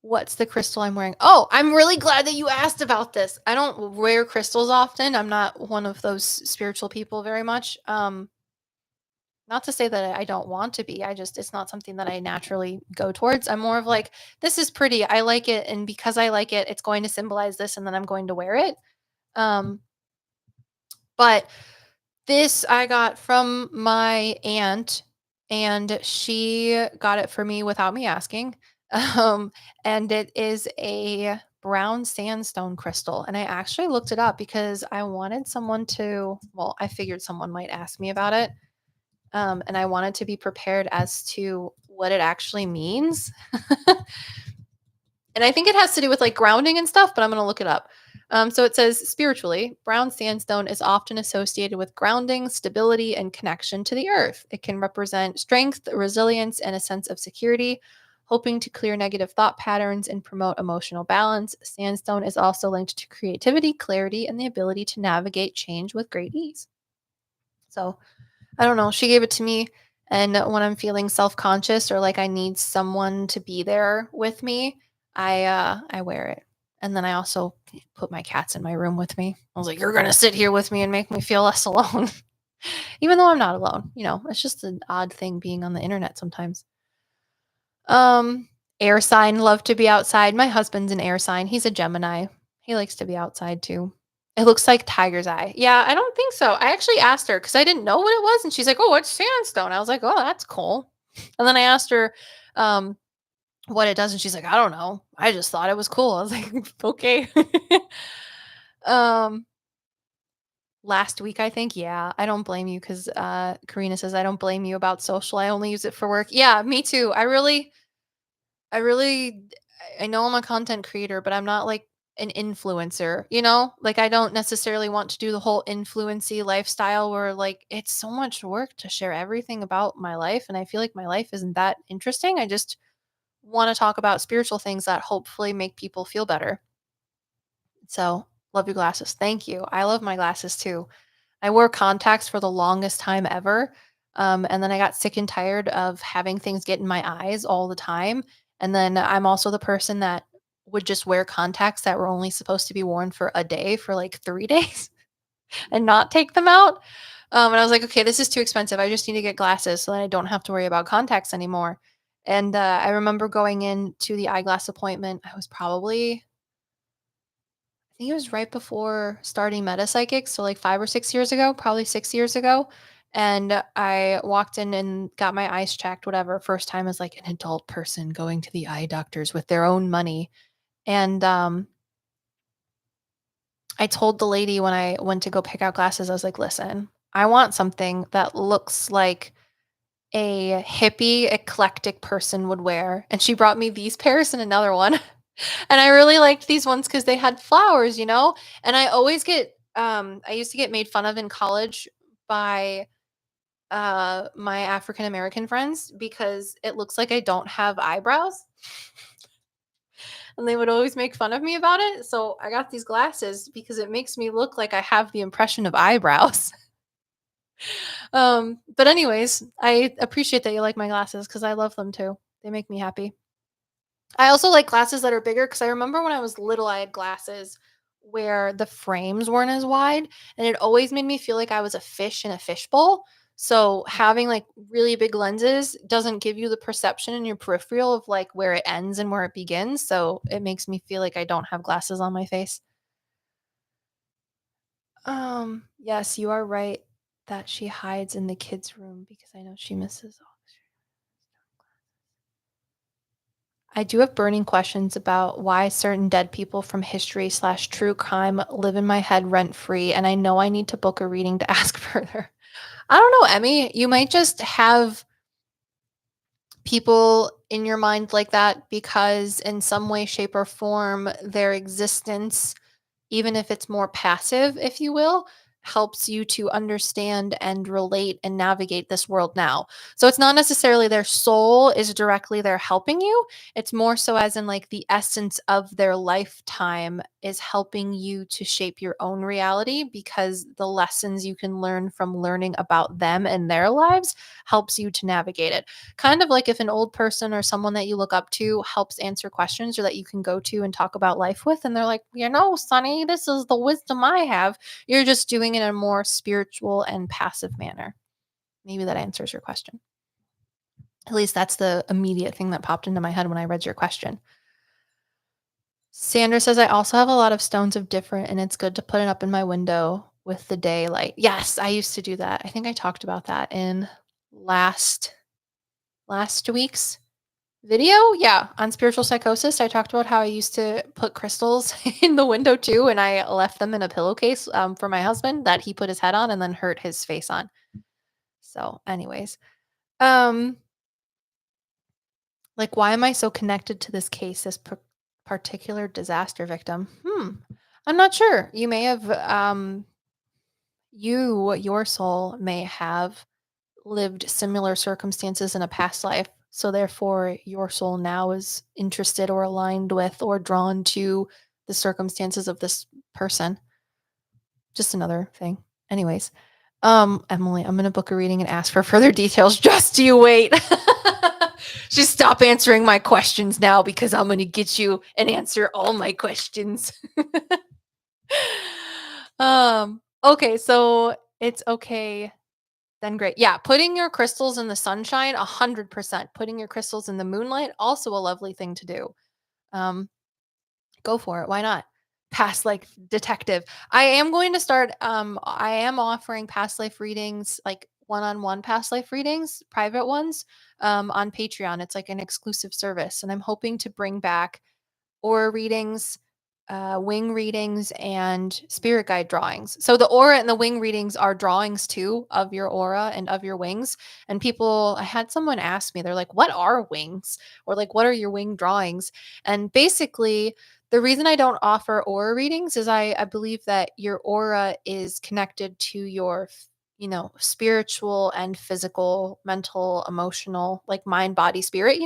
what's the crystal I'm wearing? Oh, I'm really glad that you asked about this. I don't wear crystals often. I'm not one of those spiritual people very much. Not to say that I don't want to be. I just it's not something that I naturally go towards. I'm more of like, this is pretty. I like it, and because I like it, it's going to symbolize this, and then I'm going to wear it. Um, but this I got from my aunt, and she got it for me without me asking. Um, and it is a brown sandstone crystal. And I actually looked it up because I wanted someone to, well, I figured someone might ask me about it. And I wanted to be prepared as to what it actually means. And I think it has to do with like grounding and stuff, but I'm going to look it up. So it says spiritually, brown sandstone is often associated with grounding, stability, and connection to the earth. It can represent strength, resilience, and a sense of security, hoping to clear negative thought patterns and promote emotional balance. Sandstone is also linked to creativity, clarity, and the ability to navigate change with great ease. So I don't know. She gave it to me. And when I'm feeling self-conscious or like I need someone to be there with me, I wear it. And then I also put my cats in my room with me. I was like, you're gonna sit here with me and make me feel less alone. Even though I'm not alone. It's just an odd thing being on the internet sometimes. Um, Air sign, love to be outside. My husband's an air sign. He's a Gemini. He likes to be outside too. It looks like tiger's eye. Yeah, I don't think so. I actually asked her because I didn't know what it was, and she's like, "Oh, it's sandstone." I was like, "Oh, that's cool." And then I asked her um, what it does, and she's like, "I don't know. I just thought it was cool." I was like, "Okay." um, Last week, I think. Yeah, I don't blame you because Karina says I don't blame you about social. I only use it for work. Yeah, me too. I really I know I'm a content creator, but I'm not like an influencer, you know? Like I don't necessarily want to do the whole influency lifestyle where like it's so much work to share everything about my life, and I feel like my life isn't that interesting. I just want to talk about spiritual things that hopefully make people feel better. So, love your glasses. Thank you. I love my glasses too. I wore contacts for the longest time ever. And then I got sick and tired of having things get in my eyes all the time. And then I'm also the person that would just wear contacts that were only supposed to be worn for a day for like 3 days. and not take them out. And I was like, okay, this is too expensive. I just need to get glasses so that I don't have to worry about contacts anymore. And I remember going into the eyeglass appointment. I was probably, I think it was right before starting PsycKicks, so like 5 or 6 years ago, probably 6 years ago. And I walked in and got my eyes checked, whatever. First time as like an adult person going to the eye doctors with their own money. And I told the lady when I went to go pick out glasses, I was like, listen, I want something that looks like a hippie, eclectic person would wear. And she brought me these pairs and another one. And I really liked these ones because they had flowers, you know? And I always get, I used to get made fun of in college by my African American friends because it looks like I don't have eyebrows. And they would always make fun of me about it. So I got these glasses because it makes me look like I have the impression of eyebrows. But anyways, I appreciate that you like my glasses because I love them too. They make me happy. I also like glasses that are bigger because I remember when I was little, I had glasses where the frames weren't as wide, and it always made me feel like I was a fish in a fishbowl. So having like really big lenses doesn't give you the perception in your peripheral of like where it ends and where it begins. So it makes me feel like I don't have glasses on my face. Yes, you are right that she hides in the kids' room because I know she misses all. I do have burning questions about why certain dead people from history slash true crime live in my head rent free, and I know I need to book a reading to ask further. I don't know, Emmy. You might just have people in your mind like that because, in some way, shape, or form, their existence, even if it's more passive, if you will, helps you to understand and relate and navigate this world now. So it's not necessarily their soul is directly there helping you. It's more so as in like the essence of their lifetime is helping you to shape your own reality because the lessons you can learn from learning about them and their lives helps you to navigate it. Kind of like if an old person or someone that you look up to helps answer questions or that you can go to and talk about life with, and they're like, Sonny, this is the wisdom I have. You're just doing it in a more spiritual and passive manner. Maybe that answers your question. At least that's the immediate thing that popped into my head when I read your question. Sandra says, I also have a lot of stones of different, and it's good to put it up in my window with the daylight. Yes, I used to do that. I think I talked about that in last week's video. Yeah, on spiritual psychosis, I talked about how I used to put crystals in the window too, and I left them in a pillowcase for my husband that he put his head on and then hurt his face on. So, anyways, um, like, why am I so connected to this case, this particular disaster victim? I'm not sure. You may have, your soul may have lived similar circumstances in a past life. So therefore, your soul now is interested or aligned with or drawn to the circumstances of this person. Just another thing. Anyways, Emily, I'm gonna book a reading and ask for further details. Just you wait. Just stop answering my questions now because I'm gonna get you and answer all my questions. Okay, so it's okay. Then great. Yeah, putting your crystals in the sunshine, 100%. Putting your crystals in the moonlight, also a lovely thing to do. Um, Go for it. Why not? Past life detective. I am going to start I am offering past life readings, like one-on-one past life readings, private ones, on Patreon. It's like an exclusive service, and I'm hoping to bring back aura readings, wing readings, and spirit guide drawings. So the aura and the wing readings are drawings too of your aura and of your wings. And people, I had someone ask me, they're like, what are wings? Or like, what are your wing drawings? And basically, the reason I don't offer aura readings is I believe that your aura is connected to your spiritual and physical, mental, emotional, like mind, body, spirit,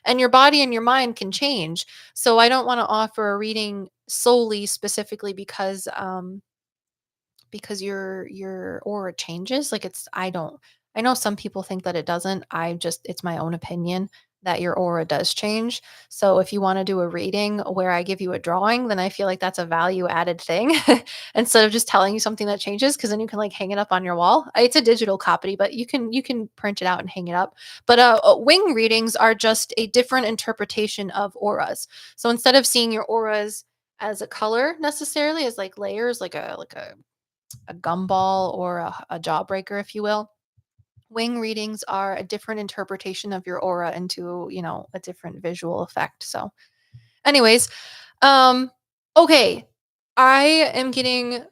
and your body and your mind can change. So I don't want to offer a reading solely specifically because your aura changes. Like I know some people think that it doesn't. It's my own opinion that your aura does change. So if you want to do a reading where I give you a drawing, then I feel like that's a value added thing instead of just telling you something that changes, because then you can like hang it up on your wall. It's a digital copy, but you can print it out and hang it up. But wing readings are just a different interpretation of auras. So instead of seeing your auras as a color necessarily, as like layers, like a gumball or a jawbreaker, if you will, wing readings are a different interpretation of your aura into, a different visual effect. So, anyways, um, okay, I am getting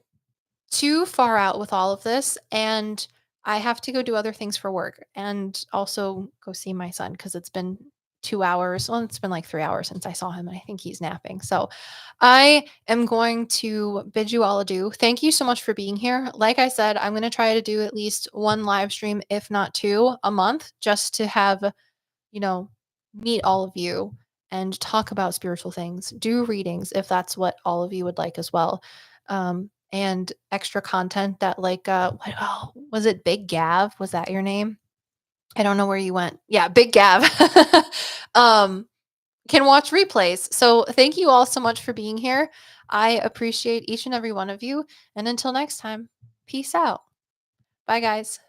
too far out with all of this, and I have to go do other things for work and also go see my son because it's been 2 hours. Well, it's been like 3 hours since I saw him, and I think he's napping. So I am going to bid you all adieu. Thank you so much for being here. Like I said, I'm going to try to do at least one live stream, if not two, a month, just to have, you know, meet all of you and talk about spiritual things, do readings if that's what all of you would like as well. And extra content that like was it Big Gav? Was that your name? I don't know where you went. Yeah, Big Gav. um can watch replays. So thank you all so much for being here. I appreciate each and every one of you. And until next time, peace out. Bye guys.